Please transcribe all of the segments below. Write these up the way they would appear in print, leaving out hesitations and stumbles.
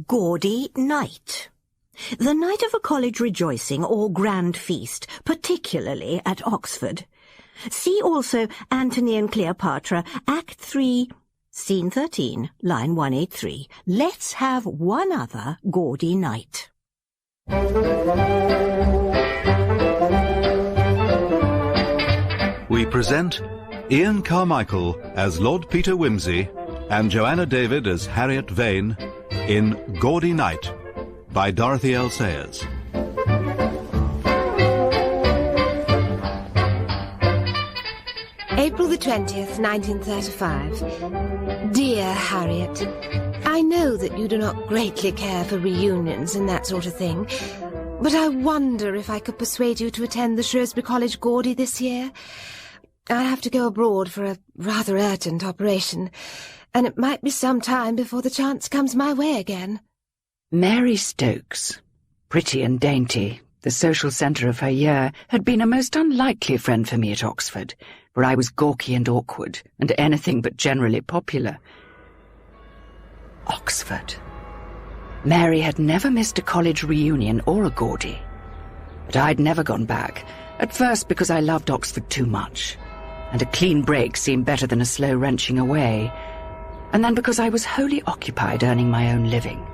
Gaudy Night. The night of a college rejoicing or grand feast, particularly at Oxford. See also Antony and Cleopatra, Act 3, Scene 13, line 183. Let's have one other gaudy night. We present Ian Carmichael as Lord Peter Wimsey and Joanna David as Harriet Vane in Gaudy Night by Dorothy L. Sayers. April the 20th, 1935. Dear Harriet, I know that you do not greatly care for reunions and that sort of thing, but I wonder if I could persuade you to attend the Shrewsbury College Gaudy this year. I have to go abroad for a rather urgent operation, and it might be some time before the chance comes my way again. Mary Stokes, pretty and dainty, the social centre of her year, had been a most unlikely friend for me at Oxford, where I was gawky and awkward, and anything but generally popular. Oxford. Mary had never missed a college reunion or a Gaudy. But I'd never gone back, at first because I loved Oxford too much, and a clean break seemed better than a slow wrenching away, and then because I was wholly occupied earning my own living.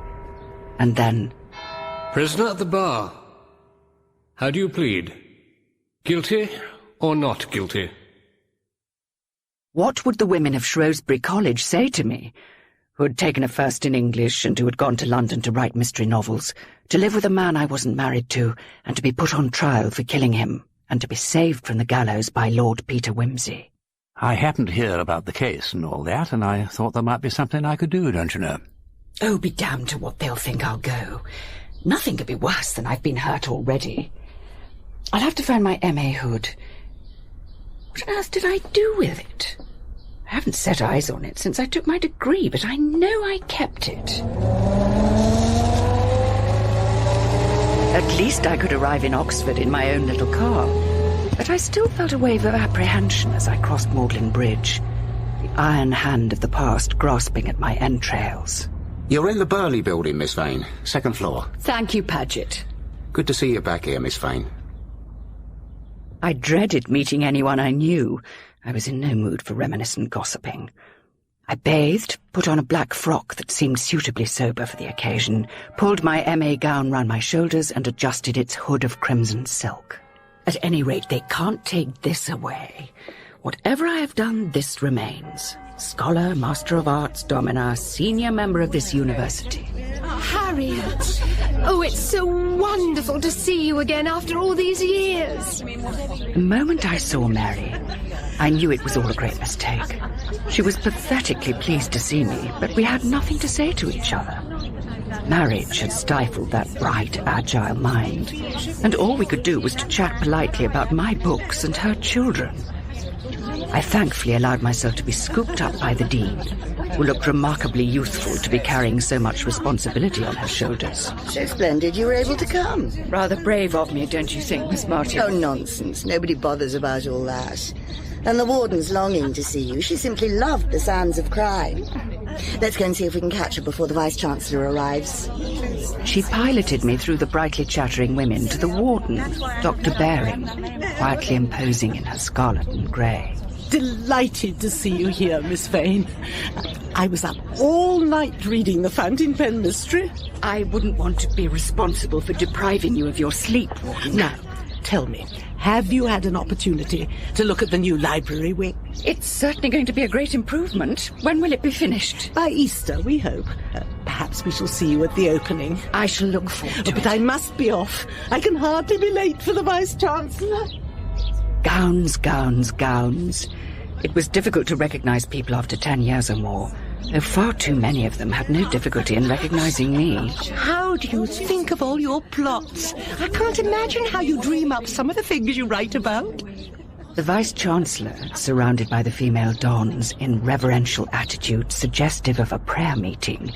And then... Prisoner at the bar. How do you plead? Guilty or not guilty? What would the women of Shrewsbury College say to me, who had taken a first in English and who had gone to London to write mystery novels, to live with a man I wasn't married to, and to be put on trial for killing him, and to be saved from the gallows by Lord Peter Wimsey? I happened to hear about the case and all that, and I thought there might be something I could do, don't you know? Oh, be damned to what they'll think I'll go. Nothing could be worse than I've been hurt already. I'll have to find my M.A. hood. What on earth did I do with it? I haven't set eyes on it since I took my degree, but I know I kept it. At least I could arrive in Oxford in my own little car. But I still felt a wave of apprehension as I crossed Magdalen Bridge, the iron hand of the past grasping at my entrails. You're in the Burley building, Miss Vane. Second floor. Thank you, Paget. Good to see you back here, Miss Vane. I dreaded meeting anyone I knew. I was in no mood for reminiscent gossiping. I bathed, put on a black frock that seemed suitably sober for the occasion, pulled my M.A. gown round my shoulders and adjusted its hood of crimson silk. At any rate, they can't take this away. Whatever I have done, this remains. Scholar, Master of Arts, Domina, senior member of this university. Harriet! Oh, it's so wonderful to see you again after all these years. The moment I saw Mary, I knew it was all a great mistake. She was pathetically pleased to see me, but we had nothing to say to each other. Marriage had stifled that bright, agile mind, and all we could do was to chat politely about my books and her children. I thankfully allowed myself to be scooped up by the Dean, who looked remarkably youthful to be carrying so much responsibility on her shoulders. So splendid you were able to come. Rather brave of me, don't you think, Miss Martin? Oh, nonsense. Nobody bothers about all that. And the warden's longing to see you. She simply loved the sounds of crime. Let's go and see if we can catch her before the Vice-Chancellor arrives. She piloted me through the brightly chattering women to the warden, Dr. Baring, quietly imposing in her scarlet and grey. Delighted to see you here, Miss Vane. I was up all night reading the fountain pen mystery. I wouldn't want to be responsible for depriving you of your sleep, Warden. Now, tell me, have you had an opportunity to look at the new library wing? It's certainly going to be a great improvement. When will it be finished? By Easter, we hope. Perhaps we shall see you at the opening. I shall look forward to it. But I must be off. I can hardly be late for the Vice-Chancellor. Gowns, gowns, gowns. It was difficult to recognize people after 10 years or more, though far too many of them had no difficulty in recognizing me. How do you think of all your plots? I can't imagine how you dream up some of the things you write about. The Vice-Chancellor, surrounded by the female dons in reverential attitude suggestive of a prayer meeting,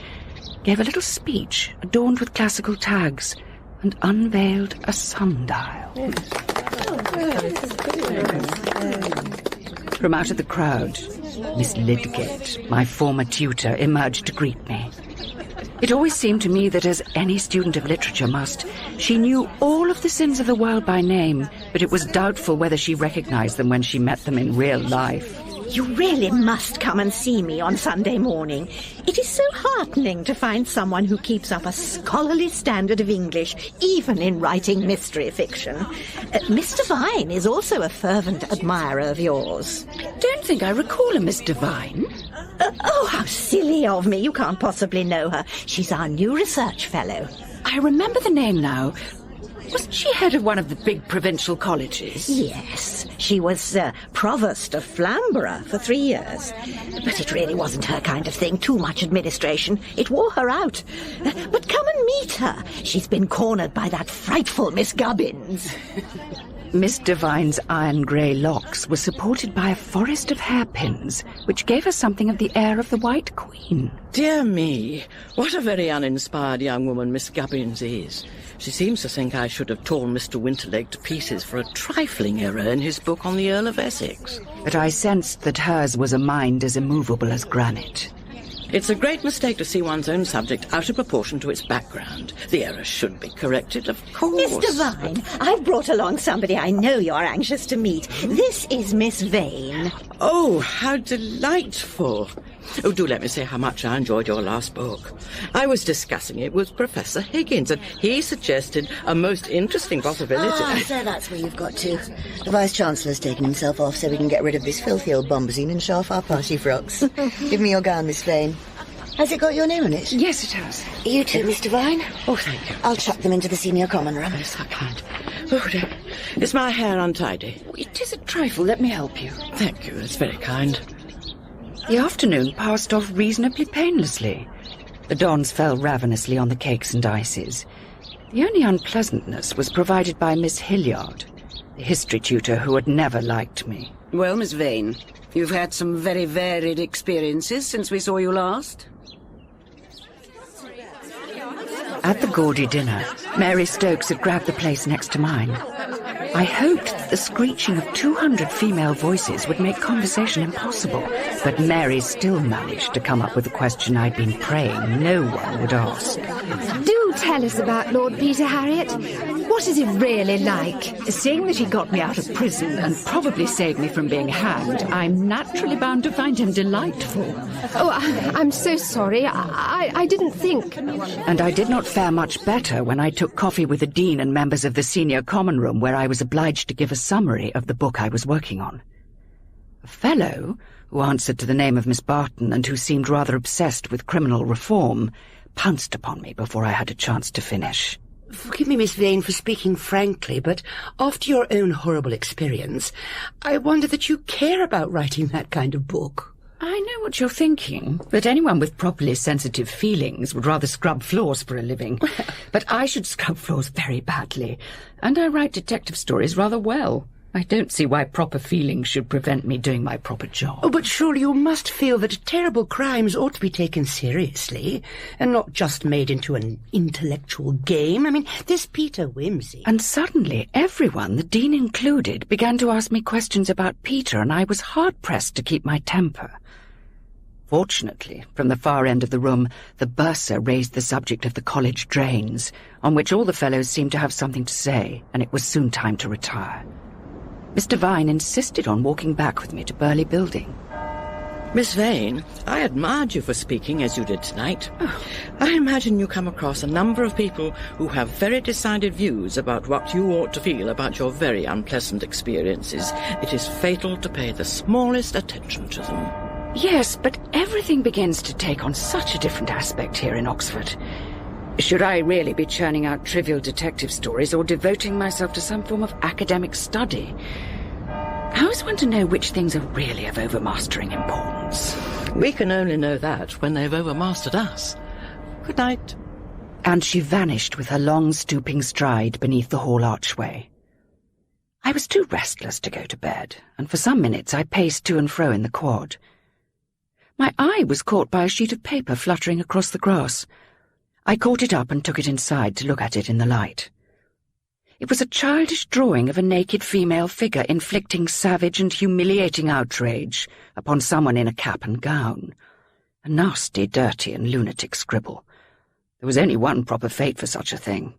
gave a little speech adorned with classical tags and unveiled a sundial. From out of the crowd, Miss Lydgate, my former tutor, emerged to greet me. It always seemed to me that, as any student of literature must, she knew all of the sins of the world by name, but it was doubtful whether she recognized them when she met them in real life. You really must come and see me on Sunday morning. It is so heartening to find someone who keeps up a scholarly standard of English, even in writing mystery fiction. Mr. Vine is also a fervent admirer of yours. I don't think I recall a Miss Devine. Oh, how silly of me. You can't possibly know her. She's our new research fellow. I remember the name now. Wasn't she head of one of the big provincial colleges? Yes, she was provost of Flamborough for 3 years. But it really wasn't her kind of thing, too much administration. It wore her out. But come and meet her. She's been cornered by that frightful Miss Gubbins. Miss Devine's iron-grey locks were supported by a forest of hairpins, which gave her something of the air of the White Queen. Dear me, what a very uninspired young woman Miss Gubbins is. She seems to think I should have torn Mr. Winterleg to pieces for a trifling error in his book on the Earl of Essex. But I sensed that hers was a mind as immovable as granite. It's a great mistake to see one's own subject out of proportion to its background. The error should be corrected, of course. Mr. Vine, I've brought along somebody I know you're anxious to meet. This is Miss Vane. Oh, how delightful. Oh, do let me say how much I enjoyed your last book. I was discussing it with Professor Higgins, and he suggested a most interesting possibility. So that's where you've got to. The Vice-Chancellor's taken himself off so we can get rid of this filthy old bombazine and show off our party frocks. Give me your gown, Miss Vane. Has it got your name on it? Yes, it has. You too, Mr. Vine? Oh, thank you. I'll chuck them into the senior common room. Yes, I can't. Oh, dear. Is my hair untidy? It is a trifle. Let me help you. Thank you. That's very kind. The afternoon passed off reasonably painlessly. The dawns fell ravenously on the cakes and ices. The only unpleasantness was provided by Miss Hilliard, the history tutor who had never liked me. Well, Miss Vane, you've had some very varied experiences since we saw you last. At the Gaudy dinner, Mary Stokes had grabbed the place next to mine. I hoped that the screeching of 200 female voices would make conversation impossible, but Mary still managed to come up with a question I'd been praying no one would ask. Do tell us about Lord Peter, Harriet. What is he really like? Seeing that he got me out of prison and probably saved me from being hanged, I'm naturally bound to find him delightful. Oh, I'm so sorry. I didn't think. And I did not fare much better when I took coffee with the Dean and members of the Senior Common Room, where I was obliged to give a summary of the book I was working on. A fellow, who answered to the name of Miss Barton and who seemed rather obsessed with criminal reform, pounced upon me before I had a chance to finish. Forgive me, Miss Vane, for speaking frankly, but after your own horrible experience, I wonder that you care about writing that kind of book. I know what you're thinking, but anyone with properly sensitive feelings would rather scrub floors for a living. But I should scrub floors very badly, and I write detective stories rather well. I don't see why proper feelings should prevent me doing my proper job. Oh, but surely you must feel that terrible crimes ought to be taken seriously, and not just made into an intellectual game. I mean, this Peter Wimsey... And suddenly everyone, the Dean included, began to ask me questions about Peter, and I was hard-pressed to keep my temper. Fortunately, from the far end of the room, the bursar raised the subject of the college drains, on which all the fellows seemed to have something to say, and it was soon time to retire. Mr. Vine insisted on walking back with me to Burley Building. Miss Vane, I admired you for speaking as you did tonight. I imagine you come across a number of people who have very decided views about what you ought to feel about your very unpleasant experiences. It is fatal to pay the smallest attention to them. Yes, but everything begins to take on such a different aspect here in Oxford. Should I really be churning out trivial detective stories or devoting myself to some form of academic study? How is one to know which things are really of overmastering importance? We can only know that when they've overmastered us. Good night. And she vanished with her long, stooping stride beneath the hall archway. I was too restless to go to bed, and for some minutes I paced to and fro in the quad. My eye was caught by a sheet of paper fluttering across the grass. I caught it up and took it inside to look at it in the light. It was a childish drawing of a naked female figure inflicting savage and humiliating outrage upon someone in a cap and gown. A nasty, dirty and lunatic scribble. There was only one proper fate for such a thing.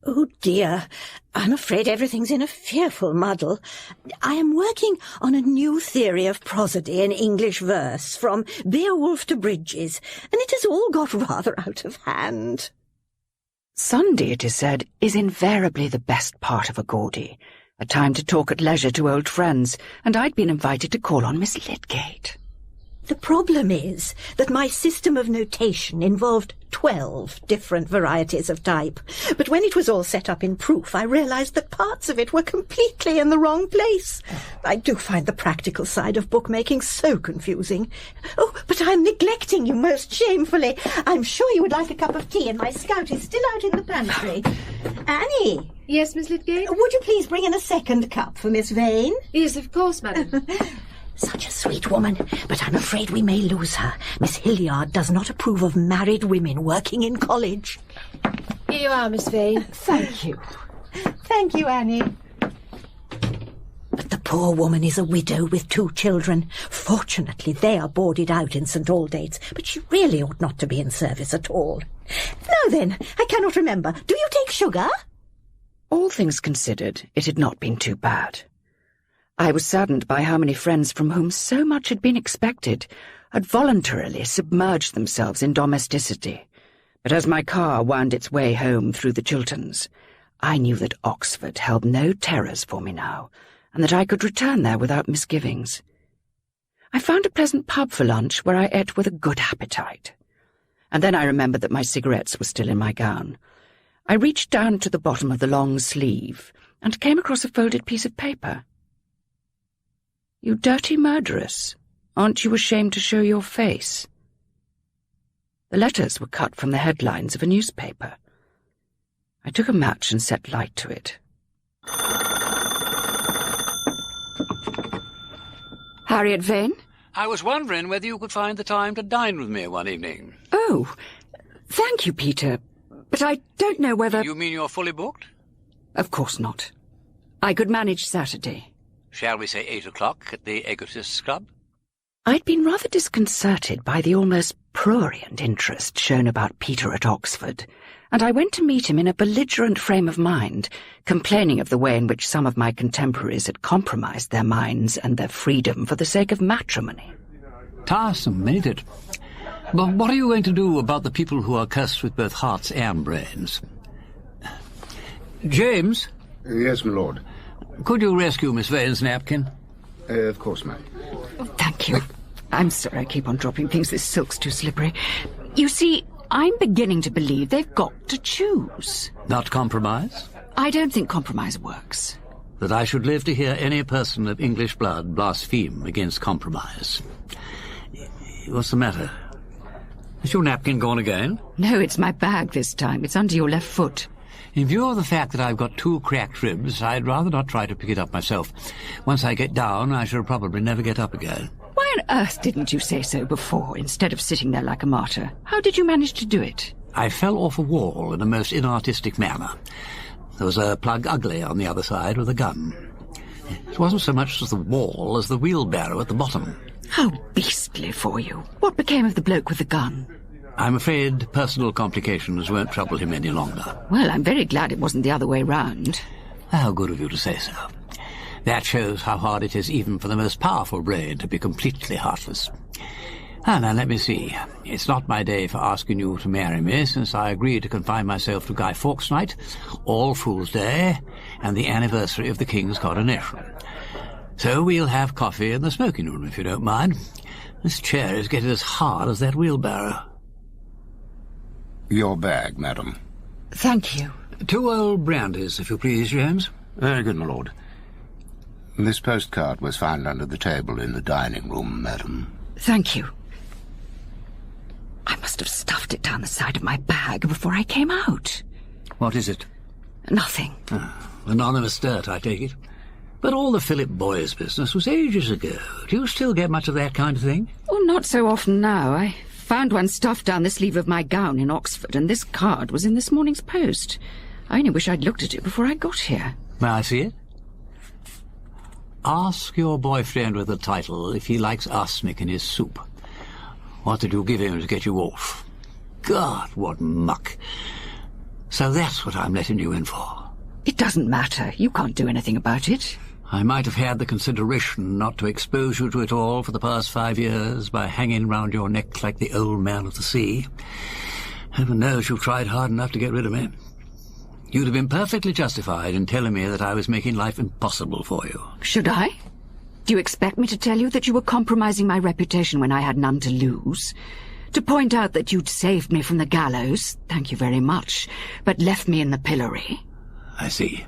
Oh dear, I'm afraid everything's in a fearful muddle. I am working on a new theory of prosody in English verse, from Beowulf to Bridges, and it has all got rather out of hand. Sunday, it is said, is invariably the best part of a Gaudy, a time to talk at leisure to old friends, and I'd been invited to call on Miss Lydgate. The problem is that my system of notation involved 12 different varieties of type, but when it was all set up in proof, I realized that parts of it were completely in the wrong place. I do find the practical side of bookmaking so confusing. Oh, but I'm neglecting you most shamefully. I'm sure you would like a cup of tea, and my scout is still out in the pantry. Annie! Yes, Miss Lydgate? Would you please bring in a second cup for Miss Vane? Yes, of course, madam. Such a sweet woman, but I'm afraid we may lose her. Miss Hilliard does not approve of married women working in college. Here you are, Miss Vane. Thank you. Thank you, Annie. But the poor woman is a widow with 2 children. Fortunately, they are boarded out in St. Aldate's, but she really ought not to be in service at all. Now then, I cannot remember. Do you take sugar? All things considered, it had not been too bad. I was saddened by how many friends from whom so much had been expected had voluntarily submerged themselves in domesticity. But as my car wound its way home through the Chilterns, I knew that Oxford held no terrors for me now, and that I could return there without misgivings. I found a pleasant pub for lunch where I ate with a good appetite. And then I remembered that my cigarettes were still in my gown. I reached down to the bottom of the long sleeve and came across a folded piece of paper. "You dirty murderess, aren't you ashamed to show your face?" The letters were cut from the headlines of a newspaper. I took a match and set light to it. Harriet Vane? I was wondering whether you could find the time to dine with me one evening. Oh, thank you, Peter, but I don't know whether— You mean you're fully booked? Of course not. I could manage Saturday. Shall we say 8 o'clock at the Egotists' Club? I'd been rather disconcerted by the almost prurient interest shown about Peter at Oxford, and I went to meet him in a belligerent frame of mind, complaining of the way in which some of my contemporaries had compromised their minds and their freedom for the sake of matrimony. Tiresome, ain't it? But what are you going to do about the people who are cursed with both hearts and brains? James? Yes, my lord. Could you rescue Miss Vane's napkin? Of course, ma'am. Oh, thank you. I'm sorry I keep on dropping things. This silk's too slippery. You see, I'm beginning to believe they've got to choose. Not compromise? I don't think compromise works. That I should live to hear any person of English blood blaspheme against compromise. What's the matter? Is your napkin gone again? No, it's my bag this time. It's under your left foot. In view of the fact that I've got 2 cracked ribs, I'd rather not try to pick it up myself. Once I get down, I shall probably never get up again. Why on earth didn't you say so before, instead of sitting there like a martyr? How did you manage to do it? I fell off a wall in a most inartistic manner. There was a plug ugly on the other side with a gun. It wasn't so much as the wall as the wheelbarrow at the bottom. How beastly for you. What became of the bloke with the gun? I'm afraid personal complications won't trouble him any longer. Well, I'm very glad it wasn't the other way round. How good of you to say so. That shows how hard it is even for the most powerful brain to be completely heartless. Now, let me see. It's not my day for asking you to marry me, since I agreed to confine myself to Guy Fawkes Night, All Fool's Day, and the anniversary of the King's coronation. So we'll have coffee in the smoking room, if you don't mind. This chair is getting as hard as that wheelbarrow. Your bag, madam. Thank you. 2 old brandies, if you please, James. Very good, my lord. This postcard was found under the table in the dining room, madam. Thank you. I must have stuffed it down the side of my bag before I came out. What is it? Nothing. Anonymous dirt, I take it. But all the Philip Boyes business was ages ago. Do you still get much of that kind of thing? Oh, not so often now. I found one stuffed down the sleeve of my gown in Oxford, and this card was in this morning's post. I only wish I'd looked at it before I got here. May I see it? ask your boyfriend with the title if he likes arsenic in his soup. What did you give him to get you off? God, what muck. So that's what I'm letting you in for. It doesn't matter. You can't do anything about it. I might have had the consideration not to expose you to it all for the past 5 years by hanging round your neck like the old man of the sea. Heaven knows you've tried hard enough to get rid of me. You'd have been perfectly justified in telling me that I was making life impossible for you. Should I? Do you expect me to tell you that you were compromising my reputation when I had none to lose? To point out that you'd saved me from the gallows, thank you very much, but left me in the pillory? I see.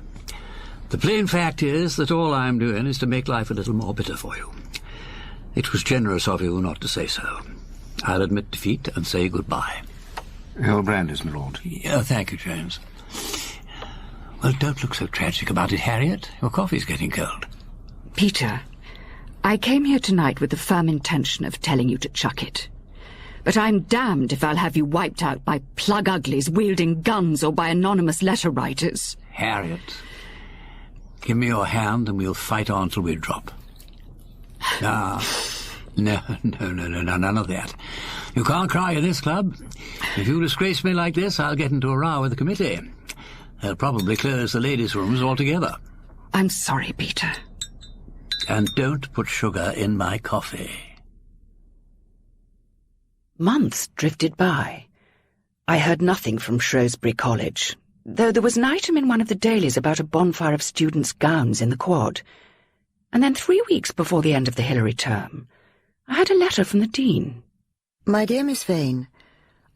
The plain fact is that all I'm doing is to make life a little more bitter for you. It was generous of you not to say so. I'll admit defeat and say goodbye. Your brandies, my lord. Oh, thank you, James. Well, don't look so tragic about it, Harriet. Your coffee's getting cold. Peter, I came here tonight with the firm intention of telling you to chuck it. But I'm damned if I'll have you wiped out by plug-uglies wielding guns or by anonymous letter-writers. Harriet, give me your hand and we'll fight on till we drop. No, none of that. You can't cry in this club. If you disgrace me like this, I'll get into a row with the committee. They'll probably close the ladies' rooms altogether. I'm sorry, Peter. And don't put sugar in my coffee. Months drifted by. I heard nothing from Shrewsbury College, though there was an item in one of the dailies about a bonfire of students' gowns in the quad. And then 3 weeks before the end of the Hilary term, I had a letter from the Dean. My dear Miss Vane,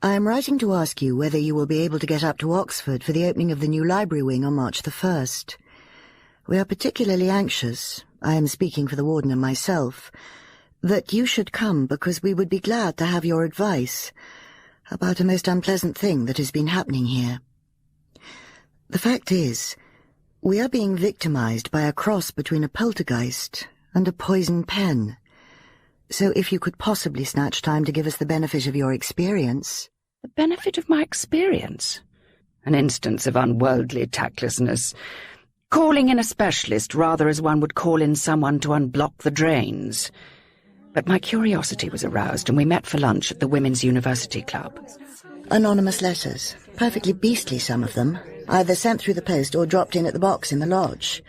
I am writing to ask you whether you will be able to get up to Oxford for the opening of the new library wing on March the 1st. We are particularly anxious, I am speaking for the warden and myself, that you should come because we would be glad to have your advice about a most unpleasant thing that has been happening here. The fact is, we are being victimized by a cross between a poltergeist and a poison pen. So if you could possibly snatch time to give us the benefit of your experience... The benefit of my experience? An instance of unworldly tactlessness. Calling in a specialist rather as one would call in someone to unblock the drains. But my curiosity was aroused and we met for lunch at the Women's University Club. Anonymous letters. Perfectly beastly, some of them. Either sent through the post or dropped in at the box in the lodge.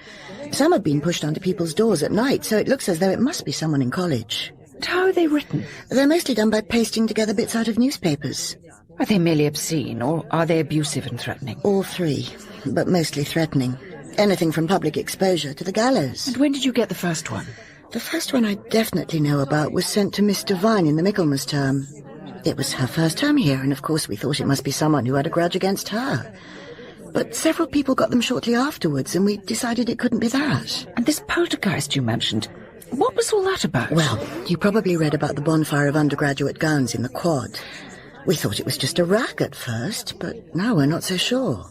Some had been pushed onto people's doors at night, so it looks as though it must be someone in college. How are they written? They're mostly done by pasting together bits out of newspapers. Are they merely obscene, or are they abusive and threatening? All three, but mostly threatening. Anything from public exposure to the gallows. And when did you get the first one? The first one I definitely know about was sent to Miss Devine in the Michaelmas term. It was her first term here, and of course we thought it must be someone who had a grudge against her. But several people got them shortly afterwards, and we decided it couldn't be that. And this poltergeist you mentioned, what was all that about? Well, you probably read about the bonfire of undergraduate gowns in the quad. We thought it was just a rag at first, but now we're not so sure.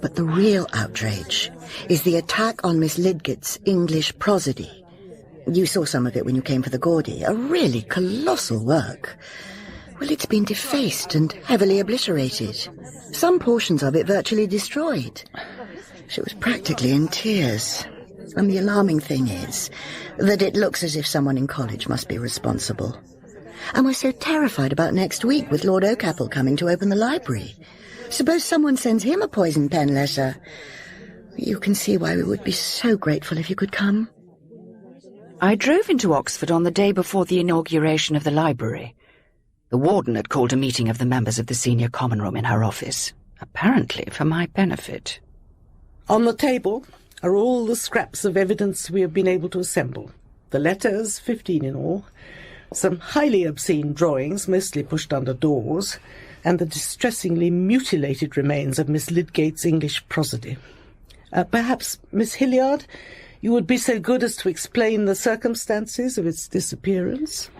But the real outrage is the attack on Miss Lidgett's English prosody. You saw some of it when you came for the Gaudy, a really colossal work. Well, it's been defaced and heavily obliterated. Some portions of it virtually destroyed. She was practically in tears. And the alarming thing is that it looks as if someone in college must be responsible. And we're so terrified about next week with Lord Oakapple coming to open the library. Suppose someone sends him a poison pen letter. You can see why we would be so grateful if you could come. I drove into Oxford on the day before the inauguration of the library. The warden had called a meeting of the members of the senior common room in her office, apparently for my benefit. On the table are all the scraps of evidence we have been able to assemble. The letters, 15 in all, some highly obscene drawings, mostly pushed under doors, and the distressingly mutilated remains of Miss Lidgett's English prosody. Perhaps, Miss Hilliard, you would be so good as to explain the circumstances of its disappearance?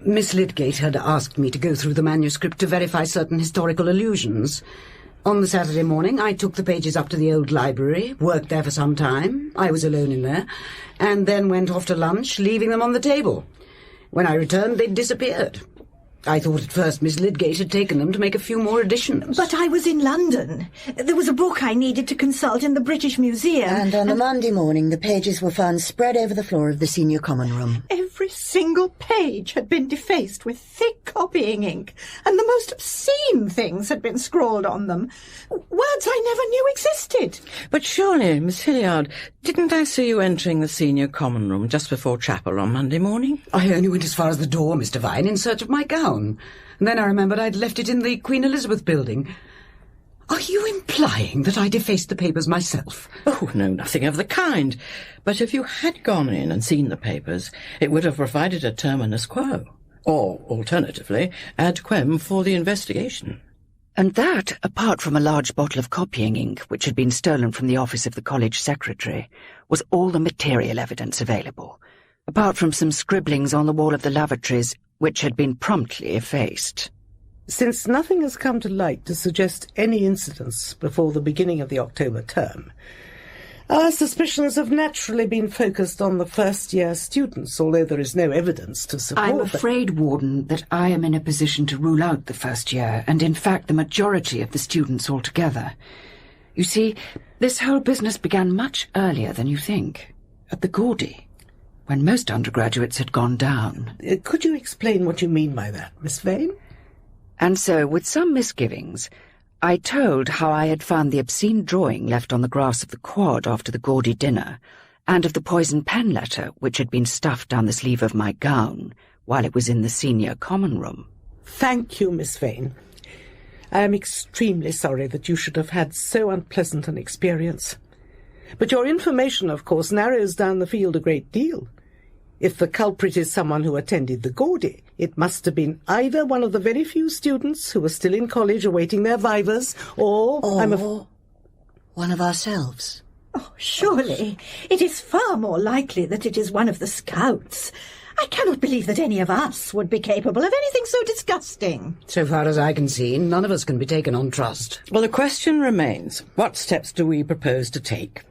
Miss Lidgett had asked me to go through the manuscript to verify certain historical allusions. On the Saturday morning, I took the pages up to the old library, worked there for some time, I was alone in there, and then went off to lunch, leaving them on the table. When I returned, they'd disappeared. I thought at first Miss Lydgate had taken them to make a few more additions. But I was in London. There was a book I needed to consult in the British Museum. And on the Monday morning, the pages were found spread over the floor of the senior common room. Every single page had been defaced with thick copying ink, and the most obscene things had been scrawled on them. Words I never knew existed. But surely, Miss Hilliard, didn't I see you entering the senior common room just before chapel on Monday morning? I only went as far as the door, Mr. Vine, in search of my gown. And then I remembered I'd left it in the Queen Elizabeth building. Are you implying that I defaced the papers myself? Oh, no, nothing of the kind. But if you had gone in and seen the papers, it would have provided a terminus quo. Or, alternatively, ad quem for the investigation. And that, apart from a large bottle of copying ink which had been stolen from the office of the college secretary, was all the material evidence available, apart from some scribblings on the wall of the lavatories which had been promptly effaced. Since nothing has come to light to suggest any incidents before the beginning of the October term, our suspicions have naturally been focused on the first-year students, although there is no evidence to support I'm afraid, Warden, that I am in a position to rule out the first year, and in fact the majority of the students altogether. You see, this whole business began much earlier than you think, at the Gaudy, when most undergraduates had gone down. Could you explain what you mean by that, Miss Vane? And so, with some misgivings, I told how I had found the obscene drawing left on the grass of the quad after the Gaudy dinner, and of the poison pen letter which had been stuffed down the sleeve of my gown while it was in the senior common room. Thank you, Miss Vane. I am extremely sorry that you should have had so unpleasant an experience. But your information, of course, narrows down the field a great deal. If the culprit is someone who attended the Gaudy, it must have been either one of the very few students who were still in college awaiting their vivas, or one of ourselves. Oh, surely it is far more likely that it is one of the scouts. I cannot believe that any of us would be capable of anything so disgusting. So far as I can see, none of us can be taken on trust. Well, the question remains, what steps do we propose to take?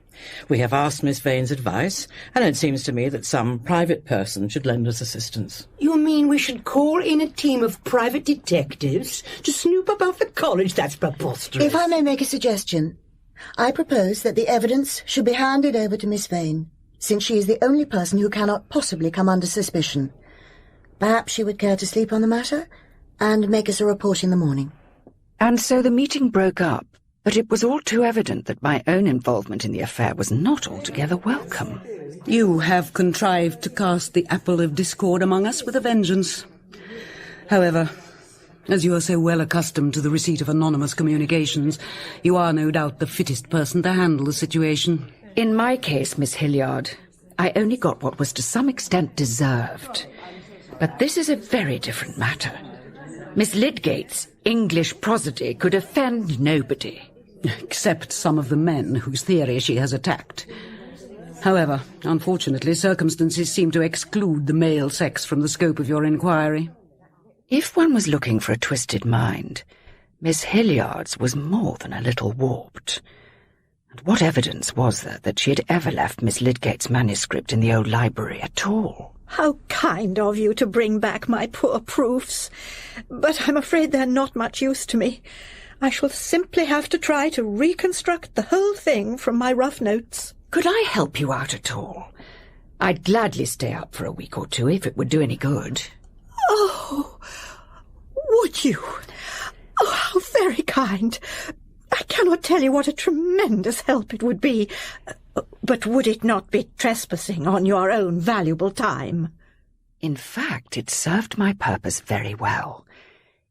We have asked Miss Vane's advice, and it seems to me that some private person should lend us assistance. You mean we should call in a team of private detectives to snoop about the college? That's preposterous. If I may make a suggestion, I propose that the evidence should be handed over to Miss Vane, since she is the only person who cannot possibly come under suspicion. Perhaps she would care to sleep on the matter and make us a report in the morning. And so the meeting broke up. But it was all too evident that my own involvement in the affair was not altogether welcome. You have contrived to cast the apple of discord among us with a vengeance. However, as you are so well accustomed to the receipt of anonymous communications, you are no doubt the fittest person to handle the situation. In my case, Miss Hilliard, I only got what was to some extent deserved. But this is a very different matter. Miss Lydgate's English prosody could offend nobody. Except some of the men whose theory she has attacked. However, unfortunately, circumstances seem to exclude the male sex from the scope of your inquiry. If one was looking for a twisted mind, Miss Hilliard's was more than a little warped. And what evidence was there that she had ever left Miss Lydgate's manuscript in the old library at all? How kind of you to bring back my poor proofs. But I'm afraid they're not much use to me. I shall simply have to try to reconstruct the whole thing from my rough notes. Could I help you out at all? I'd gladly stay up for a week or two if it would do any good. Oh, would you? Oh, how very kind. I cannot tell you what a tremendous help it would be. But would it not be trespassing on your own valuable time? In fact, it served my purpose very well.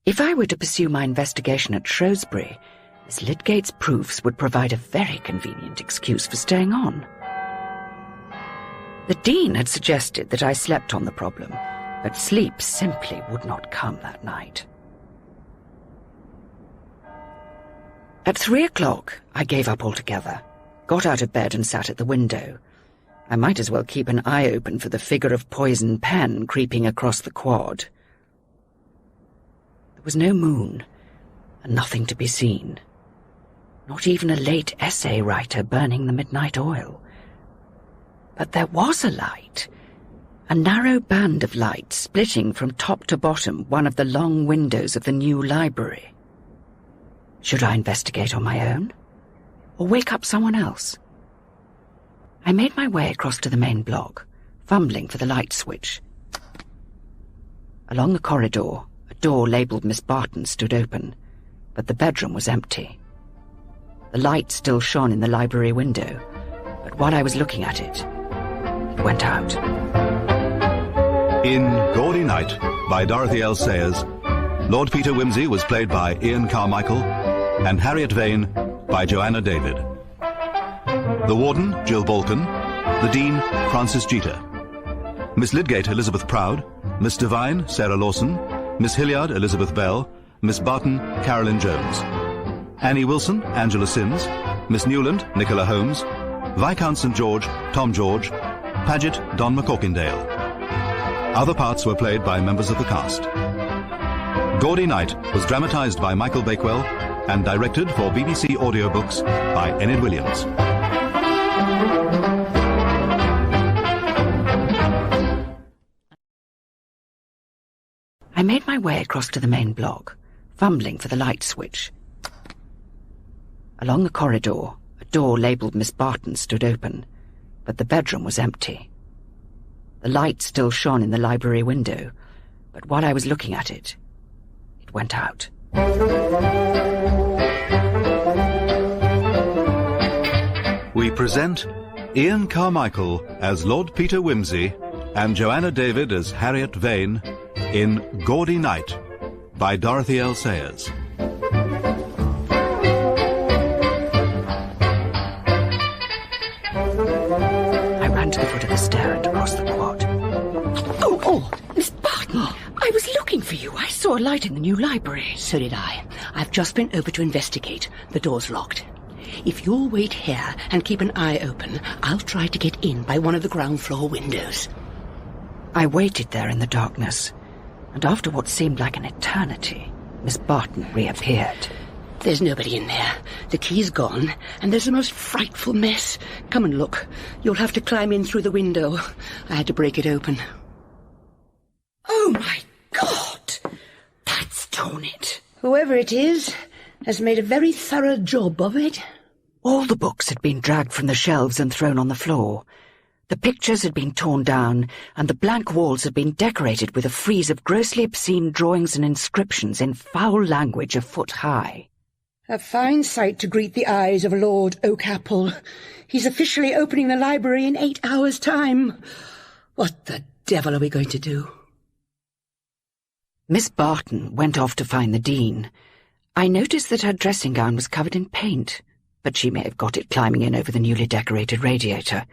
If I were to pursue my investigation at Shrewsbury, Miss Lydgate's proofs would provide a very convenient excuse for staying on. The Dean had suggested that I slept on the problem, but sleep simply would not come that night. At 3 o'clock, I gave up altogether, got out of bed and sat at the window. I might as well keep an eye open for the figure of poison pen creeping across the quad. There was no moon, and nothing to be seen. Not even a late essay writer burning the midnight oil. But there was a light, A narrow band of light splitting from top to bottom one of the long windows of the new library. Should I investigate on my own? Or wake up someone else? I made my way across to the main block, fumbling for the light switch. Along the corridor, a door labelled Miss Barton stood open, but the bedroom was empty. The light still shone in the library window, but while I was looking at it, it went out. In Gaudy Night, by Dorothy L. Sayers, Lord Peter Wimsey was played by Ian Carmichael and Harriet Vane by Joanna David. The Warden, Jill Balkan. The Dean, Francis Jeter. Miss Lydgate, Elizabeth Proud. Miss Devine, Sarah Lawson. Miss Hilliard, Elizabeth Bell. Miss Barton, Carolyn Jones. Annie Wilson, Angela Sims. Miss Newland, Nicola Holmes. Viscount St. George, Tom George. Paget, Don McCorkindale. Other parts were played by members of the cast. Gaudy Night was dramatised by Michael Bakewell and directed for BBC Audiobooks by Enyd Williams. I made my way across to the main block, fumbling for the light switch. Along the corridor, a door labelled Miss Barton stood open, but the bedroom was empty. The light still shone in the library window, but while I was looking at it, it went out. We present Ian Carmichael as Lord Peter Wimsey and Joanna David as Harriet Vane in Gaudy Night by Dorothy L. Sayers. I ran to the foot of the stair and across the quad. Oh, Miss Barton, I was looking for you. I saw a light in the new library. So did I. I've just been over to investigate. The door's locked. If you'll wait here and keep an eye open, I'll try to get in by one of the ground floor windows. I waited there in the darkness, and after what seemed like an eternity, Miss Barton reappeared. There's nobody in there. The key's gone, and there's a most frightful mess. Come and look. You'll have to climb in through the window. I had to break it open. Oh, my God! That's torn it. Whoever it is has made a very thorough job of it. All the books had been dragged from the shelves and thrown on the floor. The pictures had been torn down, and the blank walls had been decorated with a frieze of grossly obscene drawings and inscriptions in foul language a foot high. A fine sight to greet the eyes of Lord Oakapple. He's officially opening the library in 8 hours' time. What the devil are we going to do? Miss Barton went off to find the Dean. I noticed that her dressing gown was covered in paint, but she may have got it climbing in over the newly decorated radiator.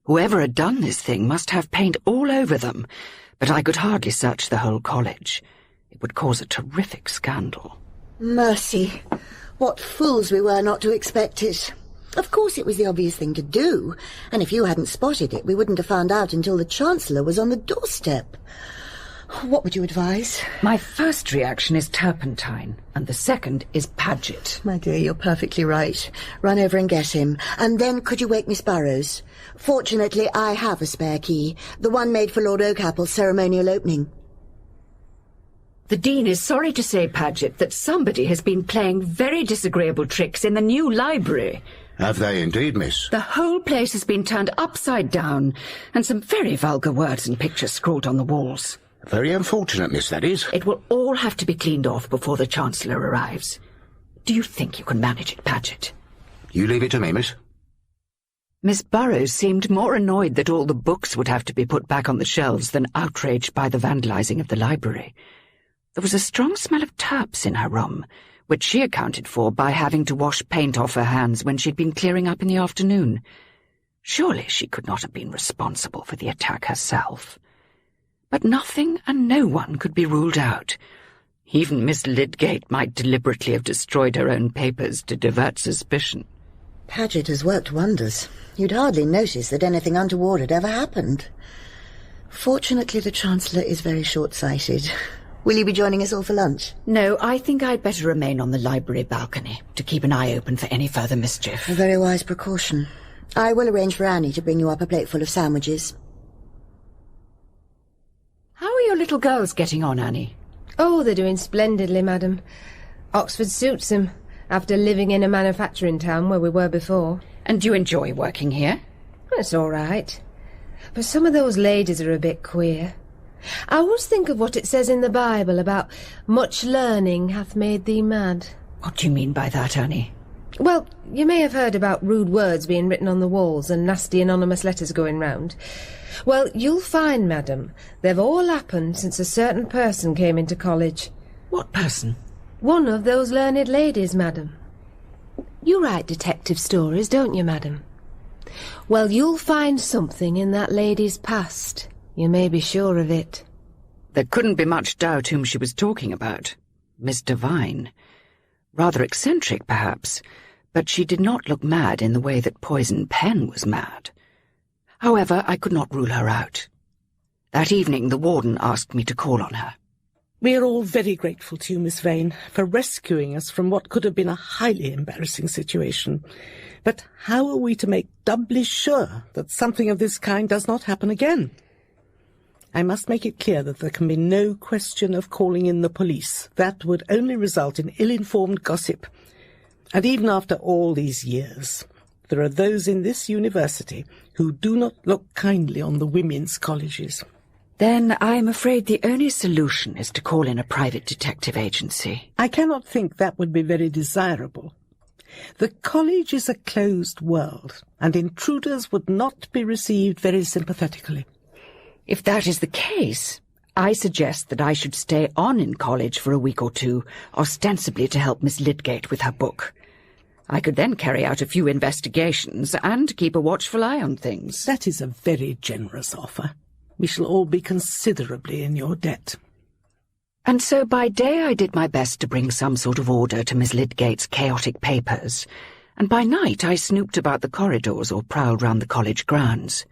Whoever had done this thing must have paint all over them, but I could hardly search the whole college. It would cause a terrific scandal. Mercy. What fools we were not to expect it. Of course it was the obvious thing to do, and if you hadn't spotted it, we wouldn't have found out until the Chancellor was on the doorstep. What would you advise? My first reaction is turpentine, and the second is Paget. My dear, you're perfectly right. Run over and get him. And then could you wake Miss Burrows? Fortunately, I have a spare key, the one made for Lord Oakaple's ceremonial opening. The Dean is sorry to say, Paget, that somebody has been playing very disagreeable tricks in the new library. Have they indeed, miss? The whole place has been turned upside down, and some very vulgar words and pictures scrawled on the walls. Very unfortunate, miss, that is. It will all have to be cleaned off before the Chancellor arrives. Do you think you can manage it, Paget? You leave it to me, miss. Miss Burrows seemed more annoyed that all the books would have to be put back on the shelves than outraged by the vandalising of the library. There was a strong smell of turps in her room, which she accounted for by having to wash paint off her hands when she'd been clearing up in the afternoon. Surely she could not have been responsible for the attack herself. But nothing and no one could be ruled out. Even Miss Lydgate might deliberately have destroyed her own papers to divert suspicion. Paget has worked wonders. You'd hardly notice that anything untoward had ever happened. Fortunately, the Chancellor is very short-sighted. Will you be joining us all for lunch? No, I think I'd better remain on the library balcony to keep an eye open for any further mischief. A very wise precaution. I will arrange for Annie to bring you up a plateful of sandwiches. your little girls getting on, Annie? Oh, they're doing splendidly, madam. Oxford suits them, after living in a manufacturing town where we were before. And do you enjoy working here? It's all right. But some of those ladies are a bit queer. I always think of what it says in the Bible about much learning hath made thee mad. What do you mean by that, Annie? Well, you may have heard about rude words being written on the walls and nasty anonymous letters going round. Well, you'll find, madam, they've all happened since a certain person came into college. What person? One of those learned ladies, madam. You write detective stories, don't you, madam? Well, you'll find something in that lady's past. You may be sure of it. There couldn't be much doubt whom she was talking about. Miss Devine. Rather eccentric, perhaps, but she did not look mad in the way that Poison Pen was mad. However, I could not rule her out. That evening the warden asked me to call on her. We are all very grateful to you, Miss Vane, for rescuing us from what could have been a highly embarrassing situation. But how are we to make doubly sure that something of this kind does not happen again? I must make it clear that there can be no question of calling in the police. That would only result in ill-informed gossip. And even after all these years, there are those in this university who do not look kindly on the women's colleges. Then I'm afraid the only solution is to call in a private detective agency. I cannot think that would be very desirable. The college is a closed world, and intruders would not be received very sympathetically. If that is the case, I suggest that I should stay on in college for a week or two, ostensibly to help Miss Lydgate with her book. I could then carry out a few investigations and keep a watchful eye on things. That is a very generous offer. We shall all be considerably in your debt. And so by day I did my best to bring some sort of order to Miss Lydgate's chaotic papers, and by night I snooped about the corridors or prowled round the college grounds.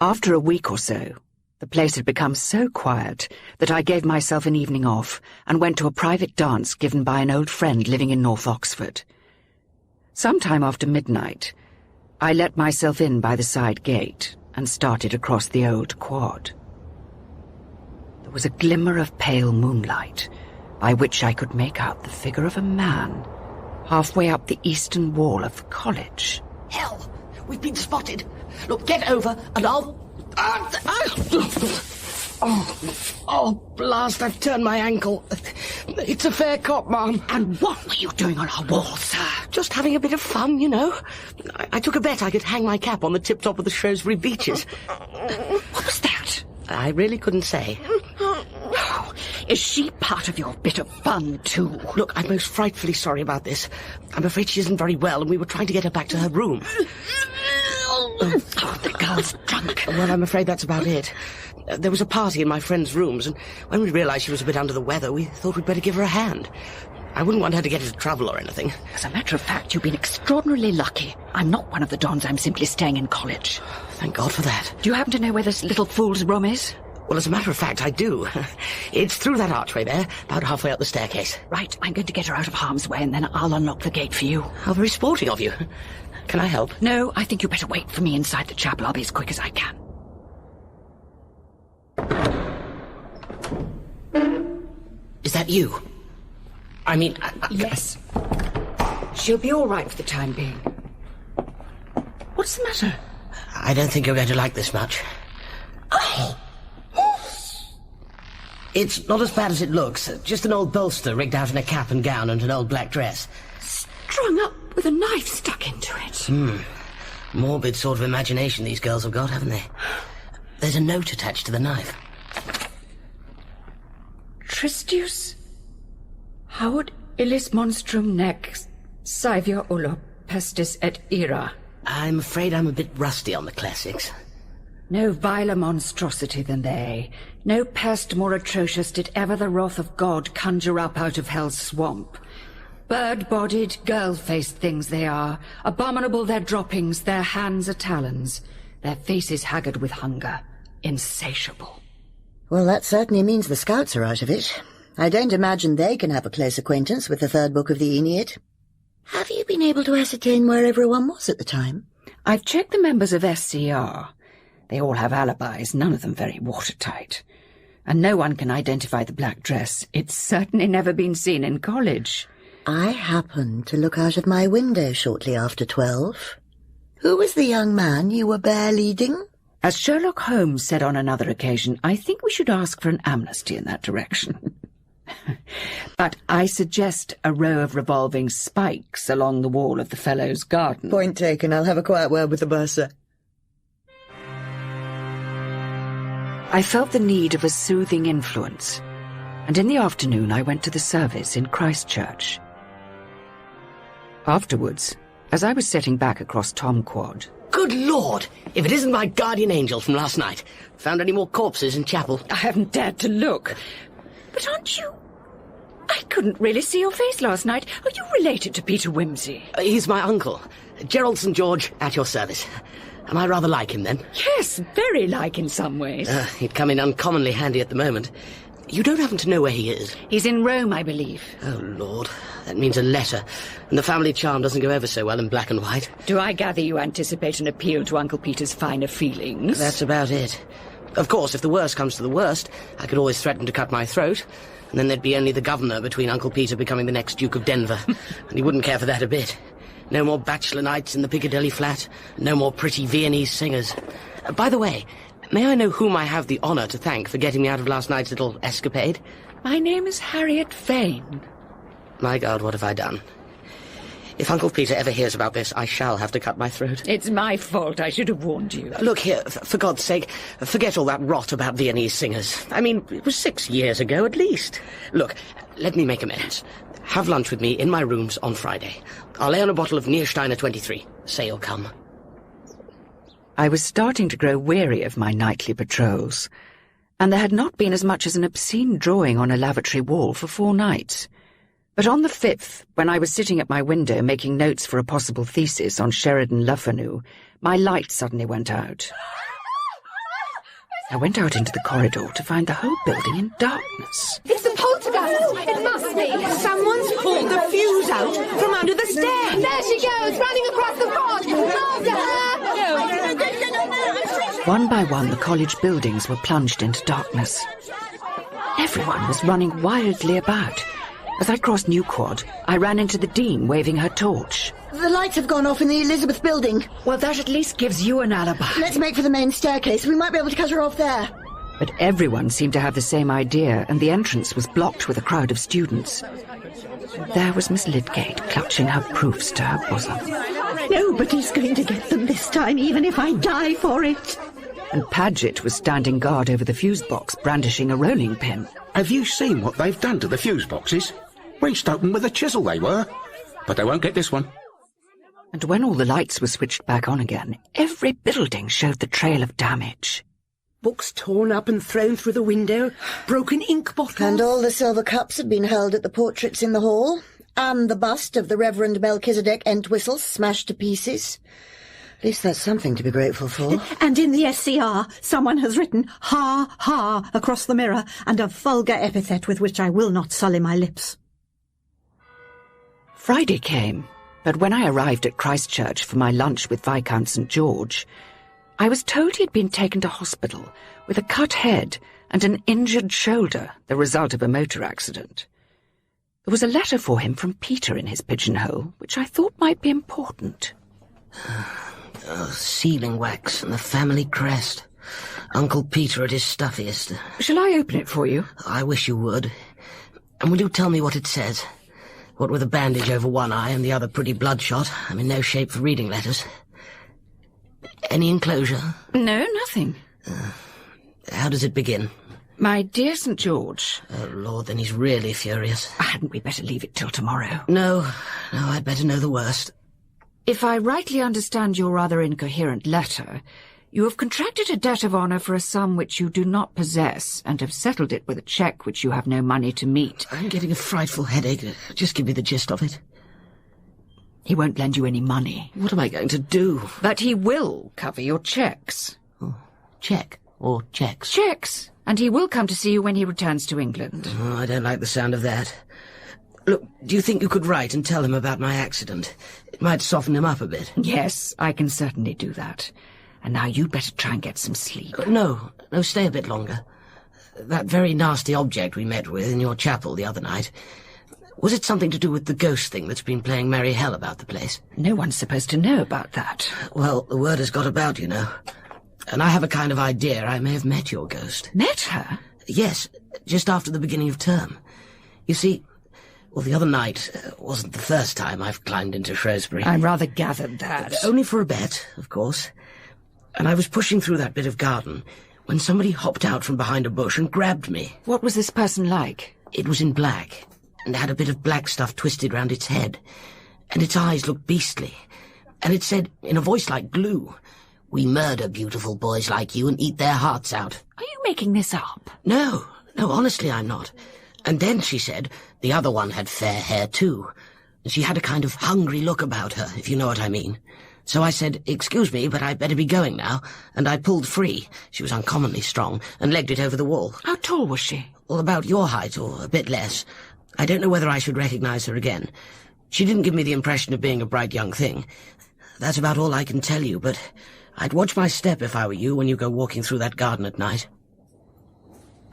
After a week or so, the place had become so quiet that I gave myself an evening off and went to a private dance given by an old friend living in North Oxford. Sometime after midnight, I let myself in by the side gate and started across the old quad. There was a glimmer of pale moonlight, by which I could make out the figure of a man halfway up the eastern wall of the college. Hell! We've been spotted. Look, get over, and I'll... Oh, blast, I've turned my ankle. It's a fair cop, Ma'am. And what were you doing on our wall, sir? Just having a bit of fun, you know. I took a bet I could hang my cap on the tip-top of the Shrewsbury beaches. What was that? I really couldn't say. Is she part of your bit of fun, too? Look, I'm most frightfully sorry about this. I'm afraid she isn't very well, and we were trying to get her back to her room. Oh, the girl's drunk. Well, I'm afraid that's about it. There was a party in my friend's rooms, and when we realized she was a bit under the weather, we thought we'd better give her a hand. I wouldn't want her to get into trouble or anything. As a matter of fact, you've been extraordinarily lucky. I'm not one of the dons. I'm simply staying in college. Thank God for that. Do you happen to know where this little fool's room is? Well, as a matter of fact, I do. It's through that archway there, about halfway up the staircase. Right, I'm going to get her out of harm's way, and then I'll unlock the gate for you. How very sporting of you. Can I help? No, I think you better wait for me inside the chapel. I'll be as quick as I can. Is that you? I mean... Yes. She'll be all right for the time being. What's the matter? I don't think you're going to like this much. Oh! It's not as bad as it looks. Just an old bolster rigged out in a cap and gown and an old black dress. Strung up with a knife stuck into it. Morbid sort of imagination these girls have got, haven't they? There's a note attached to the knife. Tristius haud illis monstrum nec saevia ullo pestis et ira. I'm afraid I'm a bit rusty on the classics. No viler monstrosity than they. No pest more atrocious did ever the wrath of God conjure up out of hell's swamp. Bird-bodied, girl-faced things they are. Abominable their droppings, their hands are talons. Their faces haggard with hunger. Insatiable. Well, that certainly means the scouts are out of it. I don't imagine they can have a close acquaintance with the third book of the Enyd. Have you been able to ascertain where everyone was at the time? I've checked the members of SCR. They all have alibis, none of them very watertight. and no one can identify the black dress. It's certainly never been seen in college. I happened to look out of my window shortly after 12. Who was the young man you were bear leading? As Sherlock Holmes said on another occasion, I think we should ask for an amnesty in that direction. But I suggest a row of revolving spikes along the wall of the Fellows' garden. Point taken. I'll have a quiet word with the bursar. I felt the need of a soothing influence, and in the afternoon I went to the service in Christchurch. Afterwards, as I was setting back across Tom Quad... Good Lord! If it isn't my guardian angel from last night. Found any more corpses in chapel? I haven't dared to look. But aren't you... I couldn't really see your face last night. Are you related to Peter Wimsey? He's my uncle. Gerald St. George, at your service. Am I rather like him, then? Yes, very like in some ways. He'd come in uncommonly handy at the moment. You don't happen to know where he is? He's in Rome, I believe. Oh, Lord. That means a letter. And the family charm doesn't go ever so well in black and white. Do I gather you anticipate an appeal to Uncle Peter's finer feelings? That's about it. Of course, if the worst comes to the worst, I could always threaten to cut my throat, and then there'd be only the governor between Uncle Peter becoming the next Duke of Denver, and he wouldn't care for that a bit. No more bachelor nights in the Piccadilly flat, no more pretty Viennese singers. By the way, may I know whom I have the honour to thank for getting me out of last night's little escapade? My name is Harriet Vane. My God, what have I done? If Uncle Peter ever hears about this, I shall have to cut my throat. It's my fault. I should have warned you. Look here, for God's sake, forget all that rot about Viennese singers. I mean, it was 6 years ago at least. Look, let me make amends. Have lunch with me in my rooms on Friday. I'll lay on a bottle of Niersteiner 23. Say you'll come. I was starting to grow weary of my nightly patrols, and there had not been as much as an obscene drawing on a lavatory wall for 4 nights. But on the 5th, when I was sitting at my window making notes for a possible thesis on Sheridan Le Fanu, my light suddenly went out. I went out into the corridor to find the whole building in darkness. It's the poltergeist! It must be! Someone's pulled the fuse out from under the stair! There she goes, running across the quad! After her! One by one, the college buildings were plunged into darkness. Everyone was running wildly about. As I crossed New Quad, I ran into the Dean waving her torch. The lights have gone off in the Elizabeth building. Well, that at least gives you an alibi. Let's make for the main staircase. We might be able to cut her off there. But everyone seemed to have the same idea, and the entrance was blocked with a crowd of students. There was Miss Lydgate, clutching her proofs to her bosom. Nobody's going to get them this time, even if I die for it. And Paget was standing guard over the fuse box, brandishing a rolling pin. Have you seen what they've done to the fuse boxes? Reached open with a chisel they were. But they won't get this one. And when all the lights were switched back on again, every building showed the trail of damage. Books torn up and thrown through the window, broken ink bottles. And all the silver cups had been hurled at the portraits in the hall, and the bust of the Reverend Melchizedek Entwistle smashed to pieces. At least that's something to be grateful for. And in the SCR, someone has written "ha, ha" across the mirror, and a vulgar epithet with which I will not sully my lips. Friday came, but when I arrived at Christchurch for my lunch with Viscount St. George, I was told he had been taken to hospital with a cut head and an injured shoulder, the result of a motor accident. There was a letter for him from Peter in his pigeonhole, which I thought might be important. Sealing wax and the family crest. Uncle Peter at his stuffiest. Shall I open it for you? I wish you would. And will you tell me what it says? What with a bandage over one eye and the other pretty bloodshot, I'm in no shape for reading letters. Any enclosure? No, nothing. How does it begin? My dear St. George. Oh, Lord, then he's really furious. Hadn't we better leave it till tomorrow? No, I'd better know the worst. If I rightly understand your rather incoherent letter, you have contracted a debt of honour for a sum which you do not possess, and have settled it with a cheque which you have no money to meet. I'm getting a frightful headache. Just give me the gist of it. He won't lend you any money. What am I going to do? But he will cover your cheques. Oh, cheque or cheques? Cheques. And he will come to see you when he returns to England. Oh, I don't like the sound of that. Look, do you think you could write and tell him about my accident? It might soften him up a bit. Yes, I can certainly do that. And now you'd better try and get some sleep. No, stay a bit longer. that very nasty object we met with in your chapel the other night, was it something to do with the ghost thing that's been playing merry hell about the place? No one's supposed to know about that. Well, the word has got about, you know. And I have a kind of idea I may have met your ghost. Met her? Yes, just after the beginning of term. You see, well, the other night wasn't the first time I've climbed into Shrewsbury. I rather gathered that. Only for a bet, of course. And I was pushing through that bit of garden when somebody hopped out from behind a bush and grabbed me. What was this person like? It was in black, and had a bit of black stuff twisted round its head, and its eyes looked beastly. And it said, in a voice like glue, "We murder beautiful boys like you and eat their hearts out." Are you making this up? No, honestly I'm not. And then she said the other one had fair hair too, and she had a kind of hungry look about her, if you know what I mean. So I said, "Excuse me, but I'd better be going now," and I pulled free. She was uncommonly strong, and legged it over the wall. How tall was she? Well, about your height, or a bit less. I don't know whether I should recognize her again. She didn't give me the impression of being a bright young thing. That's about all I can tell you, but I'd watch my step if I were you when you go walking through that garden at night.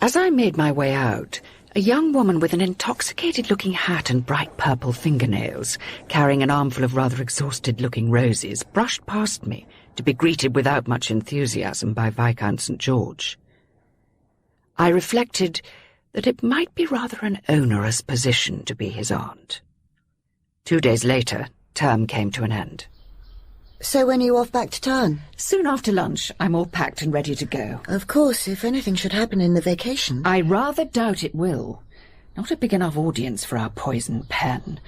As I made my way out, a young woman with an intoxicated-looking hat and bright purple fingernails, carrying an armful of rather exhausted-looking roses, brushed past me to be greeted without much enthusiasm by Viscount St. George. I reflected that it might be rather an onerous position to be his aunt. 2 days later, term came to an end. So when are you off back to town? Soon after lunch. I'm all packed and ready to go. Of course, if anything should happen in the vacation. I rather doubt it will. Not a big enough audience for our poison pen.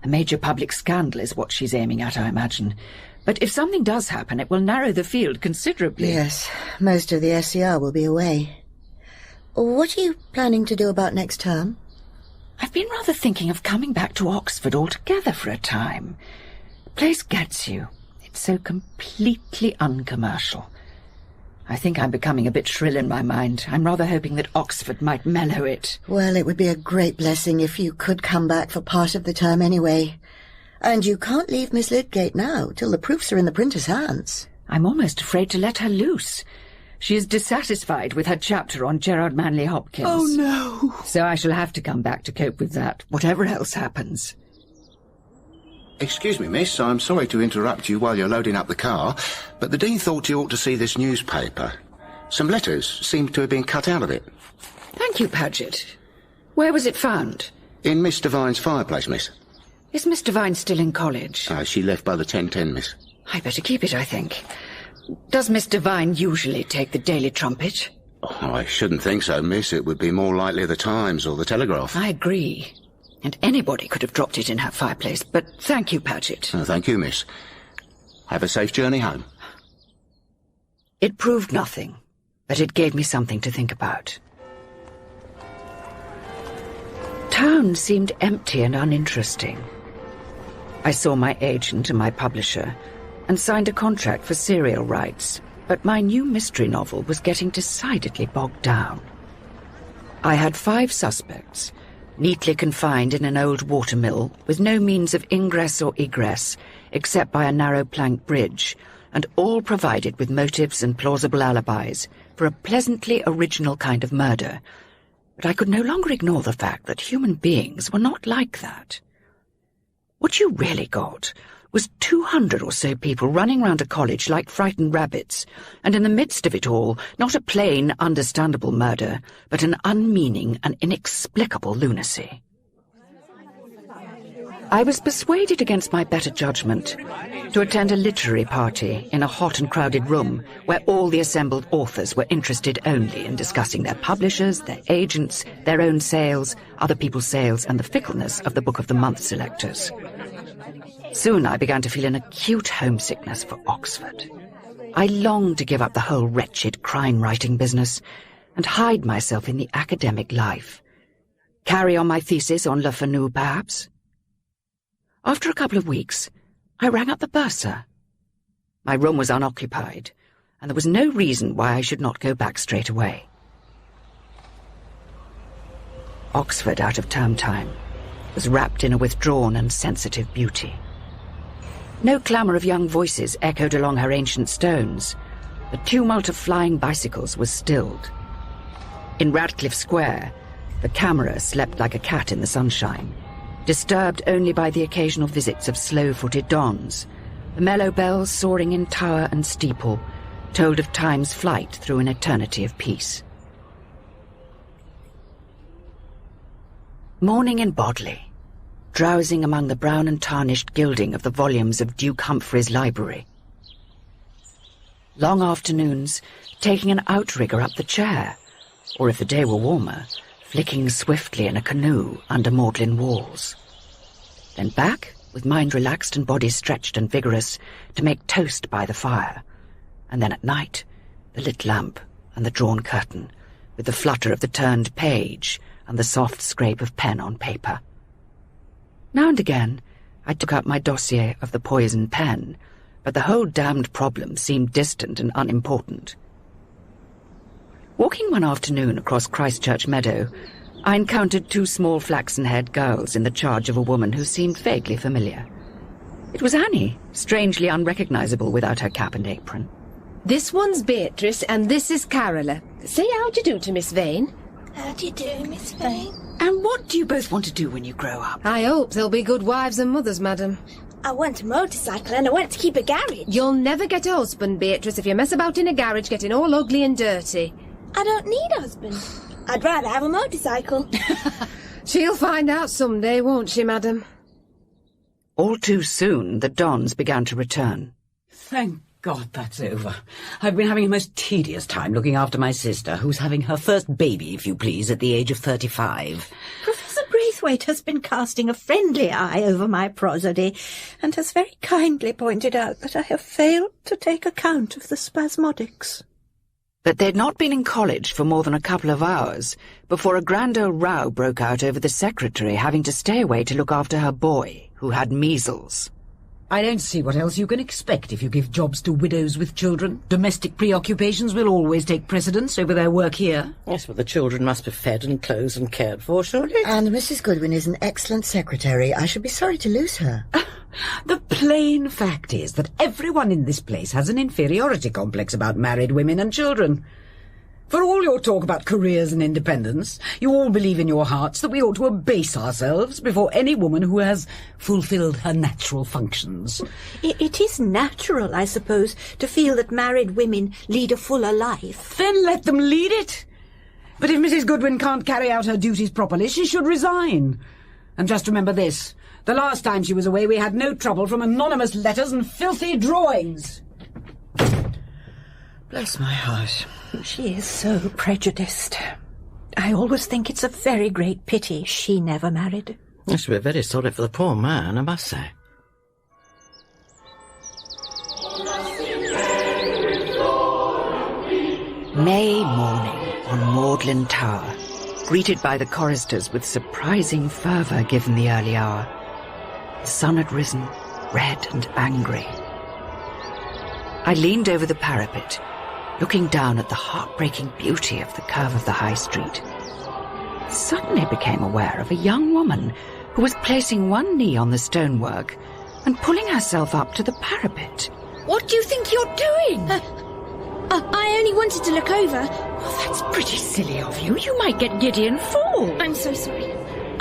A major public scandal is what she's aiming at, I imagine. But if something does happen, it will narrow the field considerably. Yes, most of the SCR will be away. What are you planning to do about next term? I've been rather thinking of coming back to Oxford altogether for a time. The place gets you. It's so completely uncommercial. I think I'm becoming a bit shrill in my mind. I'm rather hoping that Oxford might mellow it. Well, it would be a great blessing if you could come back for part of the term anyway. And you can't leave Miss Lydgate now, till the proofs are in the printer's hands. I'm almost afraid to let her loose. She is dissatisfied with her chapter on Gerard Manley Hopkins. Oh, no. So I shall have to come back to cope with that, whatever else happens. Excuse me, miss, I'm sorry to interrupt you while you're loading up the car, but the Dean thought you ought to see this newspaper. Some letters seem to have been cut out of it. Thank you, Paget. Where was it found? In Miss Devine's fireplace, miss. Is Miss Devine still in college? She left by the 10:10, miss. I'd better keep it, I think. Does Miss Devine usually take the Daily Trumpet? Oh, I shouldn't think so, miss. It would be more likely the Times or the Telegraph. I agree. And anybody could have dropped it in her fireplace, but thank you, Paget. Thank you, miss. Have a safe journey home. It proved nothing, but it gave me something to think about. Town seemed empty and uninteresting. I saw my agent and my publisher and signed a contract for serial rights, but my new mystery novel was getting decidedly bogged down. I had 5 suspects, neatly confined in an old watermill, with no means of ingress or egress, except by a narrow plank bridge, and all provided with motives and plausible alibis for a pleasantly original kind of murder. But I could no longer ignore the fact that human beings were not like that. What you really got was 200 or so people running round a college like frightened rabbits, and in the midst of it all, not a plain, understandable murder, but an unmeaning and inexplicable lunacy. I was persuaded against my better judgment to attend a literary party in a hot and crowded room where all the assembled authors were interested only in discussing their publishers, their agents, their own sales, other people's sales, and the fickleness of the Book of the Month selectors. Soon I began to feel an acute homesickness for Oxford. I longed to give up the whole wretched crime-writing business and hide myself in the academic life. Carry on my thesis on Le Fanu, perhaps? After a couple of weeks, I rang up the bursar. My room was unoccupied, and there was no reason why I should not go back straight away. Oxford out of term time was wrapped in a withdrawn and sensitive beauty. No clamour of young voices echoed along her ancient stones. The tumult of flying bicycles was stilled. In Radcliffe Square, the camera slept like a cat in the sunshine, disturbed only by the occasional visits of slow-footed dons. The mellow bells soaring in tower and steeple told of time's flight through an eternity of peace. Morning in Bodley, drowsing among the brown and tarnished gilding of the volumes of Duke Humphrey's library. Long afternoons, taking an outrigger up the chair, or if the day were warmer, flicking swiftly in a canoe under Magdalen walls. Then back, with mind relaxed and body stretched and vigorous, to make toast by the fire. And then at night, the lit lamp and the drawn curtain, with the flutter of the turned page and the soft scrape of pen on paper. Now and again, I took out my dossier of the poison pen, but the whole damned problem seemed distant and unimportant. Walking one afternoon across Christchurch Meadow, I encountered 2 small flaxen-haired girls in the charge of a woman who seemed vaguely familiar. It was Annie, strangely unrecognizable without her cap and apron. This one's Beatrice, and this is Carola. Say how do you do to Miss Vane. How do you do, Miss Vane? And what do you both want to do when you grow up? I hope they'll be good wives and mothers, madam. I want a motorcycle and I want to keep a garage. You'll never get a husband, Beatrice, if you mess about in a garage getting all ugly and dirty. I don't need a husband. I'd rather have a motorcycle. She'll find out someday, won't she, madam? All too soon, the dons began to return. Thank God that's over. I've been having a most tedious time looking after my sister, who's having her first baby, if you please, at the age of 35. Professor Braithwaite has been casting a friendly eye over my prosody, and has very kindly pointed out that I have failed to take account of the spasmodics. But they'd not been in college for more than a couple of hours before a grand old row broke out over the secretary having to stay away to look after her boy, who had measles. I don't see what else you can expect if you give jobs to widows with children. Domestic preoccupations will always take precedence over their work here. Yes, but the children must be fed and clothed and cared for, surely. And Mrs. Goodwin is an excellent secretary. I should be sorry to lose her. The plain fact is that everyone in this place has an inferiority complex about married women and children. For all your talk about careers and independence, you all believe in your hearts that we ought to abase ourselves before any woman who has fulfilled her natural functions. It is natural, I suppose, to feel that married women lead a fuller life. Then let them lead it. But if Mrs. Goodwin can't carry out her duties properly, she should resign. And just remember this. The last time she was away, we had no trouble from anonymous letters and filthy drawings. Bless my heart. She is so prejudiced. I always think it's a very great pity she never married. I should be very sorry for the poor man, I must say. May morning on Magdalen Tower, greeted by the choristers with surprising fervour given the early hour. The sun had risen, red and angry. I leaned over the parapet, looking down at the heartbreaking beauty of the curve of the High Street. Suddenly became aware of a young woman who was placing one knee on the stonework and pulling herself up to the parapet. What do you think you're doing? I only wanted to look over. Oh, that's pretty silly of you. You might get giddy and fall. I'm so sorry.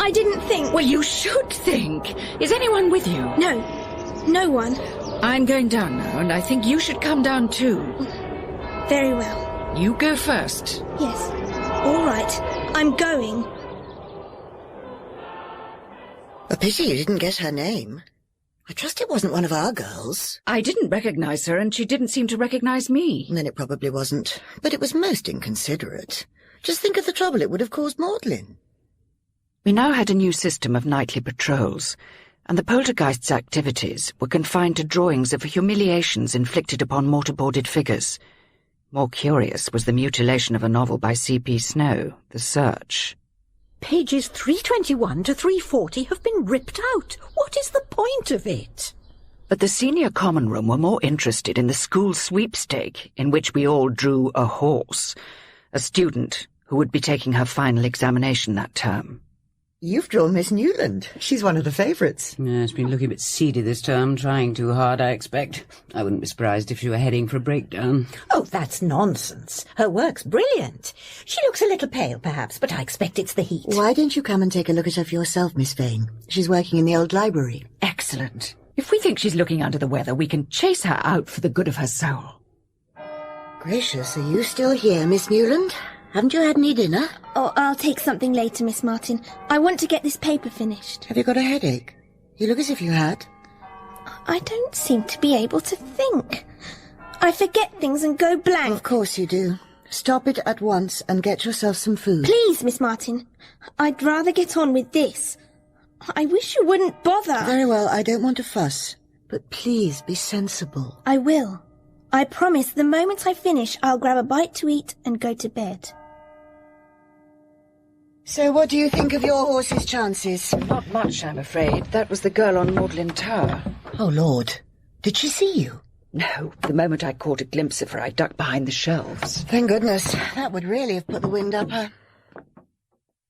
I didn't think... Well, you should think. Is anyone with you? No. No one. I'm going down now, and I think you should come down too. Very well. You go first. Yes. All right. I'm going. A pity you didn't get her name. I trust it wasn't one of our girls. I didn't recognise her, and she didn't seem to recognise me. Then it probably wasn't. But it was most inconsiderate. Just think of the trouble it would have caused Magdalen. We now had a new system of nightly patrols, and the poltergeist's activities were confined to drawings of humiliations inflicted upon mortarboarded figures. More curious was the mutilation of a novel by C.P. Snow, The Search. Pages 321 to 340 have been ripped out. What is the point of it? But the senior common room were more interested in the school sweepstake, in which we all drew a horse, a student who would be taking her final examination that term. You've drawn Miss Newland. She's one of the favourites. Yeah, it's been looking a bit seedy this term, trying too hard, I expect. I wouldn't be surprised if she were heading for a breakdown. Oh, that's nonsense. Her work's brilliant. She looks a little pale, perhaps, but I expect it's the heat. Why don't you come and take a look at her for yourself, Miss Vane? She's working in the old library. Excellent. If we think she's looking under the weather, we can chase her out for the good of her soul. Gracious, are you still here, Miss Newland? Haven't you had any dinner? Oh, I'll take something later, Miss Martin. I want to get this paper finished. Have you got a headache? You look as if you had. I don't seem to be able to think. I forget things and go blank. Of course you do. Stop it at once and get yourself some food. Please, Miss Martin. I'd rather get on with this. I wish you wouldn't bother. Very well, I don't want to fuss. But please be sensible. I will. I promise the moment I finish, I'll grab a bite to eat and go to bed. So what do you think of your horse's chances? Not much, I'm afraid. That was the girl on Magdalen Tower. Oh, Lord. Did she see you? No. The moment I caught a glimpse of her, I ducked behind the shelves. Thank goodness. That would really have put the wind up her.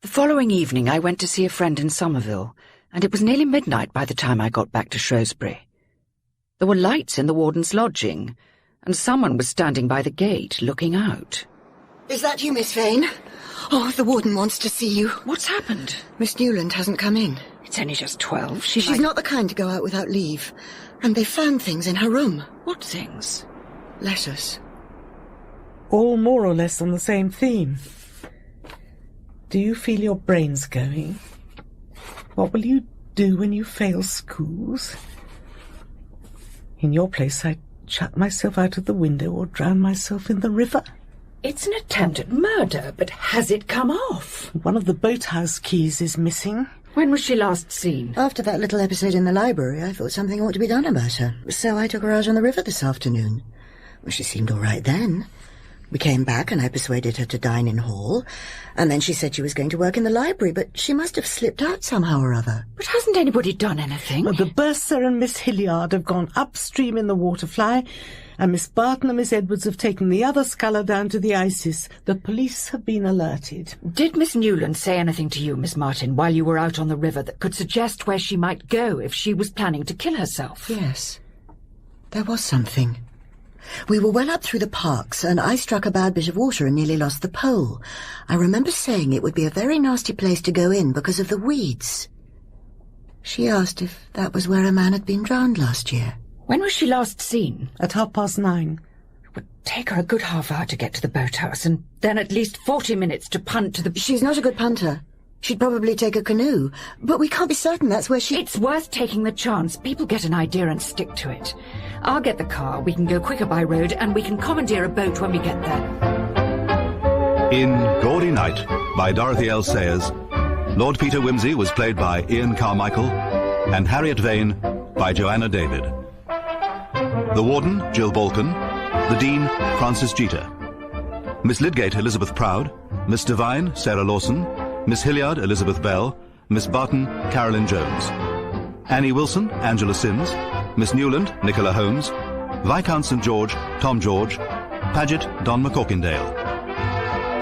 The following evening, I went to see a friend in Somerville, and it was nearly midnight by the time I got back to Shrewsbury. There were lights in the warden's lodging, and someone was standing by the gate, looking out. Is that you, Miss Vane? Oh, the warden wants to see you. What's happened? Miss Newland hasn't come in. It's only just 12. She's not the kind to go out without leave. And they found things in her room. What things? Letters. All more or less on the same theme. Do you feel your brains going? What will you do when you fail schools? In your place, I'd shut myself out of the window or drown myself in the river. It's an attempt at murder, but has it come off? One of the boathouse keys is missing. When was she last seen? After that little episode in the library, I thought something ought to be done about her. So I took her out on the river this afternoon. Well, she seemed all right then. We came back and I persuaded her to dine in hall, and then she said she was going to work in the library, but she must have slipped out somehow or other. But hasn't anybody done anything? Well, the Bursar and Miss Hilliard have gone upstream in the Waterfly, and Miss Barton and Miss Edwards have taken the other sculler down to the Isis. The police have been alerted. Did Miss Newland say anything to you, Miss Martin, while you were out on the river that could suggest where she might go if she was planning to kill herself? Yes. There was something. We were well up through the parks, and I struck a bad bit of water and nearly lost the pole. I remember saying it would be a very nasty place to go in because of the weeds. She asked if that was where a man had been drowned last year. When was she last seen? At 9:30. It would take her a good half hour to get to the boathouse, and then at least 40 minutes to punt to the... She's not a good punter. She'd probably take a canoe, but we can't be certain that's where she... It's worth taking the chance. People get an idea and stick to it. I'll get the car, we can go quicker by road, and we can commandeer a boat when we get there. In Gaudy Night, by Dorothy L. Sayers, Lord Peter Wimsey was played by Ian Carmichael, and Harriet Vane by Joanna David. The Warden, Jill Balkan. The Dean, Francis Jeter. Miss Lydgate, Elizabeth Proud. Miss Devine, Sarah Lawson. Miss Hilliard, Elizabeth Bell. Miss Barton, Carolyn Jones. Annie Wilson, Angela Sims. Miss Newland, Nicola Holmes. Viscount St. George, Tom George. Paget, Don McCorkindale.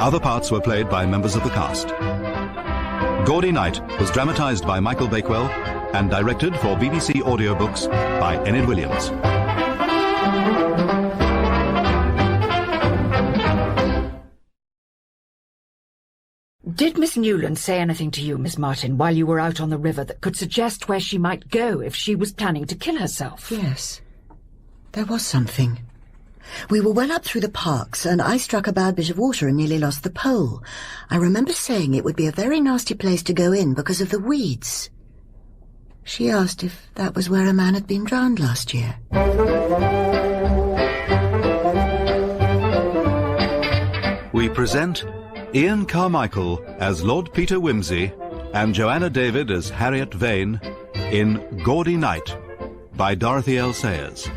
Other parts were played by members of the cast. Gaudy Night was dramatised by Michael Bakewell and directed for BBC Audiobooks by Enyd Williams. Did Miss Newland say anything to you, Miss Martin, while you were out on the river that could suggest where she might go if she was planning to kill herself? Yes. There was something. We were well up through the parks, and I struck a bad bit of water and nearly lost the pole. I remember saying it would be a very nasty place to go in because of the weeds. She asked if that was where a man had been drowned last year. We present Ian Carmichael as Lord Peter Wimsey and Joanna David as Harriet Vane in Gaudy Night by Dorothy L. Sayers.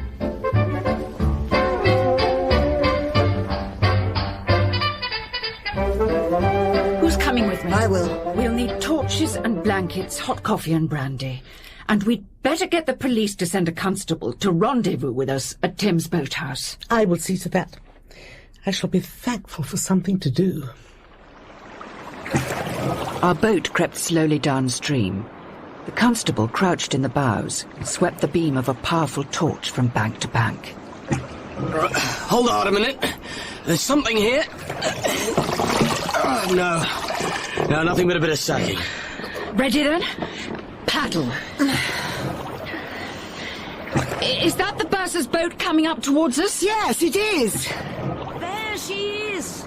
Who's coming with me? I will. We'll need torches and blankets, hot coffee and brandy. And we'd better get the police to send a constable to rendezvous with us at Tim's boathouse. I will see to that. I shall be thankful for something to do. Our boat crept slowly downstream. The constable crouched in the bows and swept the beam of a powerful torch from bank to bank. Hold on a minute. There's something here. No, nothing but a bit of sucking. Ready then? Paddle. Is that the bursar's boat coming up towards us? Yes, it is. There she is.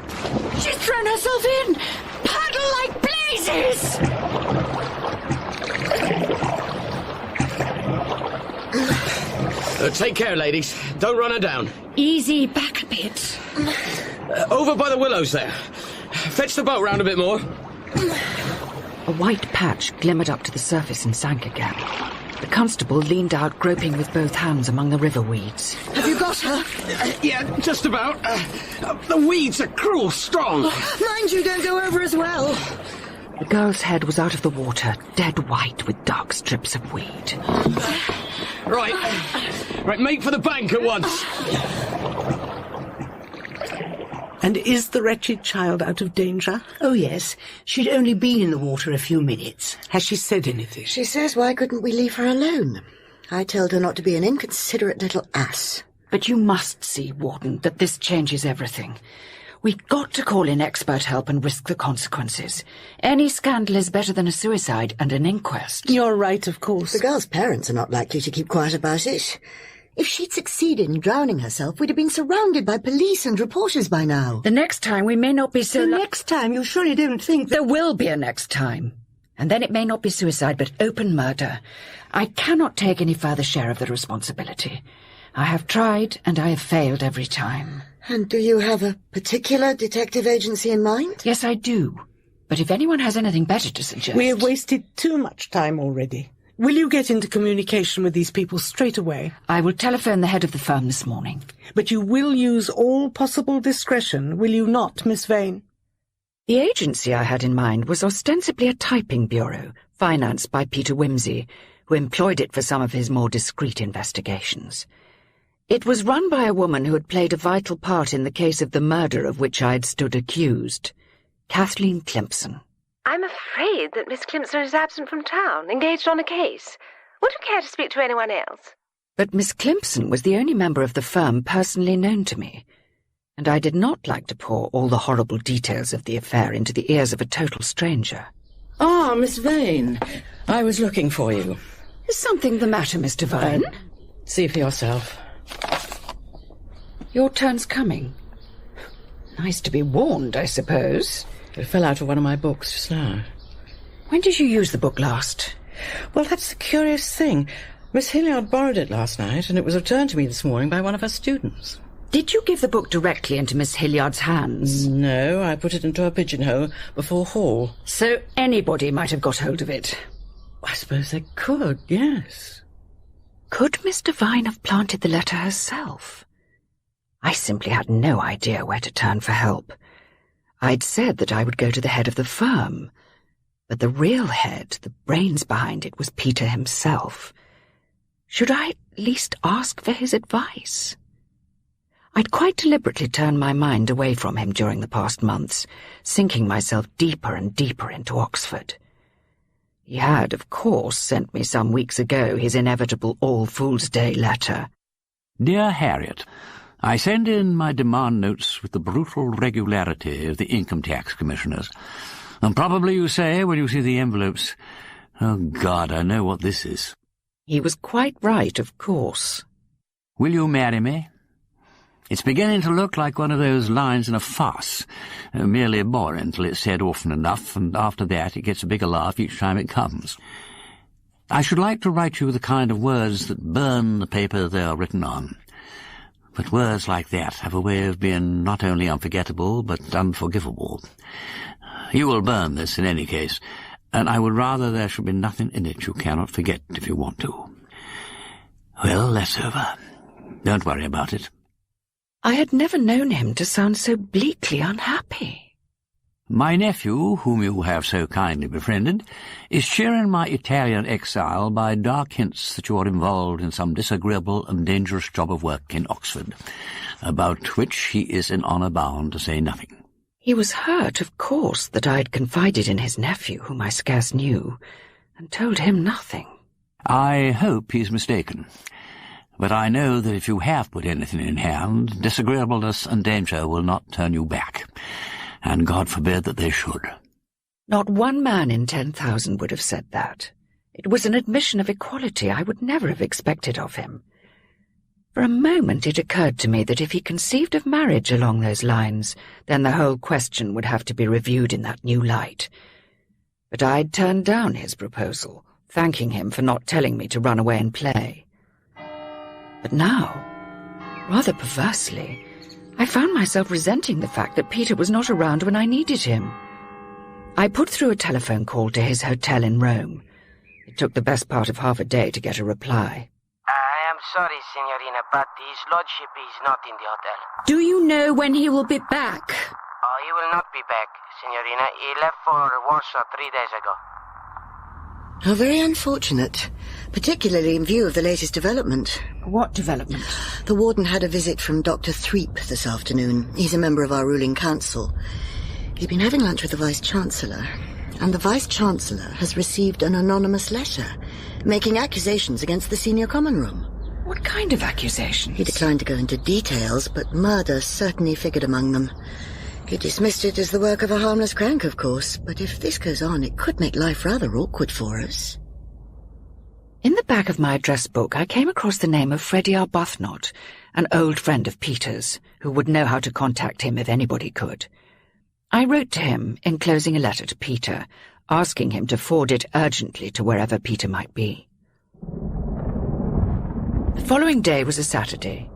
She's thrown herself in. Paddle like blazes. Take care, ladies. Don't run her down. Easy back a bit. Over by the willows there. Fetch the boat round a bit more. A white patch glimmered up to the surface and sank again. The constable leaned out, groping with both hands among the river weeds. Have you got her? Yeah, just about. The weeds are cruel strong. Mind you don't go over as well. The girl's head was out of the water, dead white with dark strips of weed. Right, make for the bank at once. And is the wretched child out of danger? Oh, yes. She'd only been in the water a few minutes. Has she said anything? She says, why couldn't we leave her alone? I told her not to be an inconsiderate little ass. But you must see, Warden, that this changes everything. We've got to call in expert help and risk the consequences. Any scandal is better than a suicide and an inquest. You're right, of course. The girl's parents are not likely to keep quiet about it. If she'd succeeded in drowning herself, we'd have been surrounded by police and reporters by now. The next time we may not be so... The next time, you surely don't think that... There will be a next time. And then it may not be suicide, but open murder. I cannot take any further share of the responsibility. I have tried, and I have failed every time. And do you have a particular detective agency in mind? Yes, I do. But if anyone has anything better to suggest... We have wasted too much time already. Will you get into communication with these people straight away? I will telephone the head of the firm this morning. But you will use all possible discretion, will you not, Miss Vane? The agency I had in mind was ostensibly a typing bureau, financed by Peter Wimsey, who employed it for some of his more discreet investigations. It was run by a woman who had played a vital part in the case of the murder of which I had stood accused, Kathleen Climpson. I'm afraid that Miss Climpson is absent from town, engaged on a case. Would you care to speak to anyone else? But Miss Climpson was the only member of the firm personally known to me, and I did not like to pour all the horrible details of the affair into the ears of a total stranger. Ah, Miss Vane. I was looking for you. Is something the matter, Mr. Vane? See for yourself. Your turn's coming. Nice to be warned, I suppose. It fell out of one of my books just now. When did you use the book last? Well, that's the curious thing. Miss Hilliard borrowed it last night, and it was returned to me this morning by one of her students. Did you give the book directly into Miss Hilliard's hands? No, I put it into a pigeonhole before Hall. So anybody might have got hold of it? I suppose they could, yes. Could Miss Devine have planted the letter herself? I simply had no idea where to turn for help. I'd said that I would go to the head of the firm, but the real head, the brains behind it, was Peter himself. Should I at least ask for his advice? I'd quite deliberately turned my mind away from him during the past months, sinking myself deeper and deeper into Oxford. He had, of course, sent me some weeks ago his inevitable All Fool's Day letter. Dear Harriet, I send in my demand notes with the brutal regularity of the income tax commissioners. And probably you say, when you see the envelopes, oh, God, I know what this is. He was quite right, of course. Will you marry me? It's beginning to look like one of those lines in a farce, merely boring till it's said often enough, and after that it gets a bigger laugh each time it comes. I should like to write you the kind of words that burn the paper they are written on. But words like that have a way of being not only unforgettable, but unforgivable. You will burn this in any case, and I would rather there should be nothing in it you cannot forget if you want to. Well, that's over. Don't worry about it. I had never known him to sound so bleakly unhappy. My nephew, whom you have so kindly befriended, is sharing my Italian exile by dark hints that you are involved in some disagreeable and dangerous job of work in Oxford, about which he is in honour bound to say nothing. He was hurt, of course, that I'd confided in his nephew, whom I scarce knew, and told him nothing. I hope he's mistaken. But I know that if you have put anything in hand, disagreeableness and danger will not turn you back. And God forbid that they should. Not one man in 10,000 would have said that. It was an admission of equality I would never have expected of him. For a moment it occurred to me that if he conceived of marriage along those lines, then the whole question would have to be reviewed in that new light. But I'd turned down his proposal, thanking him for not telling me to run away and play. But now, rather perversely, I found myself resenting the fact that Peter was not around when I needed him. I put through a telephone call to his hotel in Rome. It took the best part of half a day to get a reply. I am sorry, Signorina, but his lordship is not in the hotel. Do you know when he will be back? Oh, he will not be back, Signorina. He left for Warsaw 3 days ago. How very unfortunate, particularly in view of the latest development. What development? The warden had a visit from Dr. Threep this afternoon. He's a member of our ruling council. He'd been having lunch with the Vice-Chancellor, and the Vice-Chancellor has received an anonymous letter making accusations against the senior common room. What kind of accusations? He declined to go into details, but murder certainly figured among them. He dismissed it as the work of a harmless crank, of course, but if this goes on, it could make life rather awkward for us. In the back of my address book, I came across the name of Freddie Arbuthnot, an old friend of Peter's, who would know how to contact him if anybody could. I wrote to him, enclosing a letter to Peter, asking him to forward it urgently to wherever Peter might be. The following day was a Saturday,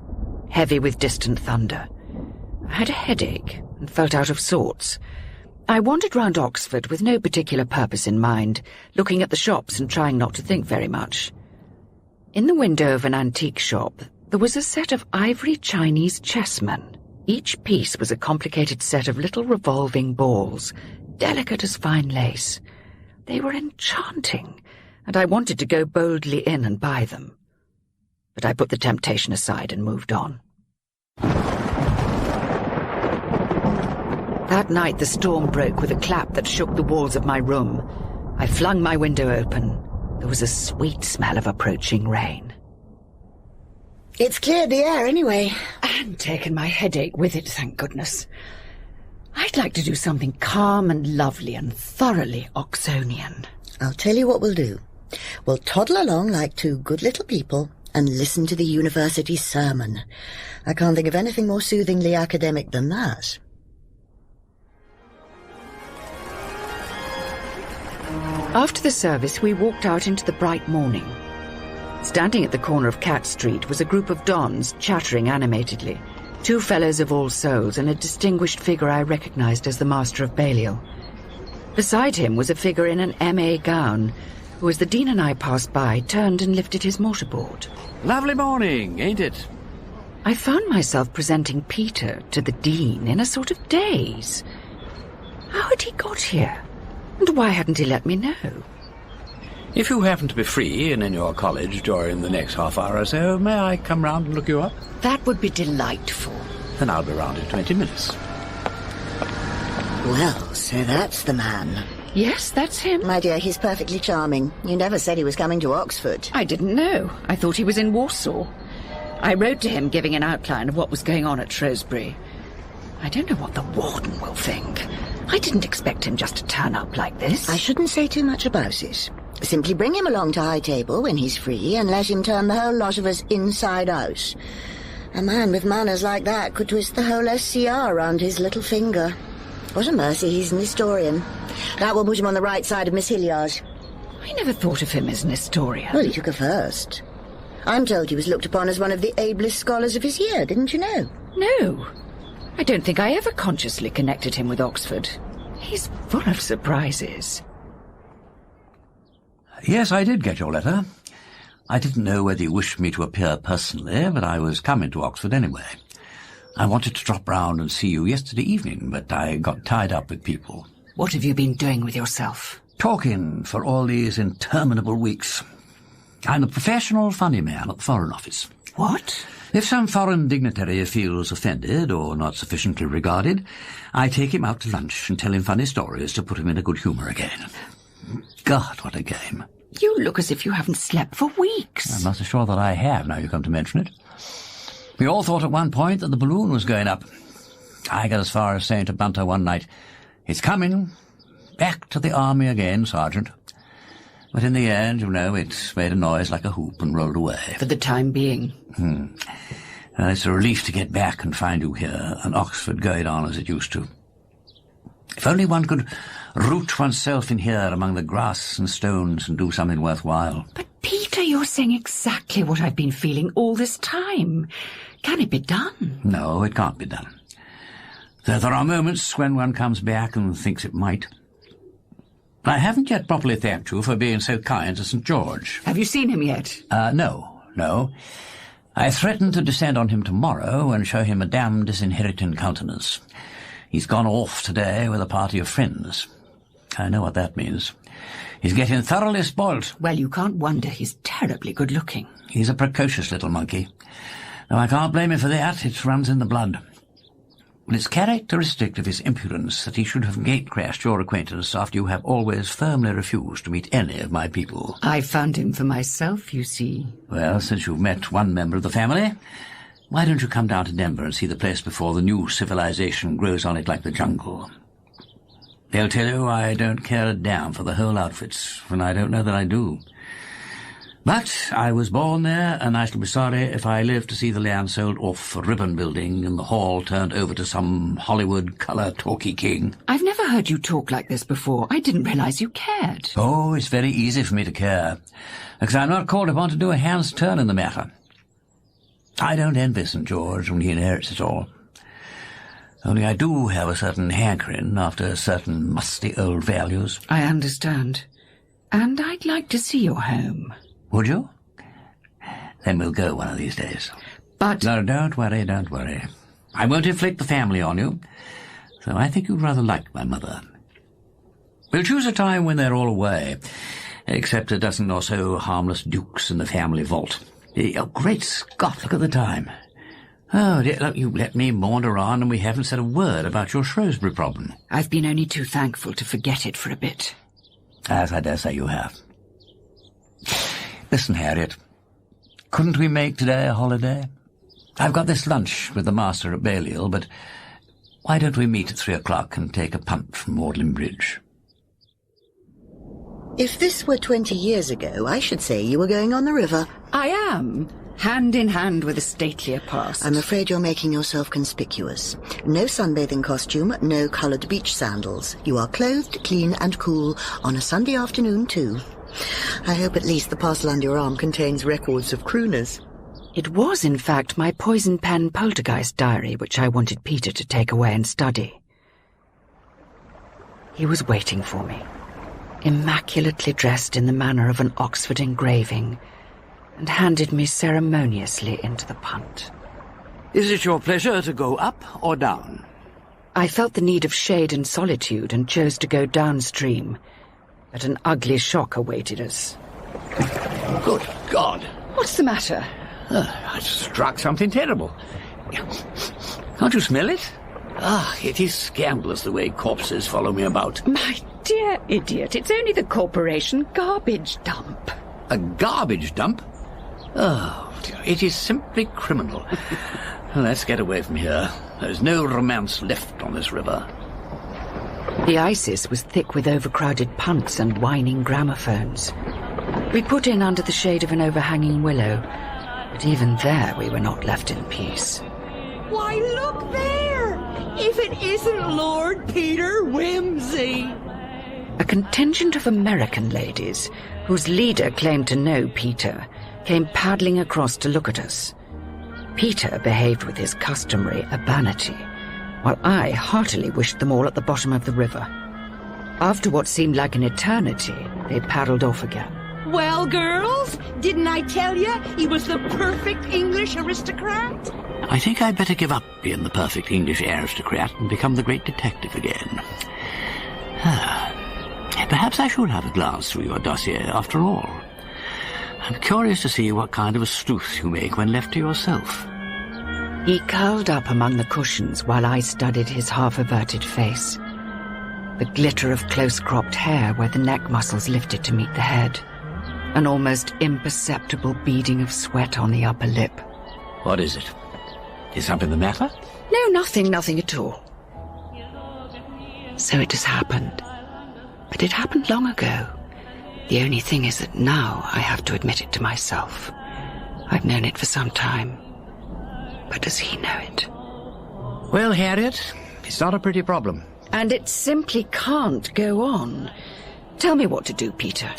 heavy with distant thunder. I had a headache and felt out of sorts. I wandered round Oxford with no particular purpose in mind, looking at the shops and trying not to think very much. In the window of an antique shop, there was a set of ivory Chinese chessmen. Each piece was a complicated set of little revolving balls, delicate as fine lace. They were enchanting, and I wanted to go boldly in and buy them. But I put the temptation aside and moved on. That night the storm broke with a clap that shook the walls of my room. I flung my window open. There was a sweet smell of approaching rain. It's cleared the air anyway. And taken my headache with it, thank goodness. I'd like to do something calm and lovely and thoroughly Oxonian. I'll tell you what we'll do. We'll toddle along like two good little people and listen to the university sermon. I can't think of anything more soothingly academic than that. After the service, we walked out into the bright morning. Standing at the corner of Cat Street was a group of dons chattering animatedly, 2 fellows of All Souls and a distinguished figure I recognized as the Master of Balliol. Beside him was a figure in an M.A. gown, who, as the Dean and I passed by, turned and lifted his mortarboard. Lovely morning, ain't it? I found myself presenting Peter to the Dean in a sort of daze. How had he got here? And why hadn't he let me know? If you happen to be free and in your college during the next half hour or so, may I come round and look you up? That would be delightful. Then I'll be round in 20 minutes. Well, so that's the man. Yes, that's him. My dear, he's perfectly charming. You never said he was coming to Oxford. I didn't know. I thought he was in Warsaw. I wrote to him giving an outline of what was going on at Shrewsbury. I don't know what the warden will think. I didn't expect him just to turn up like this. I shouldn't say too much about it. Simply bring him along to High Table when he's free and let him turn the whole lot of us inside out. A man with manners like that could twist the whole SCR round his little finger. What a mercy he's an historian. That will put him on the right side of Miss Hilliard. I never thought of him as an historian. Well, he took her first. I'm told he was looked upon as one of the ablest scholars of his year, didn't you know? No. I don't think I ever consciously connected him with Oxford. He's full of surprises. Yes, I did get your letter. I didn't know whether you wished me to appear personally, but I was coming to Oxford anyway. I wanted to drop round and see you yesterday evening, but I got tied up with people. What have you been doing with yourself? Talking for all these interminable weeks. I'm a professional funny man at the Foreign Office. What? If some foreign dignitary feels offended or not sufficiently regarded, I take him out to lunch and tell him funny stories to put him in a good humour again. God, what a game. You look as if you haven't slept for weeks. I'm not so sure that I have, now you come to mention it. We all thought at one point that the balloon was going up. I got as far as saying to Bunter one night, "It's coming. Back to the army again, Sergeant." But in the end, you know, it made a noise like a hoop and rolled away. For the time being. Well, it's a relief to get back and find you here, and Oxford going on as it used to. If only one could root oneself in here among the grass and stones and do something worthwhile. But, Peter, you're saying exactly what I've been feeling all this time. Can it be done? No, it can't be done. Though there are moments when one comes back and thinks it might. I haven't yet properly thanked you for being so kind to St. George. Have you seen him yet? No. I threatened to descend on him tomorrow and show him a damn disinheriting countenance. He's gone off today with a party of friends. I know what that means. He's getting thoroughly spoilt. Well, you can't wonder he's terribly good-looking. He's a precocious little monkey. Though I can't blame him for that. It runs in the blood. But it's characteristic of his impudence that he should have gate-crashed your acquaintance after you have always firmly refused to meet any of my people. I found him for myself, you see. Well, since you've met one member of the family, why don't you come down to Denver and see the place before the new civilization grows on it like the jungle? They'll tell you I don't care a damn for the whole outfits, and I don't know that I do. But I was born there, and I shall be sorry if I live to see the land sold off for ribbon building and the hall turned over to some Hollywood colour-talky king. I've never heard you talk like this before. I didn't realise you cared. Oh, it's very easy for me to care, because I'm not called upon to do a hand's turn in the matter. I don't envy St. George when he inherits it all. Only I do have a certain hankering after certain musty old values. I understand. And I'd like to see your home. Would you? Then we'll go one of these days. But... No, don't worry. I won't inflict the family on you, so I think you'd rather like my mother. We'll choose a time when they're all away, except a dozen or so harmless dukes in the family vault. Oh, great Scott, look at the time. Oh, dear, look, you let me wander on and we haven't said a word about your Shrewsbury problem. I've been only too thankful to forget it for a bit. As I dare say you have. Listen, Harriet, couldn't we make today a holiday? I've got this lunch with the master at Balliol, but why don't we meet at 3 o'clock and take a punt from Magdalen Bridge? If this were 20 years ago, I should say you were going on the river. I am, hand in hand with a statelier past. I'm afraid you're making yourself conspicuous. No sunbathing costume, no coloured beach sandals. You are clothed, clean and cool on a Sunday afternoon too. I hope at least the parcel under your arm contains records of crooners. It was, in fact, my poison pen poltergeist diary, which I wanted Peter to take away and study. He was waiting for me, immaculately dressed in the manner of an Oxford engraving, and handed me ceremoniously into the punt. Is it your pleasure to go up or down? I felt the need of shade and solitude and chose to go downstream, but an ugly shock awaited us. Good God! What's the matter? I struck something terrible. Can't you smell it? It is scandalous the way corpses follow me about. My dear idiot, it's only the corporation garbage dump. A garbage dump? Oh, it is simply criminal. Let's get away from here. There's no romance left on this river. The Isis was thick with overcrowded punts and whining gramophones. We put in under the shade of an overhanging willow, but even there we were not left in peace. Why, look there! If it isn't Lord Peter Wimsey! A contingent of American ladies, whose leader claimed to know Peter, came paddling across to look at us. Peter behaved with his customary urbanity, while I heartily wished them all at the bottom of the river. After what seemed like an eternity, they paddled off again. Well, girls, didn't I tell you he was the perfect English aristocrat? I think I'd better give up being the perfect English aristocrat and become the great detective again. Perhaps I should have a glance through your dossier after all. I'm curious to see what kind of a sleuth you make when left to yourself. He curled up among the cushions while I studied his half-averted face. The glitter of close-cropped hair where the neck muscles lifted to meet the head. An almost imperceptible beading of sweat on the upper lip. What is it? Is something the matter? No, nothing at all. So it has happened. But it happened long ago. The only thing is that now I have to admit it to myself. I've known it for some time. But does he know it? Well, Harriet, it's not a pretty problem. And it simply can't go on. Tell me what to do, Peter.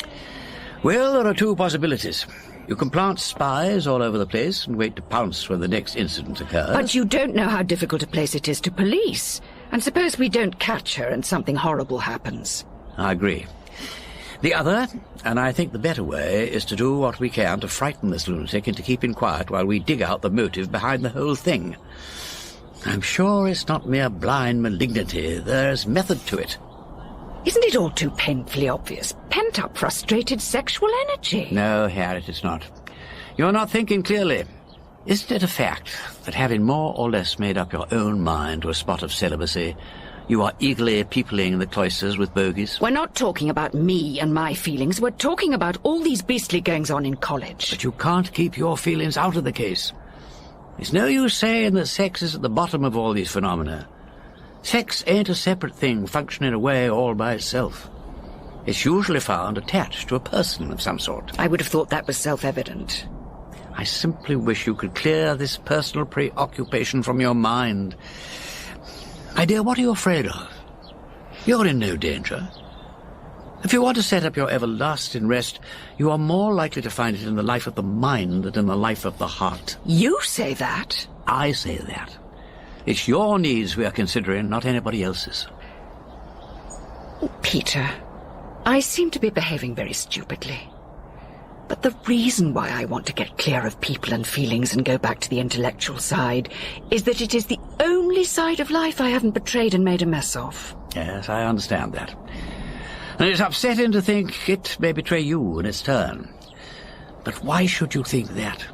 Well, there are two possibilities. You can plant spies all over the place and wait to pounce when the next incident occurs. But you don't know how difficult a place it is to police. And suppose we don't catch her and something horrible happens. I agree. The other, and I think the better way, is to do what we can to frighten this lunatic into keeping quiet while we dig out the motive behind the whole thing. I'm sure it's not mere blind malignity. There's method to it. Isn't it all too painfully obvious? Pent-up, frustrated sexual energy. No, Harriet, it's not. You're not thinking clearly. Isn't it a fact that having more or less made up your own mind to a spot of celibacy, you are eagerly peopling the cloisters with bogies? We're not talking about me and my feelings. We're talking about all these beastly goings-on in college. But you can't keep your feelings out of the case. It's no use saying that sex is at the bottom of all these phenomena. Sex ain't a separate thing functioning away all by itself. It's usually found attached to a person of some sort. I would have thought that was self-evident. I simply wish you could clear this personal preoccupation from your mind. My dear, what are you afraid of? You're in no danger. If you want to set up your everlasting rest, you are more likely to find it in the life of the mind than in the life of the heart. You say that? I say that. It's your needs we are considering, not anybody else's. Peter, I seem to be behaving very stupidly. But the reason why I want to get clear of people and feelings and go back to the intellectual side is that it is the only side of life I haven't betrayed and made a mess of. Yes, I understand that. And it's upsetting to think it may betray you in its turn. But why should you think that?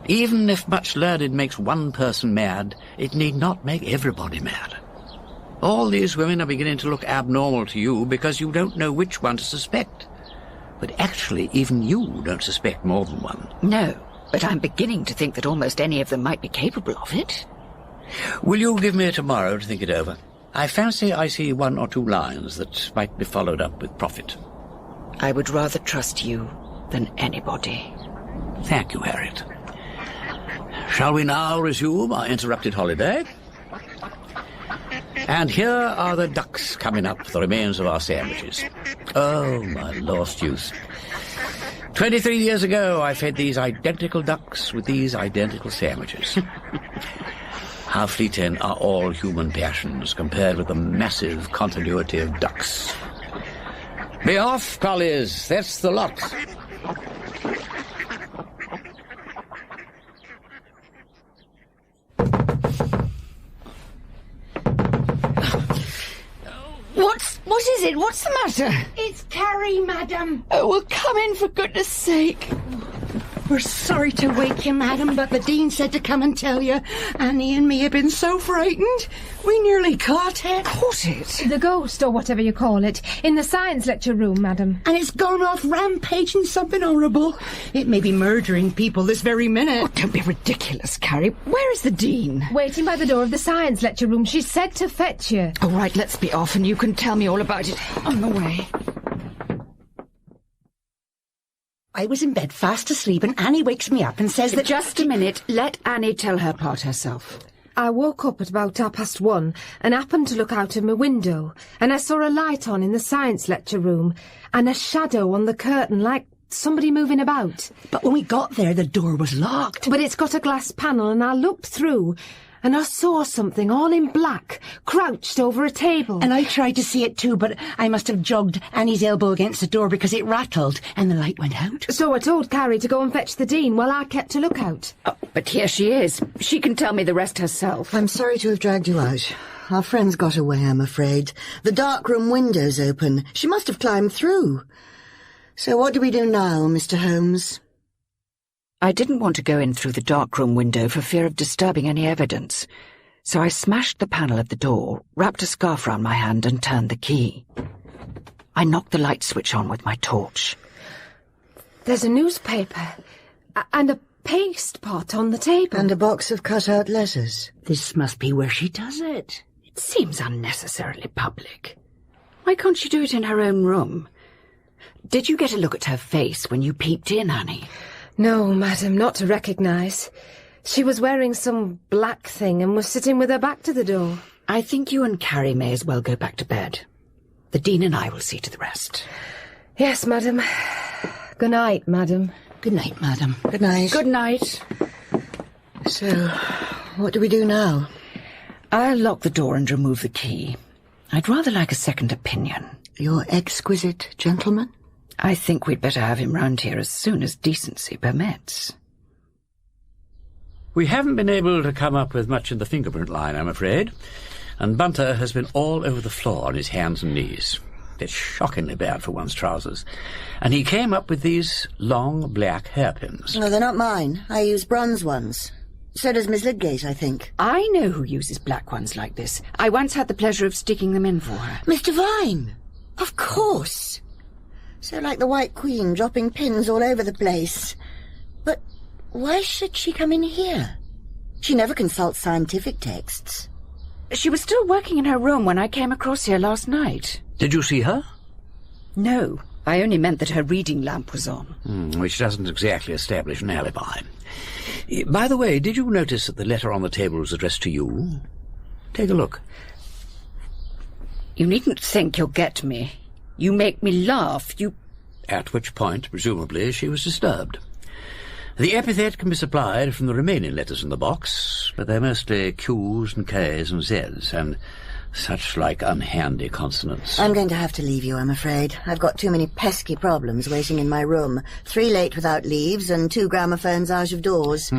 Even if much learning makes one person mad, it need not make everybody mad. All these women are beginning to look abnormal to you because you don't know which one to suspect. But actually, even you don't suspect more than one. No, but I'm beginning to think that almost any of them might be capable of it. Will you give me tomorrow to think it over? I fancy I see one or two lines that might be followed up with profit. I would rather trust you than anybody. Thank you, Harriet. Shall we now resume our interrupted holiday? And here are the ducks coming up, the remains of our sandwiches. Oh, my lost youth. 23 years ago, I fed these identical ducks with these identical sandwiches. How fleeting are all human passions compared with the massive continuity of ducks. Be off, collies. That's the lot. What is it? What's the matter? It's Carrie, madam. Oh, well, come in, for goodness sake. We're sorry to wake you, madam, but the dean said to come and tell you. Annie and me have been so frightened. We nearly caught it. Caught it? The ghost, or whatever you call it, in the science lecture room, madam. And it's gone off rampaging something horrible. It may be murdering people this very minute. Oh, don't be ridiculous, Carrie. Where is the dean? Waiting by the door of the science lecture room. She said to fetch you. All right, let's be off, and you can tell me all about it on the way. I was in bed fast asleep and Annie wakes me up and says that... Just a minute. Let Annie tell her part herself. I woke up at about 1:30 and happened to look out of my window, and I saw a light on in the science lecture room and a shadow on the curtain like somebody moving about. But when we got there, the door was locked. But it's got a glass panel, and I looked through and I saw something all in black, crouched over a table. And I tried to see it too, but I must have jogged Annie's elbow against the door because it rattled and the light went out. So I told Carrie to go and fetch the dean while I kept a lookout. Oh, but here she is. She can tell me the rest herself. I'm sorry to have dragged you out. Our friend's got away, I'm afraid. The dark room window's open. She must have climbed through. So what do we do now, Mr. Holmes? I didn't want to go in through the darkroom window for fear of disturbing any evidence, so I smashed the panel of the door, wrapped a scarf round my hand and turned the key. I knocked the light switch on with my torch. There's a newspaper and a paste pot on the table. And a box of cut-out letters. This must be where she does it. It seems unnecessarily public. Why can't she do it in her own room? Did you get a look at her face when you peeped in, Annie? No, madam, not to recognise. She was wearing some black thing and was sitting with her back to the door. I think you and Carrie may as well go back to bed. The Dean and I will see to the rest. Yes, madam. Good night, madam. Good night, madam. Good night. Good night. So, what do we do now? I'll lock the door and remove the key. I'd rather like a second opinion. Your exquisite gentleman? I think we'd better have him round here as soon as decency permits. We haven't been able to come up with much in the fingerprint line, I'm afraid. And Bunter has been all over the floor on his hands and knees. It's shockingly bad for one's trousers. And he came up with these long black hairpins. No, they're not mine. I use bronze ones. So does Miss Lydgate, I think. I know who uses black ones like this. I once had the pleasure of sticking them in for her. Mr. Vine! Of course! So like the White Queen, dropping pins all over the place. But why should she come in here? She never consults scientific texts. She was still working in her room when I came across here last night. Did you see her? No, I only meant that her reading lamp was on. Which doesn't exactly establish an alibi. By the way, did you notice that the letter on the table was addressed to you? Take a look. You needn't think you'll get me. You make me laugh, you... At which point, presumably, she was disturbed. The epithet can be supplied from the remaining letters in the box, but they're mostly Q's and K's and Z's, and such like unhandy consonants. I'm going to have to leave you, I'm afraid. I've got too many pesky problems waiting in my room. 3 late without leaves and 2 gramophones out of doors.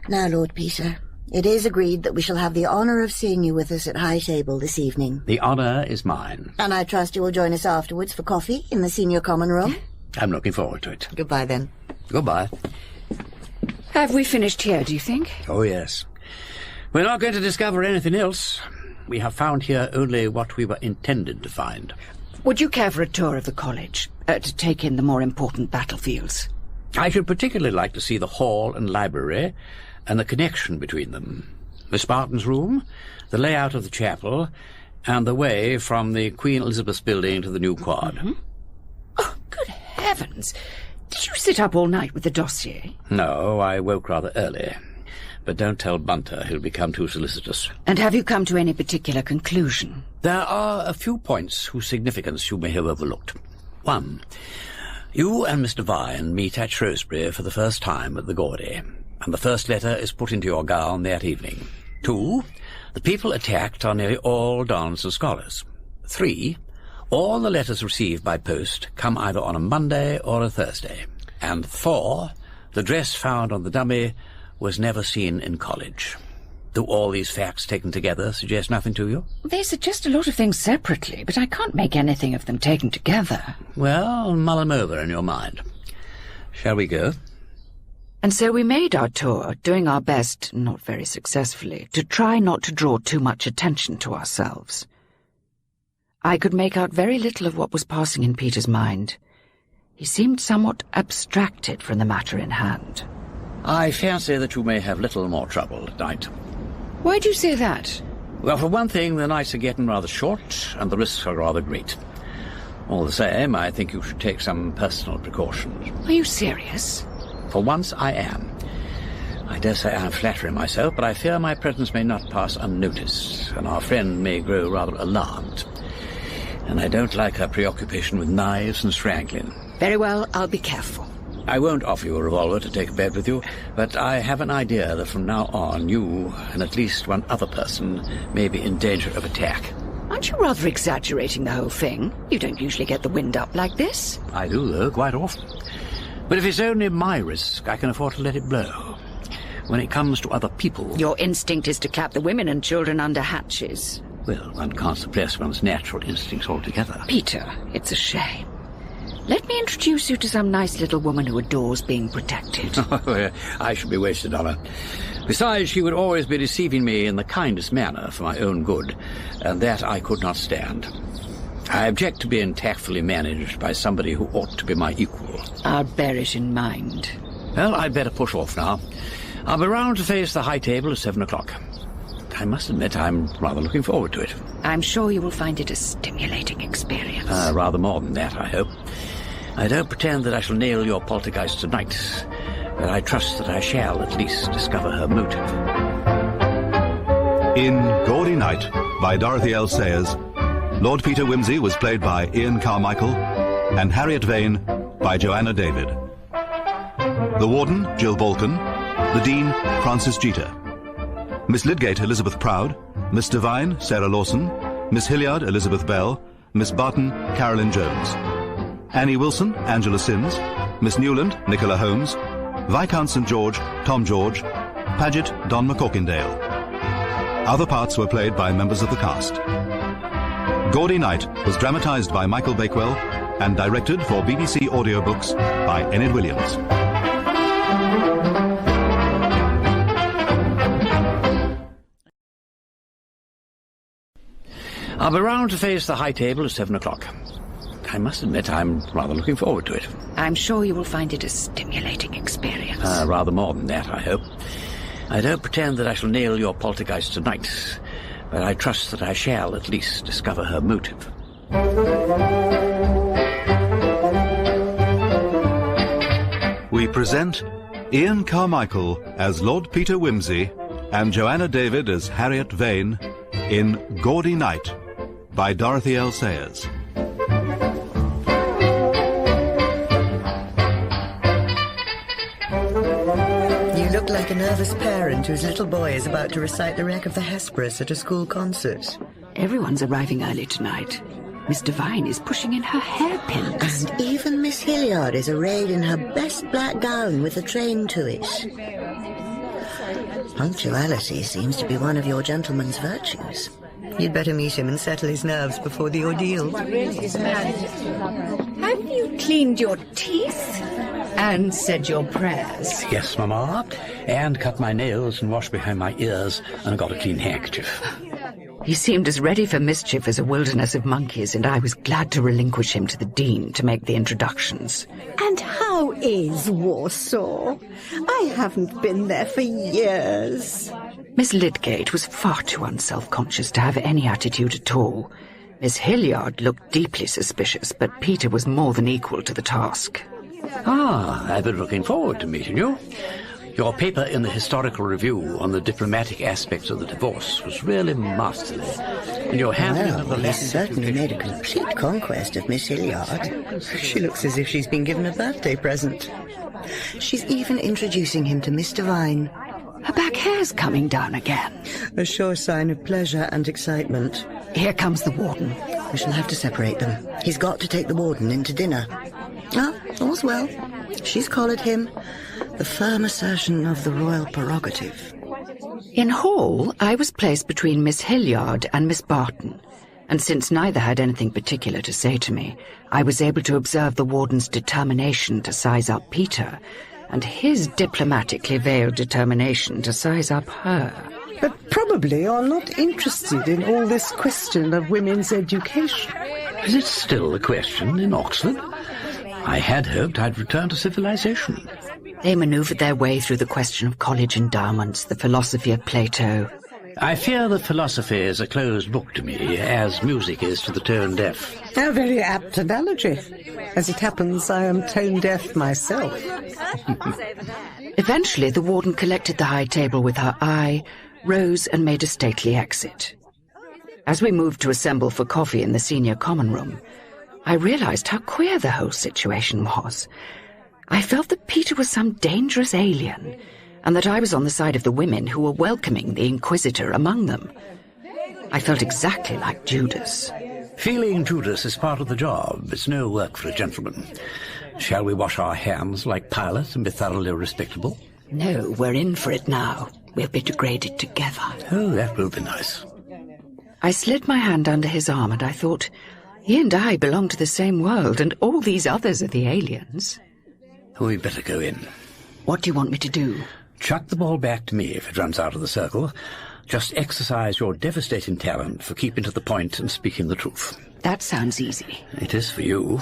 Now, Lord Peter, it is agreed that we shall have the honour of seeing you with us at high table this evening. The honour is mine. And I trust you will join us afterwards for coffee in the senior common room. I'm looking forward to it. Goodbye, then. Goodbye. Have we finished here, do you think? Oh, yes. We're not going to discover anything else. We have found here only what we were intended to find. Would you care for a tour of the college, to take in the more important battlefields? I should particularly like to see the hall and library, and the connection between them. The Spartan's room, the layout of the chapel, and the way from the Queen Elizabeth's building to the new quad. Oh, good heavens! Did you sit up all night with the dossier? No, I woke rather early. But don't tell Bunter, he'll become too solicitous. And have you come to any particular conclusion? There are a few points whose significance you may have overlooked. 1. You and Mr. Vine meet at Shrewsbury for the first time at the Gaudy, and the first letter is put into your gown that evening. 2. The people attacked are nearly all dons and scholars. 3. All the letters received by post come either on a Monday or a Thursday. And 4. The dress found on the dummy was never seen in college. Do all these facts taken together suggest nothing to you? They suggest a lot of things separately, but I can't make anything of them taken together. Well, mull them over in your mind. Shall we go? And so we made our tour, doing our best, not very successfully, to try not to draw too much attention to ourselves. I could make out very little of what was passing in Peter's mind. He seemed somewhat abstracted from the matter in hand. I fancy that you may have little more trouble at night. Why do you say that? Well, for one thing, the nights are getting rather short, and the risks are rather great. All the same, I think you should take some personal precautions. Are you serious? For once, I am. I dare say I am flattering myself, but I fear my presence may not pass unnoticed, and our friend may grow rather alarmed. And I don't like her preoccupation with knives and strangling. Very well, I'll be careful. I won't offer you a revolver to take to bed with you, but I have an idea that from now on you and at least one other person may be in danger of attack. Aren't you rather exaggerating the whole thing? You don't usually get the wind up like this. I do, though, quite often. But if it's only my risk, I can afford to let it blow. When it comes to other people... Your instinct is to clap the women and children under hatches. Well, one can't suppress one's natural instincts altogether. Peter, it's a shame. Let me introduce you to some nice little woman who adores being protected. I should be wasted on her. Besides, she would always be deceiving me in the kindest manner for my own good, and that I could not stand. I object to being tactfully managed by somebody who ought to be my equal. I'll bear it in mind. Well, I'd better push off now. I'll be round to face the high table at 7 o'clock. I must admit I'm rather looking forward to it. I'm sure you will find it a stimulating experience. Rather more than that, I hope. I don't pretend that I shall nail your poltergeist tonight, but I trust that I shall at least discover her motive. In Gaudy Night, by Dorothy L. Sayers, Lord Peter Wimsey was played by Ian Carmichael, and Harriet Vane by Joanna David. The Warden, Jill Balkan. The Dean, Francis Jeter. Miss Lydgate, Elizabeth Proud. Miss Devine, Sarah Lawson. Miss Hilliard, Elizabeth Bell. Miss Barton, Carolyn Jones. Annie Wilson, Angela Sims. Miss Newland, Nicola Holmes. Viscount St. George, Tom George. Paget, Don McCorkindale. Other parts were played by members of the cast. Gaudy Night was dramatised by Michael Bakewell and directed for BBC Audiobooks by Enyd Williams. I'll be round to face the high table at 7 o'clock. I must admit I'm rather looking forward to it. I'm sure you will find it a stimulating experience. Rather more than that, I hope. I don't pretend that I shall nail your poltergeist tonight, but I trust that I shall at least discover her motive. We present Ian Carmichael as Lord Peter Wimsey and Joanna David as Harriet Vane in Gaudy Night by Dorothy L. Sayers. You look like a nervous parent whose little boy is about to recite the wreck of the Hesperus at a school concert. Everyone's arriving early tonight. Miss Devine is pushing in her hairpins. And even Miss Hilliard is arrayed in her best black gown with a train to it. Punctuality seems to be one of your gentleman's virtues. You'd better meet him and settle his nerves before the ordeal. Have you cleaned your teeth? And said your prayers? Yes, Mamma. And cut my nails and washed behind my ears and got a clean handkerchief. He seemed as ready for mischief as a wilderness of monkeys, and I was glad to relinquish him to the Dean to make the introductions. And how is Warsaw? I haven't been there for years. Miss Lydgate was far too unself-conscious to have any attitude at all. Miss Hilliard looked deeply suspicious, but Peter was more than equal to the task. I've been looking forward to meeting you. Your paper in the Historical Review on the diplomatic aspects of the divorce was really masterly. And your handling of the Well, he's certainly made a complete conquest of Miss Hilliard. She looks as if she's been given a birthday present. She's even introducing him to Miss Devine. Her back hair's coming down again. A sure sign of pleasure and excitement. Here comes the Warden. We shall have to separate them. He's got to take the Warden into dinner. All's well. She's collared him. The firm assertion of the royal prerogative. In hall, I was placed between Miss Hilliard and Miss Barton, and since neither had anything particular to say to me, I was able to observe the Warden's determination to size up Peter, and his diplomatically veiled determination to size up her. But probably you're not interested in all this question of women's education. Is it still a question in Oxford? I had hoped I'd return to civilization. They manoeuvred their way through the question of college endowments, the philosophy of Plato. I fear that philosophy is a closed book to me, as music is to the tone-deaf. A very apt analogy. As it happens, I am tone-deaf myself. Eventually, the Warden collected the high table with her eye, rose and made a stately exit. As we moved to assemble for coffee in the senior common room, I realized how queer the whole situation was. I felt that Peter was some dangerous alien, and that I was on the side of the women who were welcoming the Inquisitor among them. I felt exactly like Judas. Feeling Judas is part of the job. It's no work for a gentleman. Shall we wash our hands like Pilate and be thoroughly respectable? No, we're in for it now. We'll be degraded together. Oh, that will be nice. I slid my hand under his arm and I thought, He and I belong to the same world, and all these others are the aliens. We'd better go in. What do you want me to do? Chuck the ball back to me if it runs out of the circle. Just exercise your devastating talent for keeping to the point and speaking the truth. That sounds easy. It is for you.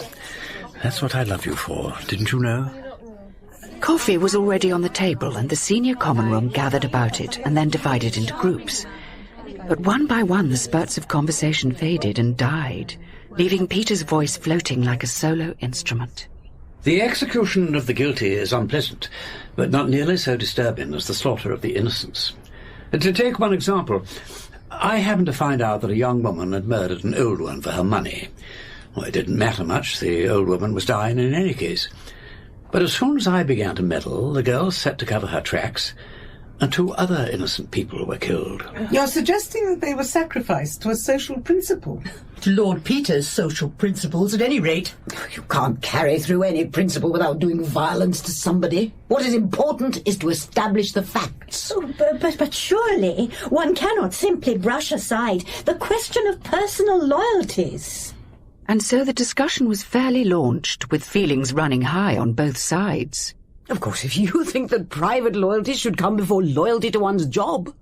That's what I love you for, didn't you know? Coffee was already on the table, and the senior common room gathered about it and then divided into groups. But one by one the spurts of conversation faded and died, leaving Peter's voice floating like a solo instrument. The execution of the guilty is unpleasant, but not nearly so disturbing as the slaughter of the innocents. To take one example, I happened to find out that a young woman had murdered an old one for her money. Well, it didn't matter much. The old woman was dying in any case. But as soon as I began to meddle, the girl set to cover her tracks, and 2 other innocent people were killed. You're suggesting that they were sacrificed to a social principle? To Lord Peter's social principles, at any rate. You can't carry through any principle without doing violence to somebody. What is important is to establish the facts. Oh, but surely one cannot simply brush aside the question of personal loyalties. And so the discussion was fairly launched, with feelings running high on both sides. Of course, if you think that private loyalty should come before loyalty to one's job.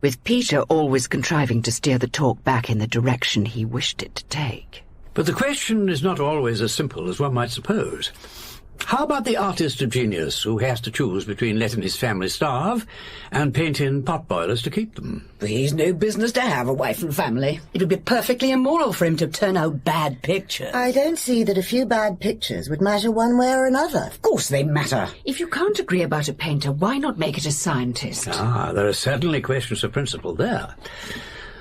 With Peter always contriving to steer the talk back in the direction he wished it to take. But the question is not always as simple as one might suppose. How about the artist of genius who has to choose between letting his family starve and painting potboilers to keep them? He's no business to have a wife and family. It would be perfectly immoral for him to turn out bad pictures. I don't see that a few bad pictures would matter one way or another. Of course they matter. If you can't agree about a painter, why not make it a scientist? There are certainly questions of principle there.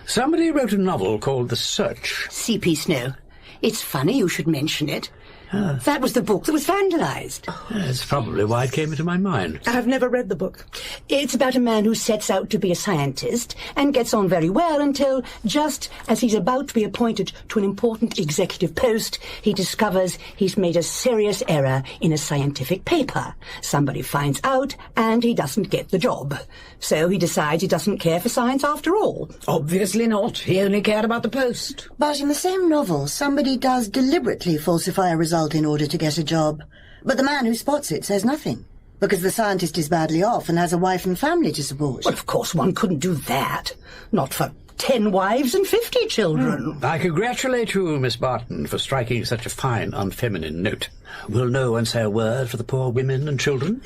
Somebody wrote a novel called The Search. C.P. Snow. It's funny you should mention it. That was the book that was vandalized. That's probably why it came into my mind. I've never read the book. It's about a man who sets out to be a scientist and gets on very well until, just as he's about to be appointed to an important executive post, he discovers he's made a serious error in a scientific paper. Somebody finds out and he doesn't get the job. So he decides he doesn't care for science after all. Obviously not. He only cared about the post. But in the same novel, somebody does deliberately falsify a result in order to get a job. But the man who spots it says nothing, because the scientist is badly off and has a wife and family to support. Well, of course one couldn't do that. Not for 10 wives and 50 children. I congratulate you, Miss Barton, for striking such a fine, unfeminine note. Will no one say a word for the poor women and children?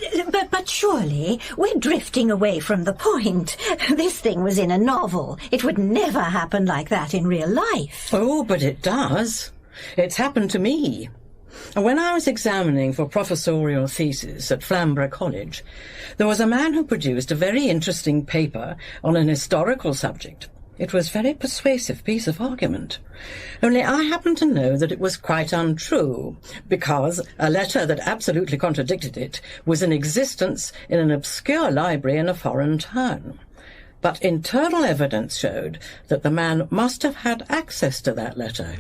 But surely we're drifting away from the point. This thing was in a novel. It would never happen like that in real life. Oh, but it does. It's happened to me. When I was examining for professorial thesis at Shrewsbury College, there was a man who produced a very interesting paper on an historical subject. It was a very persuasive piece of argument. Only I happened to know that it was quite untrue, because a letter that absolutely contradicted it was in existence in an obscure library in a foreign town. But internal evidence showed that the man must have had access to that letter.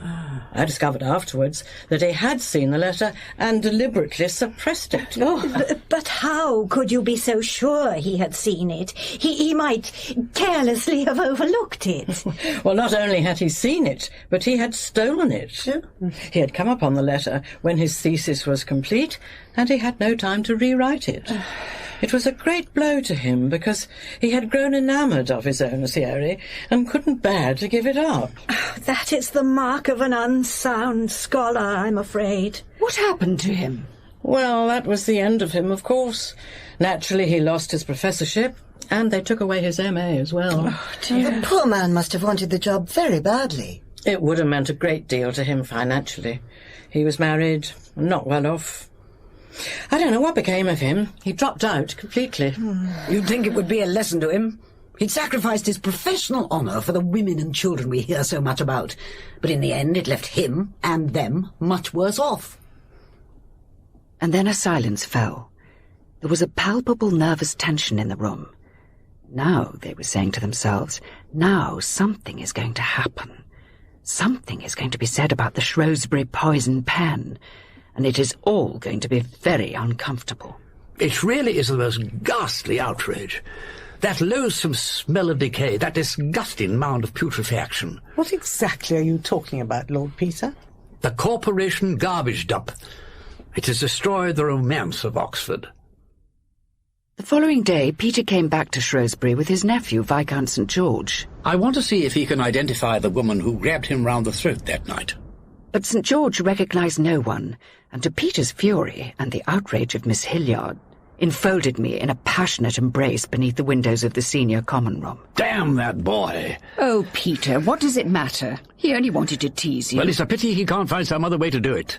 I discovered afterwards that he had seen the letter and deliberately suppressed it. But how could you be so sure he had seen it? He might carelessly have overlooked it. Well, not only had he seen it, but he had stolen it. He had come upon the letter when his thesis was complete, and he had no time to rewrite it. It was a great blow to him, because he had grown enamoured of his own theory and couldn't bear to give it up. That is the mark of an unsound scholar, I'm afraid. What happened to him? Well, that was the end of him, of course. Naturally, he lost his professorship, and they took away his MA as well. Oh, dear. The poor man must have wanted the job very badly. It would have meant a great deal to him financially. He was married, and not well off. I don't know what became of him. He dropped out completely. You'd think it would be a lesson to him. He'd sacrificed his professional honour for the women and children we hear so much about. But in the end, it left him and them much worse off. And then a silence fell. There was a palpable nervous tension in the room. Now, they were saying to themselves, now something is going to happen. Something is going to be said about the Shrewsbury poison pen, and it is all going to be very uncomfortable. It really is the most ghastly outrage. That loathsome smell of decay, that disgusting mound of putrefaction. What exactly are you talking about, Lord Peter? The corporation garbage dump. It has destroyed the romance of Oxford. The following day, Peter came back to Shrewsbury with his nephew, Viscount St. George. I want to see if he can identify the woman who grabbed him round the throat that night. But St. George recognised no one, and to Peter's fury and the outrage of Miss Hilliard, enfolded me in a passionate embrace beneath the windows of the senior common room. Damn that boy! Oh, Peter, what does it matter? He only wanted to tease you. Well, it's a pity he can't find some other way to do it.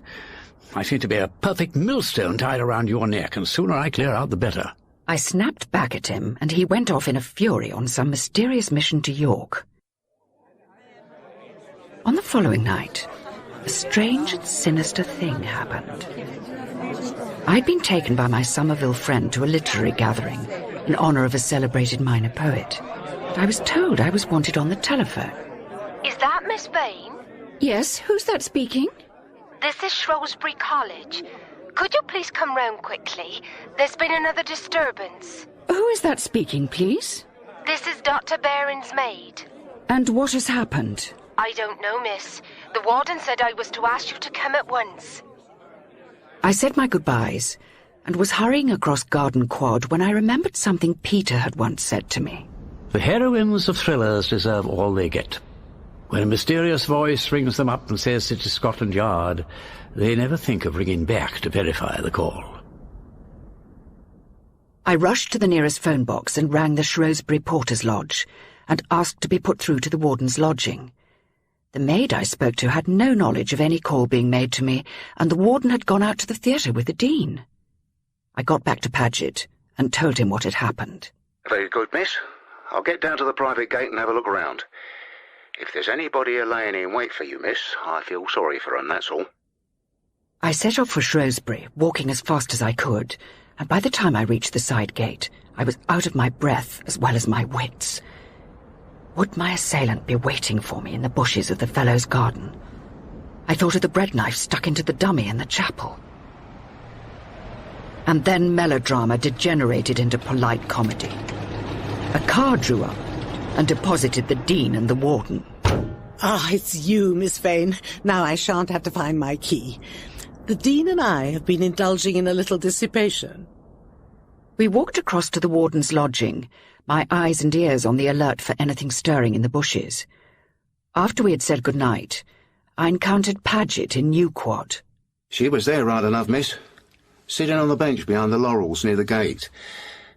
I seem to be a perfect millstone tied around your neck, and sooner I clear out the better. I snapped back at him, and he went off in a fury on some mysterious mission to York. On the following night, a strange and sinister thing happened. I'd been taken by my Somerville friend to a literary gathering in honour of a celebrated minor poet. But I was told I was wanted on the telephone. Is that Miss Vane? Yes, who's that speaking? This is Shrewsbury College. Could you please come round quickly? There's been another disturbance. Who is that speaking, please? This is Dr. Baring's maid. And what has happened? I don't know, miss. The warden said I was to ask you to come at once. I said my goodbyes and was hurrying across Garden Quad when I remembered something Peter had once said to me. The heroines of thrillers deserve all they get. When a mysterious voice rings them up and says it is Scotland Yard, they never think of ringing back to verify the call. I rushed to the nearest phone box and rang the Shrewsbury Porter's Lodge and asked to be put through to the warden's lodging. The maid I spoke to had no knowledge of any call being made to me, and the warden had gone out to the theatre with the dean. I got back to Paget and told him what had happened. Very good, miss. I'll get down to the private gate and have a look around. If there's anybody here laying in wait for you, miss, I feel sorry for 'em, that's all. I set off for Shrewsbury, walking as fast as I could, and by the time I reached the side gate, I was out of my breath as well as my wits. Would my assailant be waiting for me in the bushes of the Fellows' garden? I thought of the bread knife stuck into the dummy in the chapel. And then melodrama degenerated into polite comedy. A car drew up and deposited the dean and the warden. Ah, it's you, Miss Vane. Now I shan't have to find my key. The dean and I have been indulging in a little dissipation. We walked across to the warden's lodging, my eyes and ears on the alert for anything stirring in the bushes. After we had said good night, I encountered Paget in New Quad. She was there right enough, miss. Sitting on the bench behind the laurels near the gate.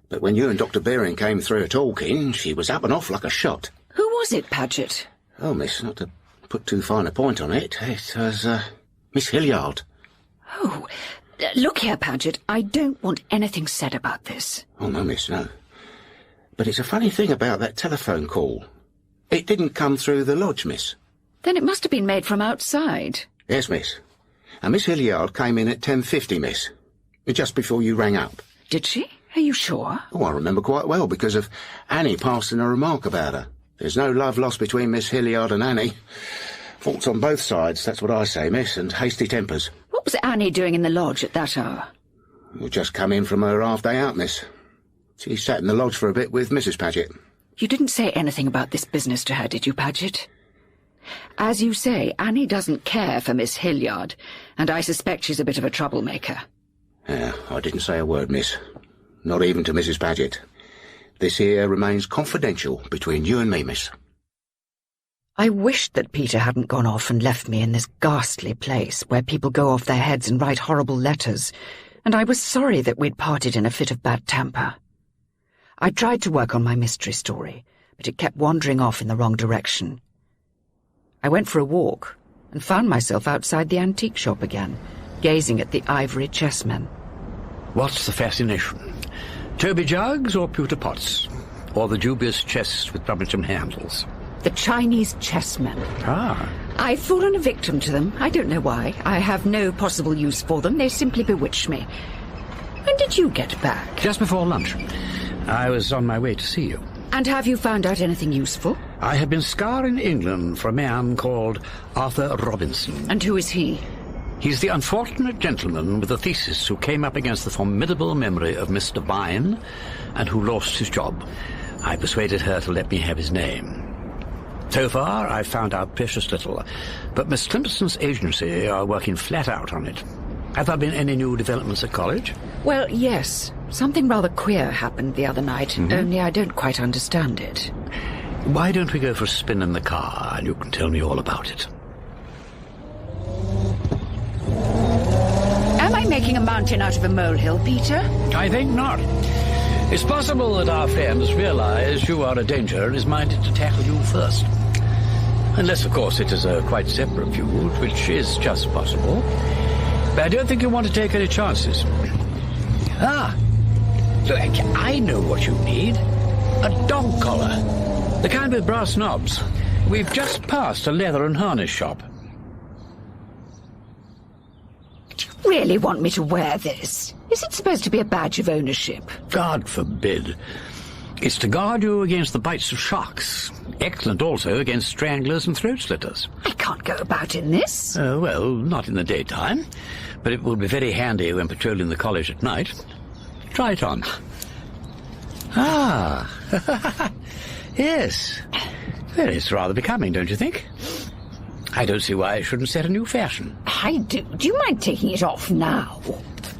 But when you and Dr. Baring came through talking, she was up and off like a shot. Who was it, Paget? Oh, miss, not to put too fine a point on it, it was, Miss Hilliard. Oh, look here, Paget, I don't want anything said about this. Oh, no, miss, no. But it's a funny thing about that telephone call. It didn't come through the lodge, miss. Then it must have been made from outside. Yes, miss. And Miss Hilliard came in at 10:50, miss. Just before you rang up. Did she? Are you sure? Oh, I remember quite well, because of Annie passing a remark about her. There's no love lost between Miss Hilliard and Annie. Faults on both sides, that's what I say, miss, and hasty tempers. What was Annie doing in the lodge at that hour? We'll just come in from her half-day out, miss. She sat in the lodge for a bit with Mrs. Paget. You didn't say anything about this business to her, did you, Paget? As you say, Annie doesn't care for Miss Hilliard, and I suspect she's a bit of a troublemaker. Yeah, I didn't say a word, miss. Not even to Mrs. Paget. This here remains confidential between you and me, miss. I wished that Peter hadn't gone off and left me in this ghastly place where people go off their heads and write horrible letters, and I was sorry that we'd parted in a fit of bad temper. I tried to work on my mystery story, but it kept wandering off in the wrong direction. I went for a walk and found myself outside the antique shop again, gazing at the ivory chessmen. What's the fascination? Toby jugs or pewter pots? Or the dubious chests with troublesome handles? The Chinese chessmen. Ah. I've fallen a victim to them. I don't know why. I have no possible use for them. They simply bewitch me. When did you get back? Just before lunch. I was on my way to see you. And have you found out anything useful? I have been scouring England for a man called Arthur Robinson. And who is he? He's the unfortunate gentleman with a thesis who came up against the formidable memory of Mr. Vine and who lost his job. I persuaded her to let me have his name. So far, I've found out precious little, but Miss Climperson's agency are working flat out on it. Have there been any new developments at college? Well, yes. Something rather queer happened the other night, only I don't quite understand it. Why don't we go for a spin in the car, and you can tell me all about it? Am I making a mountain out of a molehill, Peter? I think not. It's possible that our friend has realized you are a danger and is minded to tackle you first. Unless, of course, it is a quite separate feud, which is just possible. But I don't think you want to take any chances. Look, I know what you need. A dog collar. The kind with brass knobs. We've just passed a leather and harness shop. Do you really want me to wear this? Is it supposed to be a badge of ownership? God forbid. It's to guard you against the bites of sharks. Excellent also against stranglers and throat slitters. I can't go about in this. Well, not in the daytime. But it will be very handy when patrolling the college at night. Try it on. Yes. Well, it's rather becoming, don't you think? I don't see why I shouldn't set a new fashion. I do. Do you mind taking it off now?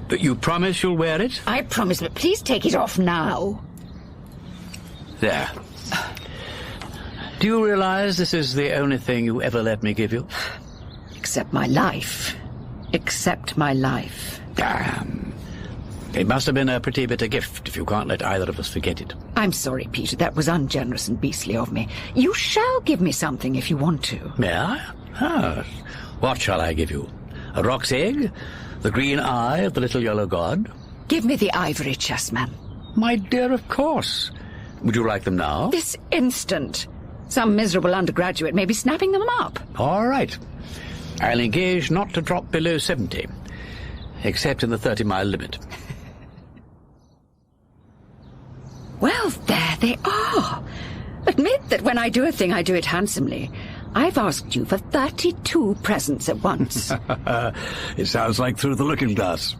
But you promise you'll wear it? I promise, but please take it off now. There. Do you realize this is the only thing you ever let me give you? Except my life. Except my life. It must have been a pretty bitter gift if you can't let either of us forget it. I'm sorry, Peter. That was ungenerous and beastly of me. You shall give me something if you want to. May I? What shall I give you? A roc's egg? The green eye of the little yellow god? Give me the ivory chessmen. My dear, of course. Would you like them now? This instant. Some miserable undergraduate may be snapping them up. All right. I'll engage not to drop below 70, except in the 30-mile limit. Well, there they are. Admit that when I do a thing, I do it handsomely. I've asked you for 32 presents at once. It sounds like through the looking glass.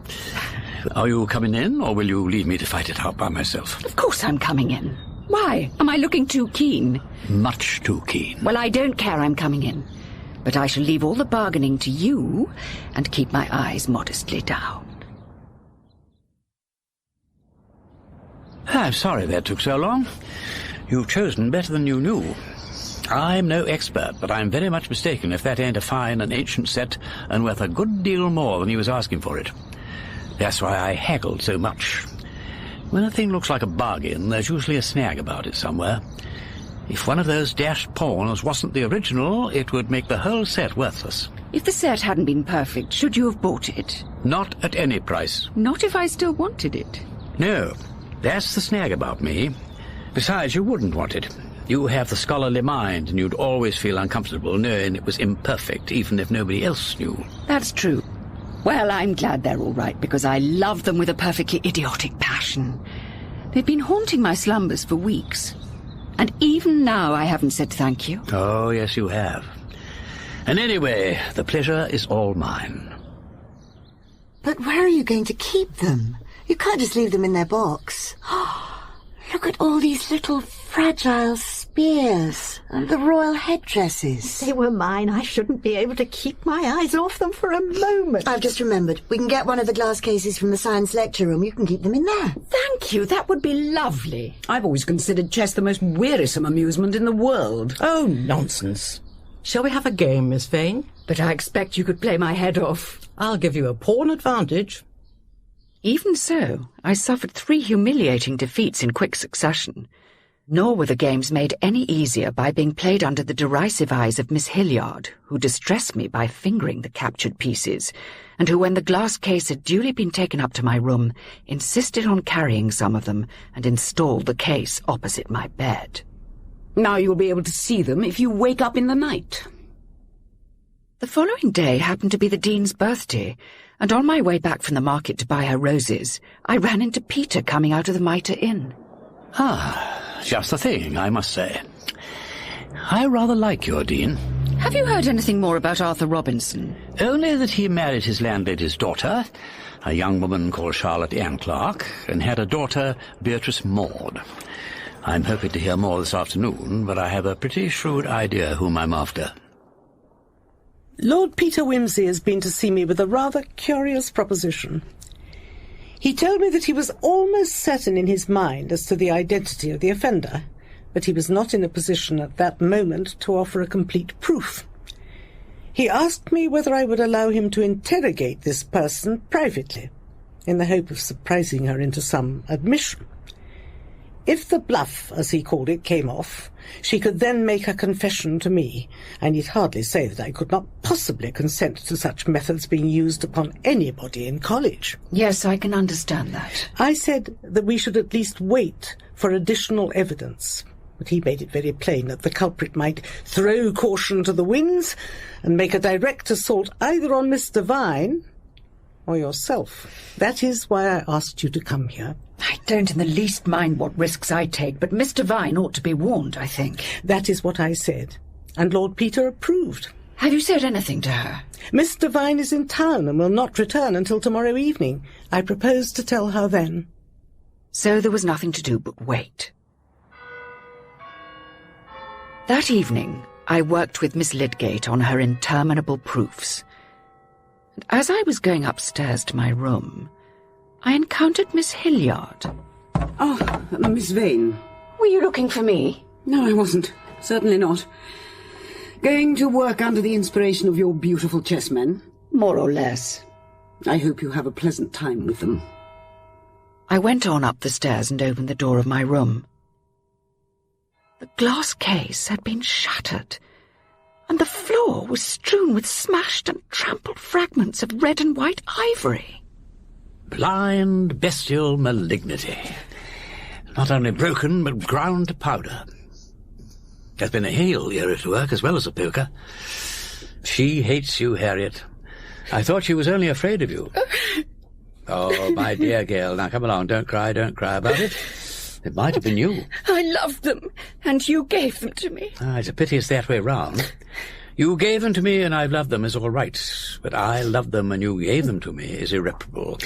Are you coming in, or will you leave me to fight it out by myself? Of course I'm coming in. Why? Am I looking too keen? Much too keen. Well, I don't care I'm coming in. But I shall leave all the bargaining to you and keep my eyes modestly down. I'm sorry that took so long. You've chosen better than you knew. I'm no expert, but I'm very much mistaken if that ain't a fine and ancient set and worth a good deal more than he was asking for it. That's why I haggled so much. When a thing looks like a bargain, there's usually a snag about it somewhere. If one of those dashed pawns wasn't the original, it would make the whole set worthless. If the set hadn't been perfect, should you have bought it? Not at any price. Not if I still wanted it. No, that's the snag about me. Besides, you wouldn't want it. You have the scholarly mind, and you'd always feel uncomfortable knowing it was imperfect, even if nobody else knew. That's true. Well, I'm glad they're all right, because I love them with a perfectly idiotic passion. They've been haunting my slumbers for weeks. And even now I haven't said thank you. Oh, yes, you have. And anyway, the pleasure is all mine. But where are you going to keep them? You can't just leave them in their box. Look at all these little fragile spears and the royal headdresses. They were mine. I shouldn't be able to keep my eyes off them for a moment. I've just remembered. We can get one of the glass cases from the science lecture room. You can keep them in there. Thank you. That would be lovely. I've always considered chess the most wearisome amusement in the world. Oh, nonsense. Shall we have a game, Miss Vane? But I expect you could play my head off. I'll give you a pawn advantage. Even so, I suffered 3 humiliating defeats in quick succession. Nor were the games made any easier by being played under the derisive eyes of Miss Hilliard, who distressed me by fingering the captured pieces, and who, when the glass case had duly been taken up to my room, insisted on carrying some of them and installed the case opposite my bed. Now you'll be able to see them if you wake up in the night. The following day happened to be the Dean's birthday, and on my way back from the market to buy her roses, I ran into Peter coming out of the Mitre Inn. Just the thing, I must say. I rather like your Dean. Have you heard anything more about Arthur Robinson? Only that he married his landlady's daughter, a young woman called Charlotte Ann Clark, and had a daughter, Beatrice Maud. I'm hoping to hear more this afternoon, but I have a pretty shrewd idea whom I'm after. Lord Peter Wimsey has been to see me with a rather curious proposition. He told me that he was almost certain in his mind as to the identity of the offender, but he was not in a position at that moment to offer a complete proof. He asked me whether I would allow him to interrogate this person privately, in the hope of surprising her into some admission. If the bluff, as he called it, came off, she could then make her confession to me. I need hardly say that I could not possibly consent to such methods being used upon anybody in college. Yes, I can understand that. I said that we should at least wait for additional evidence, but he made it very plain that the culprit might throw caution to the winds and make a direct assault either on Mr. Vine or yourself. That is why I asked you to come here. I don't in the least mind what risks I take, but Mr. Vine ought to be warned, I think. That is what I said, and Lord Peter approved. Have you said anything to her? Mr. Vine is in town and will not return until tomorrow evening. I propose to tell her then. So there was nothing to do but wait. That evening, I worked with Miss Lydgate on her interminable proofs. And as I was going upstairs to my room, I encountered Miss Hilliard. Oh, Miss Vane. Were you looking for me? No, I wasn't. Certainly not. Going to work under the inspiration of your beautiful chessmen? More or less. I hope you have a pleasant time with them. I went on up the stairs and opened the door of my room. The glass case had been shattered, and the floor was strewn with smashed and trampled fragments of red and white ivory. Blind, bestial malignity. Not only broken, but ground to powder. There's been a heel ear at work as well as a poker. She hates you, Harriet. I thought she was only afraid of you. Oh, my dear girl, now come along, don't cry about it. It might have been you. I loved them, and you gave them to me. It's a pity it's that way round. You gave them to me and I've loved them is all right, but I loved them and you gave them to me is irreparable.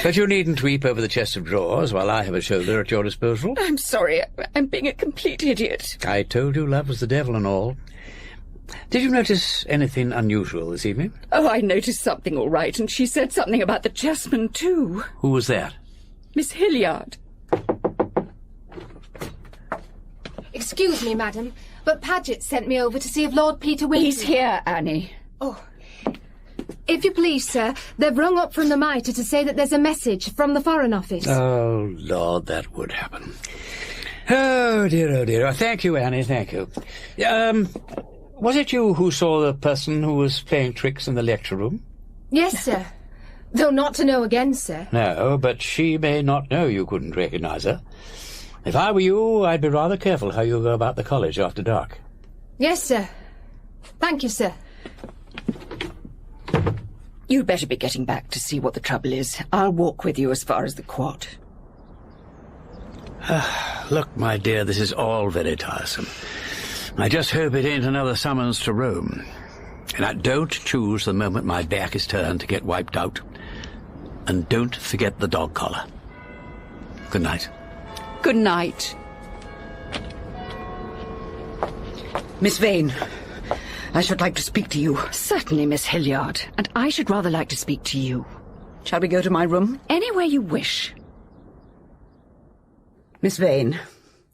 But you needn't weep over the chest of drawers while I have a shoulder at your disposal. I'm sorry, I'm being a complete idiot. I told you love was the devil and all. Did you notice anything unusual this evening? Oh, I noticed something all right, and she said something about the chessmen too. Who was that? Miss Hilliard. Excuse me, madam, but Paget sent me over to see if Lord Peter Wimsey... He's here, Annie. Oh. If you please, sir, they've rung up from the Mitre to say that there's a message from the Foreign Office. Oh, Lord, that would happen. Oh, dear, oh, dear. Oh, thank you, Annie, thank you. Was it you who saw the person who was playing tricks in the lecture room? Yes, sir. Though not to know again, sir. No, but she may not know you couldn't recognize her. If I were you, I'd be rather careful how you go about the college after dark. Yes, sir. Thank you, sir. You'd better be getting back to see what the trouble is. I'll walk with you as far as the quad. Look, my dear, this is all very tiresome. I just hope it ain't another summons to Rome. And I don't choose the moment my back is turned to get wiped out. And don't forget the dog collar. Good night. Good night. Miss Vane, I should like to speak to you. Certainly, Miss Hilliard. And I should rather like to speak to you. Shall we go to my room? Anywhere you wish. Miss Vane,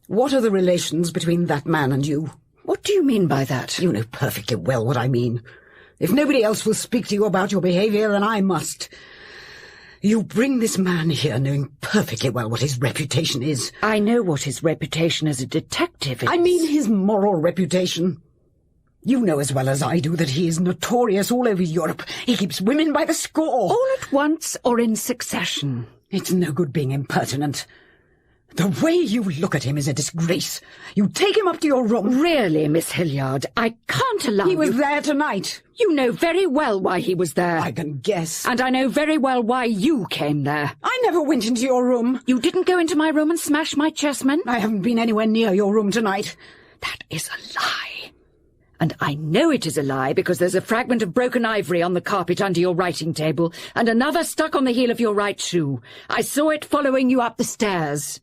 what are the relations between that man and you? What do you mean by that? You know perfectly well what I mean. If nobody else will speak to you about your behaviour, then I must. You bring this man here knowing perfectly well what his reputation is. I know what his reputation as a detective is. I mean his moral reputation. You know as well as I do that he is notorious all over Europe. He keeps women by the score. All at once or in succession? It's no good being impertinent. The way you look at him is a disgrace. You take him up to your room. Really, Miss Hilliard, I can't allow you... He was there tonight. You know very well why he was there. I can guess. And I know very well why you came there. I never went into your room. You didn't go into my room and smash my chessmen? I haven't been anywhere near your room tonight. That is a lie. And I know it is a lie because there's a fragment of broken ivory on the carpet under your writing table and another stuck on the heel of your right shoe. I saw it following you up the stairs.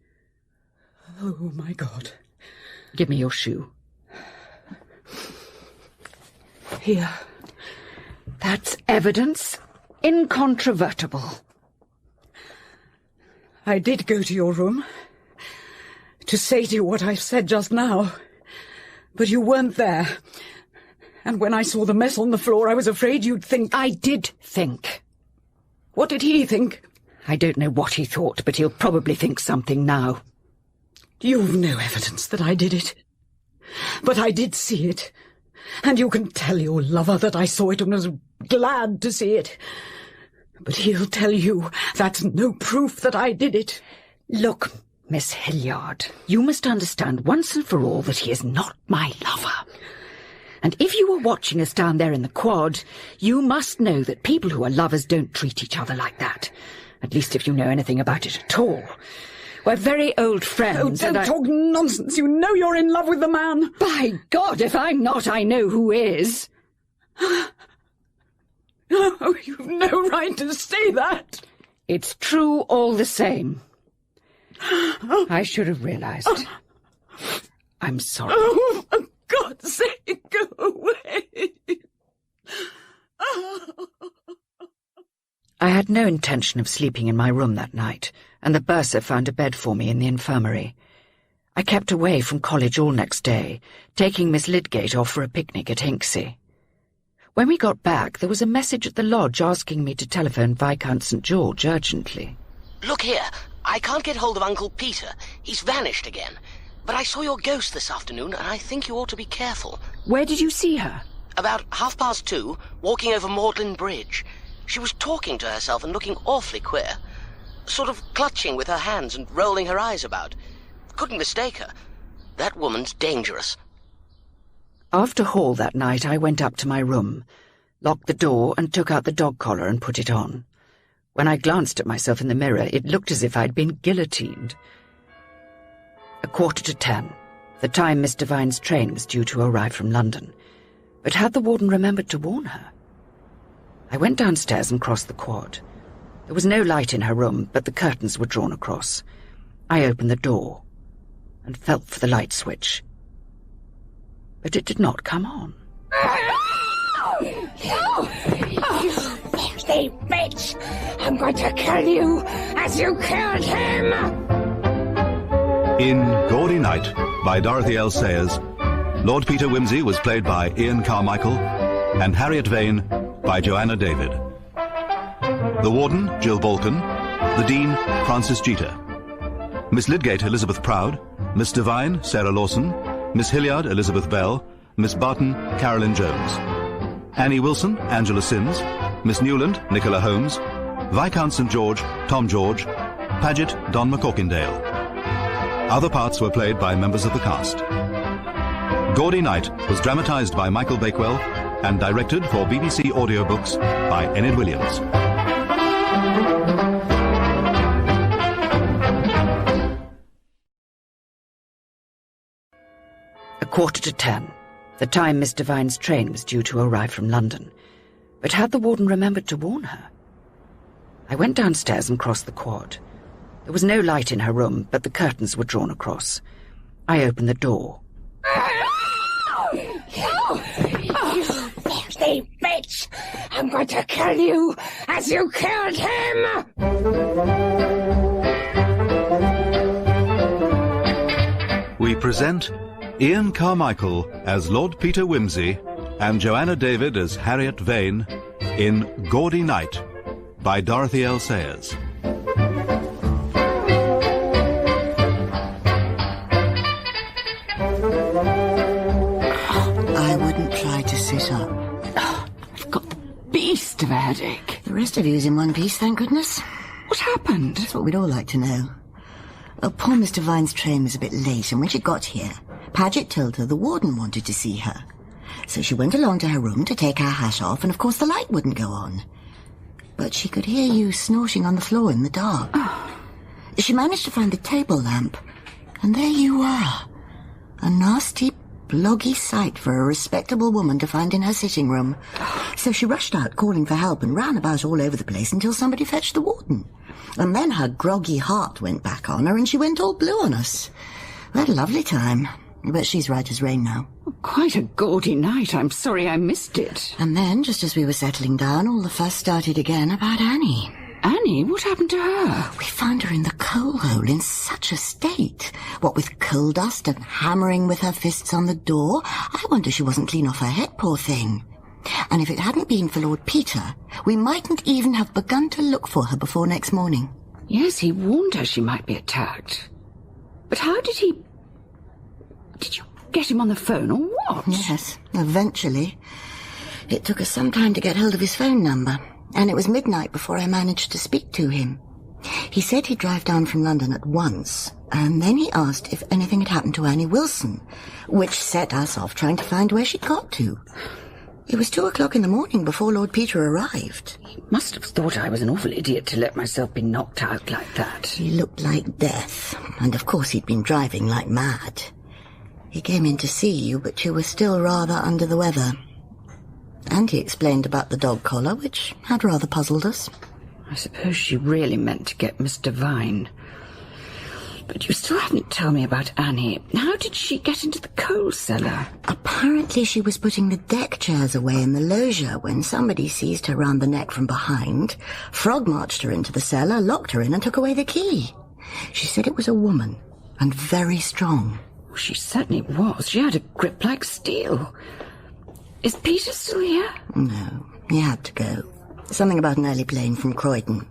Oh, my God. Give me your shoe. Here. That's evidence. Incontrovertible. I did go to your room to say to you what I said just now, but you weren't there. And when I saw the mess on the floor, I was afraid you'd think... I did think. What did he think? I don't know what he thought, but he'll probably think something now. You've no evidence that I did it. But I did see it. And you can tell your lover that I saw it and was glad to see it. But he'll tell you that's no proof that I did it. Look, Miss Hilliard, you must understand once and for all that he is not my lover. And if you were watching us down there in the quad, you must know that people who are lovers don't treat each other like that. At least if you know anything about it at all. We're very old friends. Oh, don't talk nonsense. You know you're in love with the man. By God, if I'm not, I know who is. Oh, you've no right to say that. It's true all the same. I should have realized. I'm sorry. Oh, for God's sake, go away. I had no intention of sleeping in my room that night, and the bursar found a bed for me in the infirmary. I kept away from college all next day, taking Miss Lydgate off for a picnic at Hinksey. When we got back, there was a message at the lodge asking me to telephone Viscount St. George urgently. Look here, I can't get hold of Uncle Peter. He's vanished again. But I saw your ghost this afternoon, and I think you ought to be careful. Where did you see her? About 2:30, walking over Magdalen Bridge. She was talking to herself and looking awfully queer. Sort of clutching with her hands and rolling her eyes about. Couldn't mistake her. That woman's dangerous. After hall that night, I went up to my room, locked the door and took out the dog collar and put it on. When I glanced at myself in the mirror, it looked as if I'd been guillotined. 10:15, the time Miss Devine's train was due to arrive from London. But had the warden remembered to warn her? I went downstairs and crossed the quad. There was no light in her room, but the curtains were drawn across. I opened the door and felt for the light switch. But it did not come on. You filthy bitch! I'm going to kill you as you killed him! In Gaudy Night, by Dorothy L. Sayers, Lord Peter Wimsey was played by Ian Carmichael, and Harriet Vane by Joanna David. The Warden, Jill Balkan. The Dean, Francis Jeter. Miss Lydgate, Elizabeth Proud. Miss Devine, Sarah Lawson. Miss Hilliard, Elizabeth Bell. Miss Barton, Carolyn Jones. Annie Wilson, Angela Sims. Miss Newland, Nicola Holmes. Viscount St. George, Tom George. Paget, Don McCorkindale. Other parts were played by members of the cast. Gaudy Night was dramatised by Michael Bakewell and directed for BBC Audiobooks by Enyd Williams. 10:15, the time Miss Devine's train was due to arrive from London. But had the warden remembered to warn her? I went downstairs and crossed the quad. There was no light in her room, but the curtains were drawn across. I opened the door. You filthy bitch! I'm going to kill you as you killed him! We present Ian Carmichael as Lord Peter Wimsey and Joanna David as Harriet Vane in Gaudy Night by Dorothy L. Sayers. I wouldn't try to sit up. I've got the beast of a headache. The rest of you's in one piece, thank goodness. What happened? That's what we'd all like to know. Oh, poor Miss Devine's train was a bit late, and when she got here, Paget told her the warden wanted to see her. So she went along to her room to take her hat off, and of course the light wouldn't go on. But she could hear you snorting on the floor in the dark. She managed to find the table lamp, and there you are. A nasty, bloggy sight for a respectable woman to find in her sitting room. So she rushed out calling for help and ran about all over the place until somebody fetched the warden. And then her groggy heart went back on her and she went all blue on us. We had a lovely time. But she's right as rain now. Quite a gaudy night. I'm sorry I missed it. And then, just as we were settling down, all the fuss started again about Annie. Annie? What happened to her? We found her in the coal hole in such a state. What with coal dust and hammering with her fists on the door, I wonder she wasn't clean off her head, poor thing. And if it hadn't been for Lord Peter, we mightn't even have begun to look for her before next morning. Yes, he warned her she might be attacked. But how did he... Did you get him on the phone, or what? Yes, eventually. It took us some time to get hold of his phone number, and it was midnight before I managed to speak to him. He said he'd drive down from London at once, and then he asked if anything had happened to Annie Wilson, which set us off trying to find where she'd got to. It was 2 o'clock in the morning before Lord Peter arrived. He must have thought I was an awful idiot to let myself be knocked out like that. He looked like death, and of course he'd been driving like mad. He came in to see you, but you were still rather under the weather. And he explained about the dog collar, which had rather puzzled us. I suppose she really meant to get Mr. Vine. But you still haven't told me about Annie. How did she get into the coal cellar? Apparently she was putting the deck chairs away in the loggia when somebody seized her round the neck from behind, frog-marched her into the cellar, locked her in and took away the key. She said it was a woman, and very strong. She certainly was. She had a grip like steel. Is Peter still here? No, he had to go. Something about an early plane from Croydon.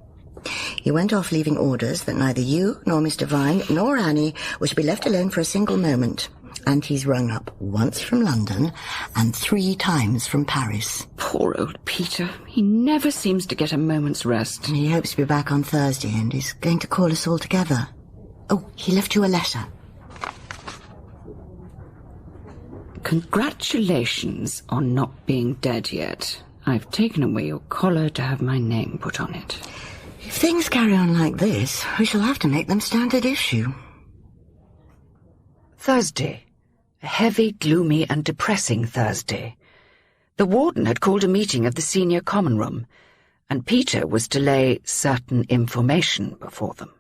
He went off leaving orders that neither you nor Mr. Vine nor Annie were to be left alone for a single moment. And he's rung up once from London and 3 times from Paris. Poor old Peter. He never seems to get a moment's rest. He hopes to be back on Thursday and is going to call us all together. Oh, he left you a letter. Congratulations on not being dead yet. I've taken away your collar to have my name put on it. If things carry on like this, we shall have to make them standard issue. Thursday. A heavy, gloomy and depressing Thursday. The warden had called a meeting of the senior common room, and Peter was to lay certain information before them.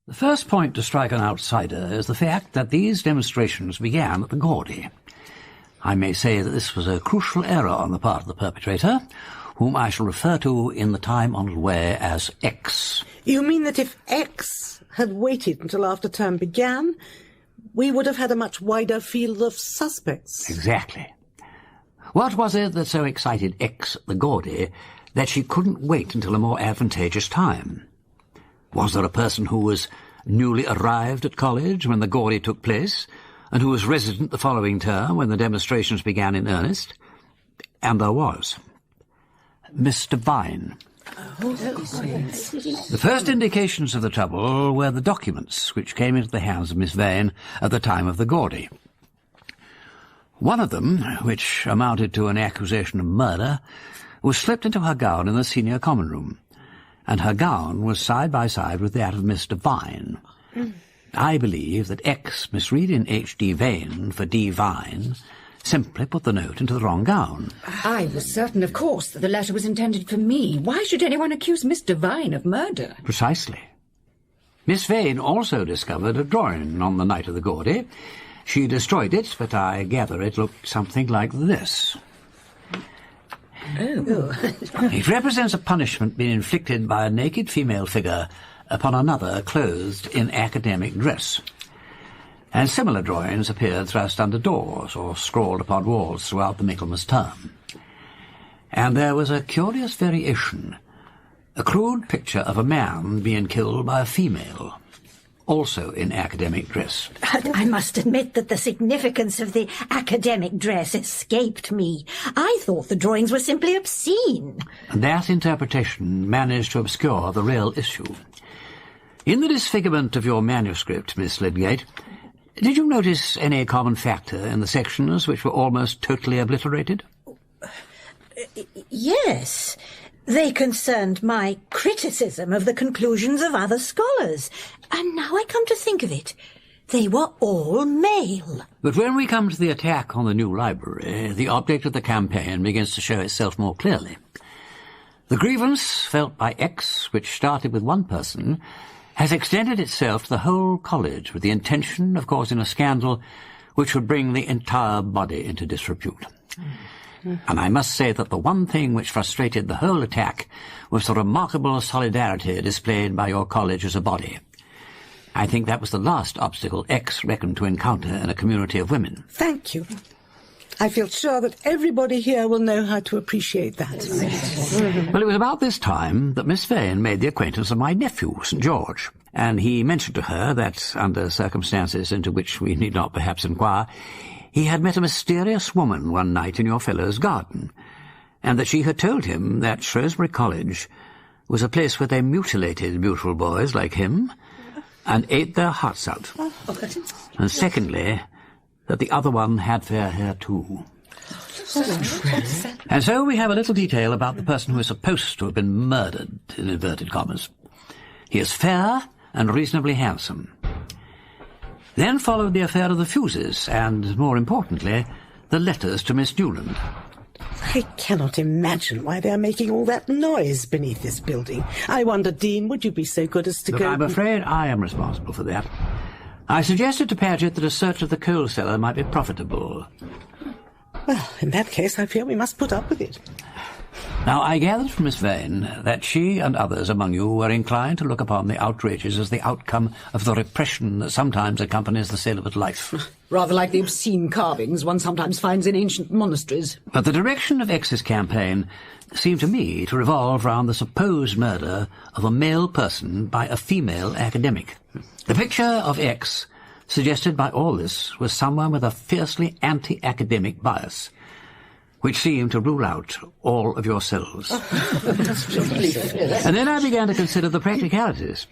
The first point to strike an outsider is the fact that these demonstrations began at the Gaudy. I may say that this was a crucial error on the part of the perpetrator, whom I shall refer to in the time-honoured way as X. You mean that if X had waited until after term began, we would have had a much wider field of suspects? Exactly. What was it that so excited X at the Gaudy that she couldn't wait until a more advantageous time? Was there a person who was newly arrived at college when the Gaudy took place, and who was resident the following term when the demonstrations began in earnest? And there was. Mr. Vine. The first indications of the trouble were the documents which came into the hands of Miss Vane at the time of the Gaudy. One of them, which amounted to an accusation of murder, was slipped into her gown in the senior common room, and her gown was side by side with that of Mr. Vine. I believe that X misread in H.D. Vane for D. Vine simply put the note into the wrong gown. I was certain, of course, that the letter was intended for me. Why should anyone accuse Mr. Vine of murder? Precisely. Miss Vane also discovered a drawing on the night of the Gaudy. She destroyed it, but I gather it looked something like this. It represents a punishment being inflicted by a naked female figure upon another clothed in academic dress. And similar drawings appeared thrust under doors or scrawled upon walls throughout the Michaelmas term. And there was a curious variation, a crude picture of a man being killed by a female, also in academic dress. I must admit that the significance of the academic dress escaped me. I thought the drawings were simply obscene. And that interpretation managed to obscure the real issue. In the disfigurement of your manuscript, Miss Lydgate, did you notice any common factor in the sections which were almost totally obliterated? Yes. They concerned my criticism of the conclusions of other scholars. And now I come to think of it, they were all male. But when we come to the attack on the new library, the object of the campaign begins to show itself more clearly. The grievance felt by X, which started with one person, has extended itself to the whole college with the intention of causing a scandal which would bring the entire body into disrepute. And I must say that the one thing which frustrated the whole attack was the remarkable solidarity displayed by your college as a body. I think that was the last obstacle X reckoned to encounter in a community of women. Thank you. I feel sure that everybody here will know how to appreciate that. Well, it was about this time that Miss Vane made the acquaintance of my nephew, St. George, and he mentioned to her that, under circumstances into which we need not perhaps inquire, he had met a mysterious woman one night in your fellow's garden, and that she had told him that Shrewsbury College was a place where they mutilated beautiful boys like him and ate their hearts out. And secondly, that the other one had fair hair too. And so we have a little detail about the person who is supposed to have been murdered, in inverted commas. He is fair and reasonably handsome. Then followed the affair of the fuses, and, more importantly, the letters to Miss Newland. I cannot imagine why they are making all that noise beneath this building. I wonder, Dean, would you be so good as to Look, go... I'm afraid I am responsible for that. I suggested to Paget that a search of the coal cellar might be profitable. Well, in that case, I fear we must put up with it. Now, I gathered from Miss Vane that she and others among you were inclined to look upon the outrages as the outcome of the repression that sometimes accompanies the celibate life. Rather like the obscene carvings one sometimes finds in ancient monasteries. But the direction of X's campaign seemed to me to revolve round the supposed murder of a male person by a female academic. The picture of X, suggested by all this, was someone with a fiercely anti-academic bias, which seemed to rule out all of yourselves. And then I began to consider the practicalities.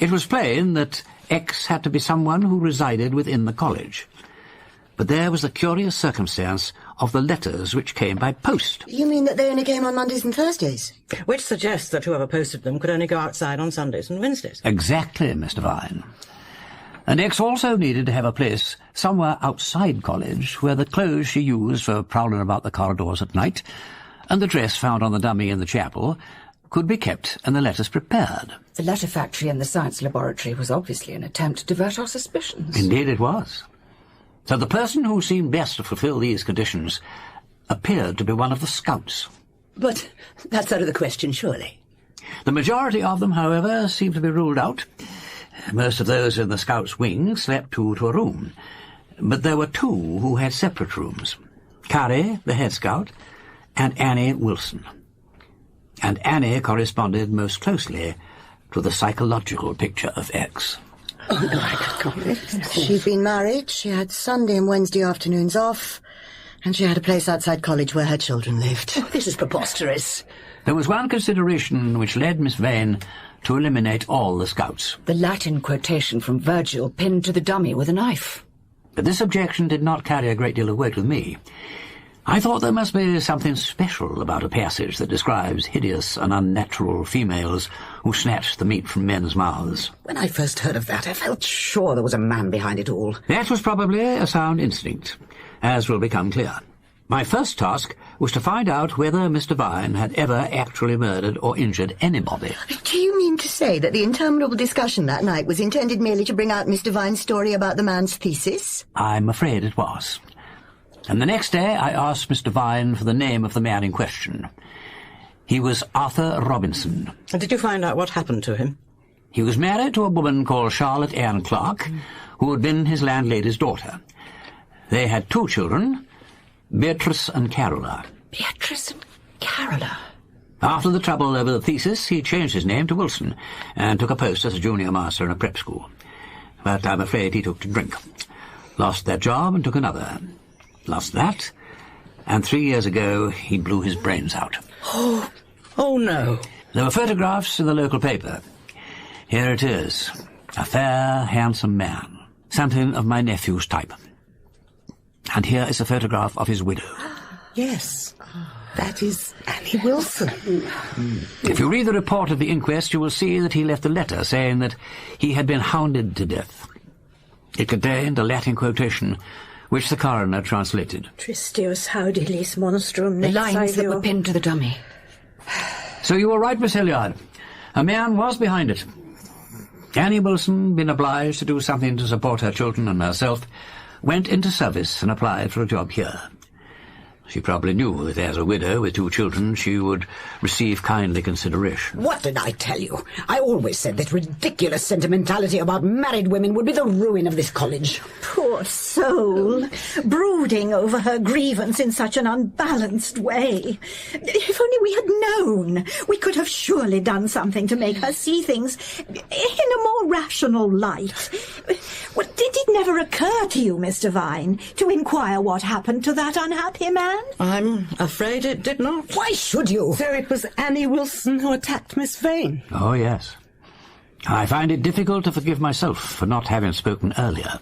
It was plain that X had to be someone who resided within the college. But there was the curious circumstance of the letters which came by post. You mean that they only came on Mondays and Thursdays? Which suggests that whoever posted them could only go outside on Sundays and Wednesdays. Exactly, Mr. Vine. And X also needed to have a place somewhere outside college where the clothes she used for prowling about the corridors at night and the dress found on the dummy in the chapel could be kept and the letters prepared. The letter factory and the science laboratory was obviously an attempt to divert our suspicions. Indeed it was. So the person who seemed best to fulfill these conditions appeared to be one of the scouts. But that's out of the question, surely. The majority of them, however, seemed to be ruled out. Most of those in the scouts' wing slept two to a room, but there were two who had separate rooms, Carrie, the head scout, and Annie Wilson. And Annie corresponded most closely to the psychological picture of X. Oh, no, I can't believe it. She'd been married, she had Sunday and Wednesday afternoons off, and she had a place outside college where her children lived. Oh, this is preposterous. There was one consideration which led Miss Vane to eliminate all the scouts. The Latin quotation from Virgil pinned to the dummy with a knife. But this objection did not carry a great deal of weight with me. I thought there must be something special about a passage that describes hideous and unnatural females who snatched the meat from men's mouths. When I first heard of that, I felt sure there was a man behind it all. That was probably a sound instinct, as will become clear. My first task was to find out whether Mr. Vine had ever actually murdered or injured anybody. Do you mean to say that the interminable discussion that night was intended merely to bring out Mr. Vine's story about the man's thesis? I'm afraid it was. And the next day I asked Mr. Vine for the name of the man in question. He was Arthur Robinson. And did you find out what happened to him? He was married to a woman called Charlotte Ann Clark, who had been his landlady's daughter. They had two children, Beatrice and Carola. Beatrice and Carola? After the trouble over the thesis, he changed his name to Wilson and took a post as a junior master in a prep school. But I'm afraid he took to drink. Lost that job and took another. Lost that, and 3 years ago he blew his brains out. Oh no. There were photographs in the local paper. Here it is. A fair, handsome man. Something of my nephew's type. And here is a photograph of his widow. Yes, that is Annie Wilson. If you read the report of the inquest, you will see that he left a letter saying that he had been hounded to death. It contained a Latin quotation which the coroner translated. Tristius haudilis monstrum The nex lines that aevio. were pinned to the dummy. So you were right, Miss Hilliard. A man was behind it. Annie Wilson, being obliged to do something to support her children and herself, went into service and applied for a job here. She probably knew that as a widow with 2 children she would receive kindly consideration. What did I tell you? I always said that ridiculous sentimentality about married women would be the ruin of this college. Poor soul, brooding over her grievance in such an unbalanced way. If only we had known, we could have surely done something to make her see things in a more rational light. Well, did it never occur to you, Mr. Vine, to inquire what happened to that unhappy man? I'm afraid it did not. Why should you? So it was Annie Wilson who attacked Miss Vane? Oh, yes. I find it difficult to forgive myself for not having spoken earlier,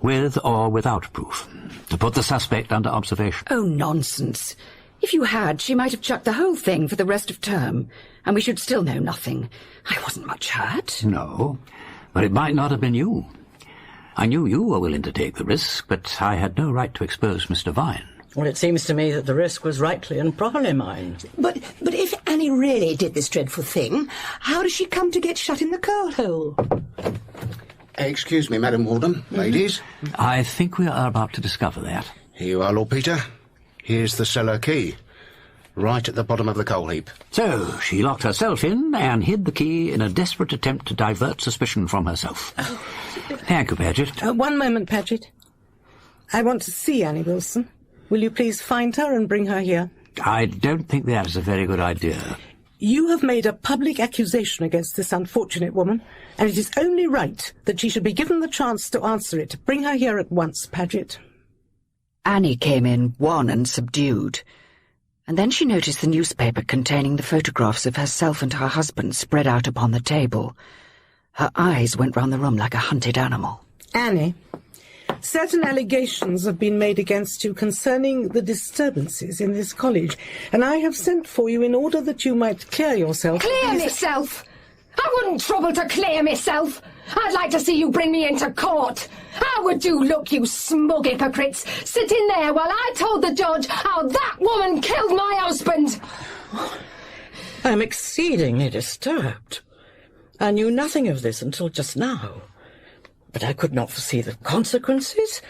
with or without proof, to put the suspect under observation. Oh, nonsense. If you had, she might have chucked the whole thing for the rest of term, and we should still know nothing. I wasn't much hurt. No, but it might not have been you. I knew you were willing to take the risk, but I had no right to expose Mr. Vine. Well, it seems to me that the risk was rightly and properly mine. But if Annie really did this dreadful thing, how does she come to get shut in the coal hole? Excuse me, Madam Warden, ladies. I think we are about to discover that. Here you are, Lord Peter. Here's the cellar key, right at the bottom of the coal heap. So, she locked herself in and hid the key in a desperate attempt to divert suspicion from herself. Thank you, Paget. One moment, Paget. I want to see Annie Wilson. Will you please find her and bring her here? I don't think that is a very good idea. You have made a public accusation against this unfortunate woman, and it is only right that she should be given the chance to answer it. Bring her here at once, Paget. Annie came in wan and subdued, and then she noticed the newspaper containing the photographs of herself and her husband spread out upon the table. Her eyes went round the room like a hunted animal. Annie, certain allegations have been made against you concerning the disturbances in this college, and I have sent for you in order that you might clear yourself. Clear myself? I wouldn't trouble to clear myself. I'd like to see you bring me into court. How would you look, you smug hypocrites, sitting there while I told the judge how that woman killed my husband? I'm exceedingly disturbed. I knew nothing of this until just now. But I could not foresee the consequences.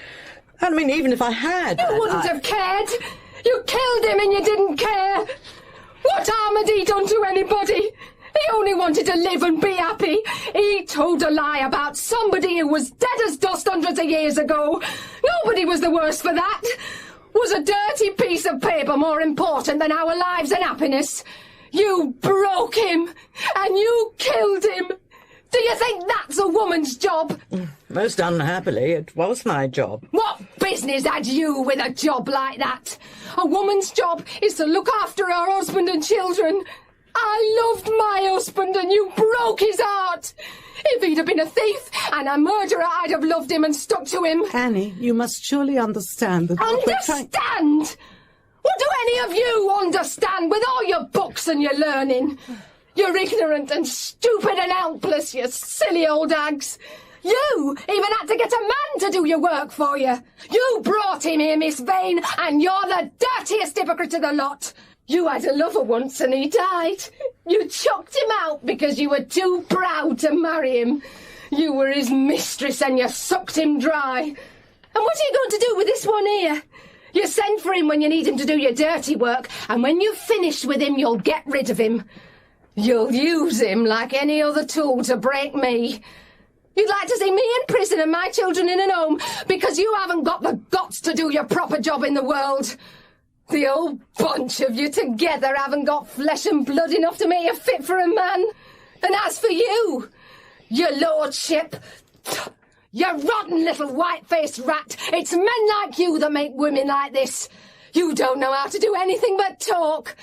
I mean, even if I had... You wouldn't have cared. You killed him and you didn't care. What harm had he done to anybody? He only wanted to live and be happy. He told a lie about somebody who was dead as dust hundreds of years ago. Nobody was the worse for that. Was a dirty piece of paper more important than our lives and happiness? You broke him, and you killed him. Do you think that's a woman's job? Most unhappily, it was my job. What business had you with a job like that? A woman's job is to look after her husband and children. I loved my husband and you broke his heart. If he'd have been a thief and a murderer, I'd have loved him and stuck to him. Annie, you must surely understand that... Understand? What do any of you understand with all your books and your learning? You're ignorant and stupid and helpless, you silly old hags. You even had to get a man to do your work for you. You brought him here, Miss Vane, and you're the dirtiest hypocrite of the lot. You had a lover once and he died. You chucked him out because you were too proud to marry him. You were his mistress and you sucked him dry. And what are you going to do with this one here? You send for him when you need him to do your dirty work, and when you've finished with him, you'll get rid of him. You'll use him like any other tool to break me. You'd like to see me in prison and my children in an home because you haven't got the guts to do your proper job in the world. The whole bunch of you together haven't got flesh and blood enough to make you fit for a man. And as for you, your lordship, you rotten little white-faced rat, it's men like you that make women like this. You don't know how to do anything but talk.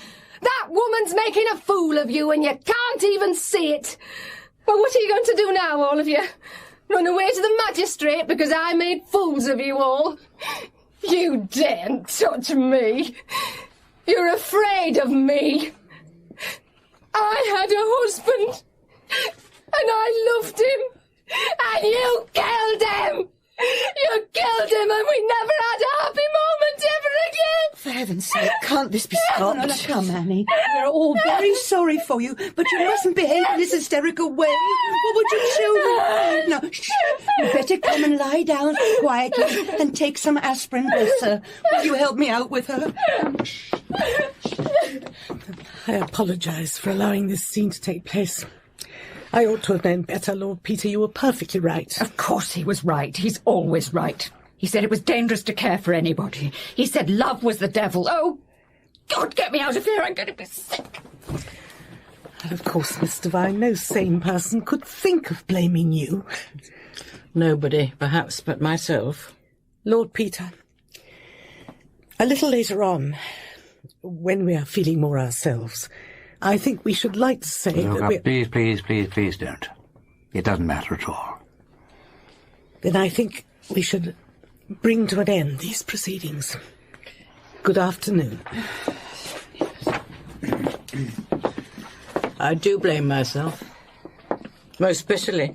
That woman's making a fool of you and you can't even see it. Well, what are you going to do now, all of you? Run away to the magistrate because I made fools of you all? You daren't touch me. You're afraid of me. I had a husband, and I loved him, and you killed him. You killed him, and we never had a happy moment ever again. For heaven's sake, can't this be stopped? No, come, Annie. We're all very sorry for you, but you mustn't behave in this hysterical way. What would your children... No, shh. You better come and lie down quietly and take some aspirin, bless her. Will you help me out with her? I apologise for allowing this scene to take place. I ought to have known better, Lord Peter. You were perfectly right. Of course he was right. He's always right. He said it was dangerous to care for anybody. He said love was the devil. Oh, God, get me out of here. I'm going to be sick. And of course, Mr. Vine, no sane person could think of blaming you. Nobody, perhaps, but myself. Lord Peter, a little later on, when we are feeling more ourselves, I think we should like to say that we're... Please don't. It doesn't matter at all. Then I think we should bring to an end these proceedings. Good afternoon. I do blame myself. Most bitterly.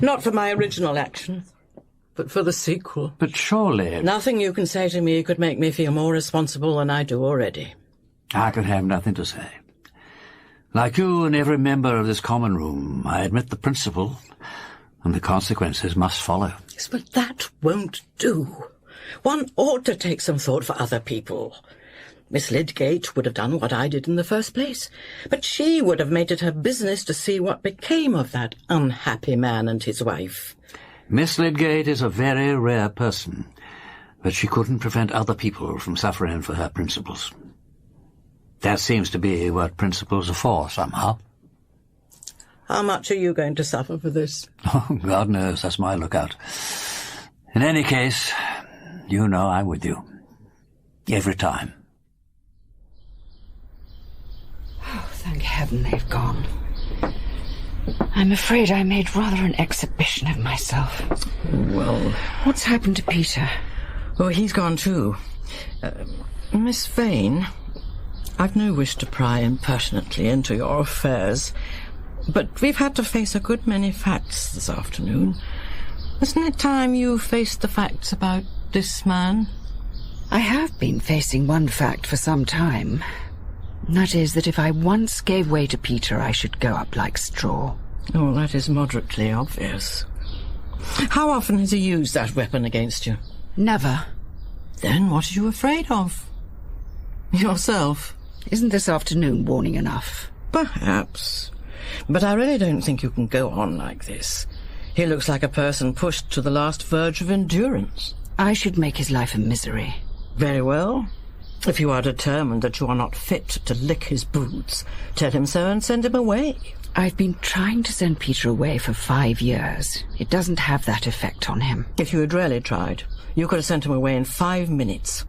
Not for my original action, but for the sequel. But surely... Nothing you can say to me could make me feel more responsible than I do already. I can have nothing to say. Like you and every member of this common room, I admit the principle, and the consequences must follow. Yes, but that won't do. One ought to take some thought for other people. Miss Lydgate would have done what I did in the first place, but she would have made it her business to see what became of that unhappy man and his wife. Miss Lydgate is a very rare person, but she couldn't prevent other people from suffering for her principles. That seems to be what principles are for, somehow. How much are you going to suffer for this? Oh, God knows, that's my lookout. In any case, you know I'm with you. Every time. Oh, thank heaven they've gone. I'm afraid I made rather an exhibition of myself. Well... What's happened to Peter? Oh, he's gone too. Miss Vane, I've no wish to pry impertinently into your affairs, but we've had to face a good many facts this afternoon. Isn't it time you faced the facts about this man? I have been facing one fact for some time. That is that if I once gave way to Peter, I should go up like straw. Oh, that is moderately obvious. How often has he used that weapon against you? Never. Then what are you afraid of? Yourself? Isn't this afternoon warning enough? Perhaps. But I really don't think you can go on like this. He looks like a person pushed to the last verge of endurance. I should make his life a misery. Very well. If you are determined that you are not fit to lick his boots, tell him so and send him away. I've been trying to send Peter away for 5 years. It doesn't have that effect on him. If you had really tried, you could have sent him away in 5 minutes.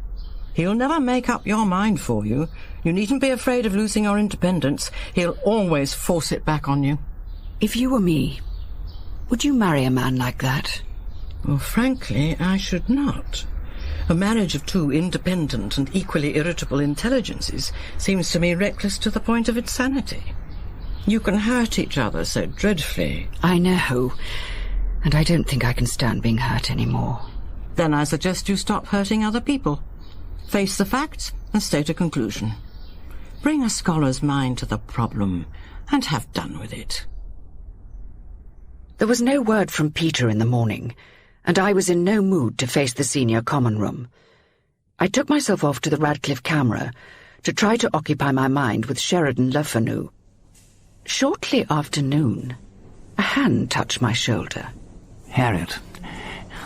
He'll never make up your mind for you. You needn't be afraid of losing your independence. He'll always force it back on you. If you were me, would you marry a man like that? Well, frankly, I should not. A marriage of two independent and equally irritable intelligences seems to me reckless to the point of insanity. You can hurt each other so dreadfully. I know, and I don't think I can stand being hurt anymore. Then I suggest you stop hurting other people. Face the facts and state a conclusion. Bring a scholar's mind to the problem and have done with it. There was no word from Peter in the morning, and I was in no mood to face the senior common room. I took myself off to the Radcliffe camera to try to occupy my mind with Sheridan Le Fanu. Shortly after noon, a hand touched my shoulder. Harriet,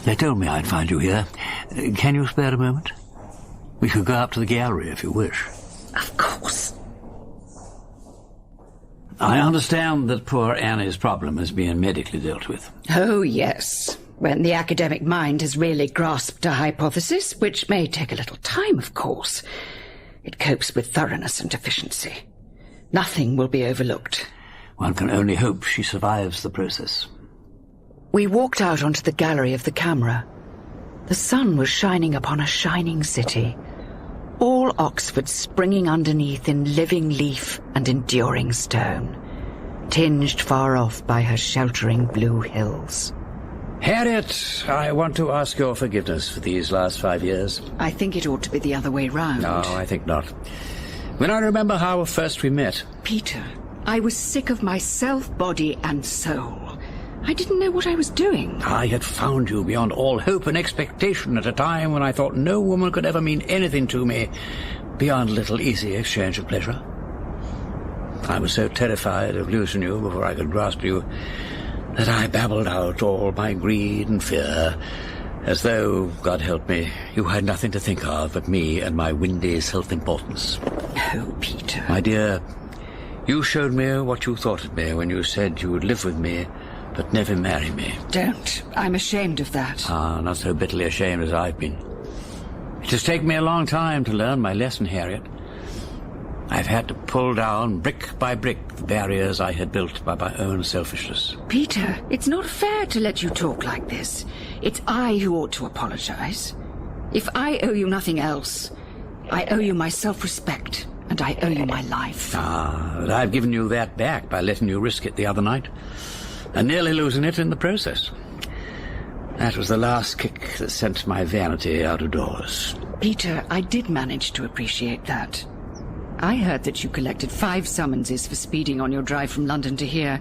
they told me I'd find you here. Can you spare a moment? We could go up to the gallery if you wish. Of course. I understand that poor Annie's problem is being medically dealt with. Oh, yes. When the academic mind has really grasped a hypothesis, which may take a little time, of course, it copes with thoroughness and efficiency. Nothing will be overlooked. One can only hope she survives the process. We walked out onto the gallery of the camera. The sun was shining upon a shining city. All Oxford springing underneath in living leaf and enduring stone, tinged far off by her sheltering blue hills. Harriet, I want to ask your forgiveness for these last 5 years. I think it ought to be the other way round. No, I think not. When I remember how first we met... Peter, I was sick of myself, body and soul. I didn't know what I was doing. I had found you beyond all hope and expectation at a time when I thought no woman could ever mean anything to me beyond a little easy exchange of pleasure. I was so terrified of losing you before I could grasp you that I babbled out all my greed and fear, as though, God help me, you had nothing to think of but me and my windy self-importance. Oh, Peter. My dear, you showed me what you thought of me when you said you would live with me but never marry me. Don't. I'm ashamed of that. Ah, not so bitterly ashamed as I've been. It has taken me a long time to learn my lesson, Harriet. I've had to pull down, brick by brick, the barriers I had built by my own selfishness. Peter, it's not fair to let you talk like this. It's I who ought to apologize. If I owe you nothing else, I owe you my self-respect, and I owe you my life. Ah, but I've given you that back by letting you risk it the other night, and nearly losing it in the process. That was the last kick that sent my vanity out of doors. Peter, I did manage to appreciate that. I heard that you collected 5 summonses for speeding on your drive from London to here.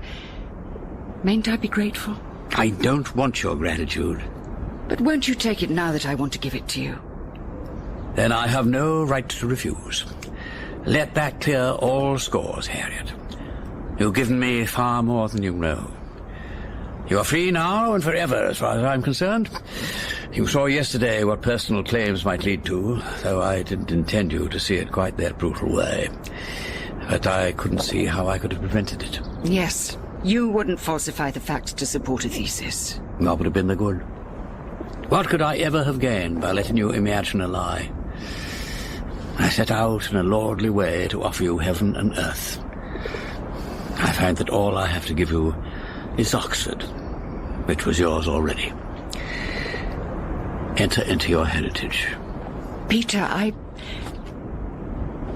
Mayn't I be grateful? I don't want your gratitude. But won't you take it now that I want to give it to you? Then I have no right to refuse. Let that clear all scores, Harriet. You've given me far more than you know. You are free now and forever, as far as I'm concerned. You saw yesterday what personal claims might lead to, though I didn't intend you to see it quite that brutal way. But I couldn't see how I could have prevented it. Yes, you wouldn't falsify the facts to support a thesis. What would have been the good? What could I ever have gained by letting you imagine a lie? I set out in a lordly way to offer you heaven and earth. I find that all I have to give you is Oxford, which was yours already. Enter into your heritage. Peter,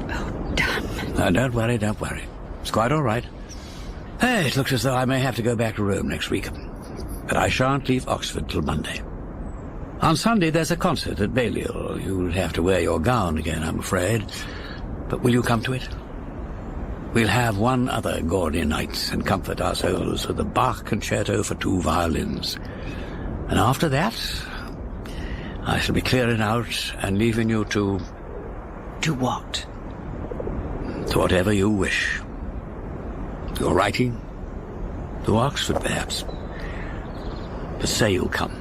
Oh, damn. No, don't worry, don't worry. It's quite all right. Hey, it looks as though I may have to go back to Rome next week. But I shan't leave Oxford till Monday. On Sunday there's a concert at Balliol. You'll have to wear your gown again, I'm afraid. But will you come to it? We'll have one other Gaudy Night and comfort our souls with a Bach concerto for 2 violins. And after that, I shall be clearing out and leaving you to... To what? To whatever you wish. Your writing, to Oxford perhaps. But say you'll come.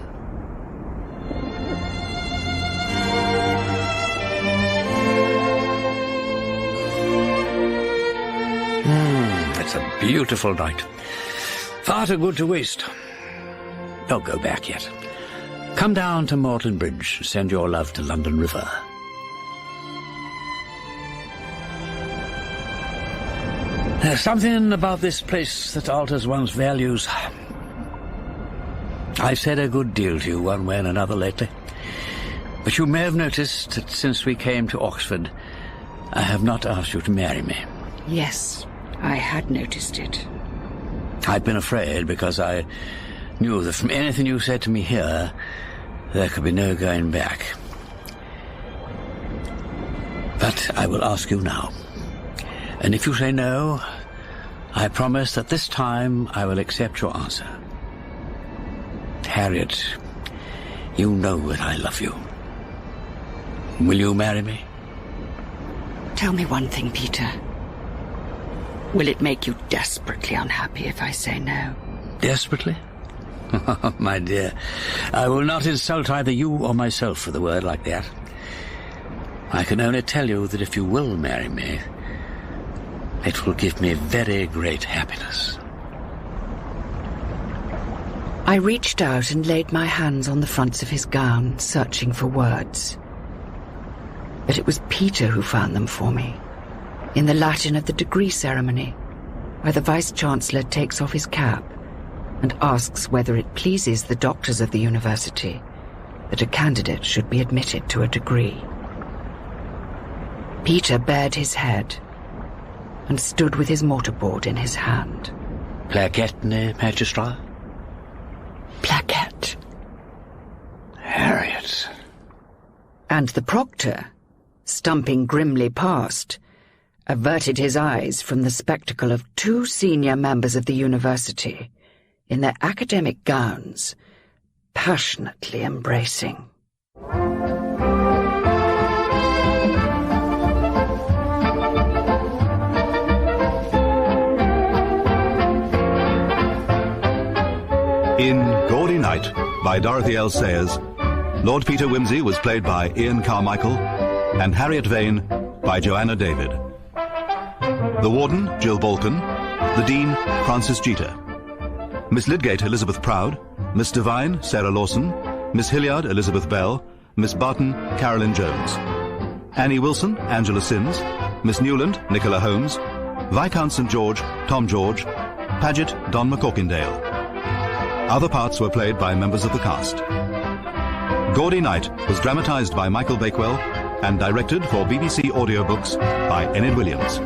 It's a beautiful night. Far too good to waste. Don't go back yet. Come down to Morton Bridge and send your love to London River. There's something about this place that alters one's values. I've said a good deal to you one way and another lately. But you may have noticed that since we came to Oxford, I have not asked you to marry me. Yes, I had noticed it. I'd been afraid because I knew that from anything you said to me here, there could be no going back. But I will ask you now. And if you say no, I promise that this time I will accept your answer. Harriet, you know that I love you. Will you marry me? Tell me one thing, Peter. Will it make you desperately unhappy if I say no? Desperately? Oh, my dear, I will not insult either you or myself with a word like that. I can only tell you that if you will marry me, it will give me very great happiness. I reached out and laid my hands on the fronts of his gown, searching for words. But it was Peter who found them for me, in the Latin of the degree ceremony, where the Vice-Chancellor takes off his cap and asks whether it pleases the doctors of the university that a candidate should be admitted to a degree. Peter bared his head and stood with his mortarboard in his hand. Plaquette, magistrat? Plaquette. And the proctor, stumping grimly past, averted his eyes from the spectacle of 2 senior members of the university, in their academic gowns, passionately embracing. In Gaudy Night, by Dorothy L. Sayers, Lord Peter Wimsey was played by Enyd Carmichael, and Harriet Vane by Joanna David. The Warden, Jill Balkan. The Dean, Francis Jeter. Miss Lydgate, Elizabeth Proud. Miss Devine, Sarah Lawson. Miss Hilliard, Elizabeth Bell. Miss Barton, Carolyn Jones. Annie Wilson, Angela Sims. Miss Newland, Nicola Holmes. Viscount St. George, Tom George. Paget, Don McCorkindale. Other parts were played by members of the cast. Gaudy Night was dramatized by Michael Bakewell and directed for BBC Audiobooks by Enyd Williams.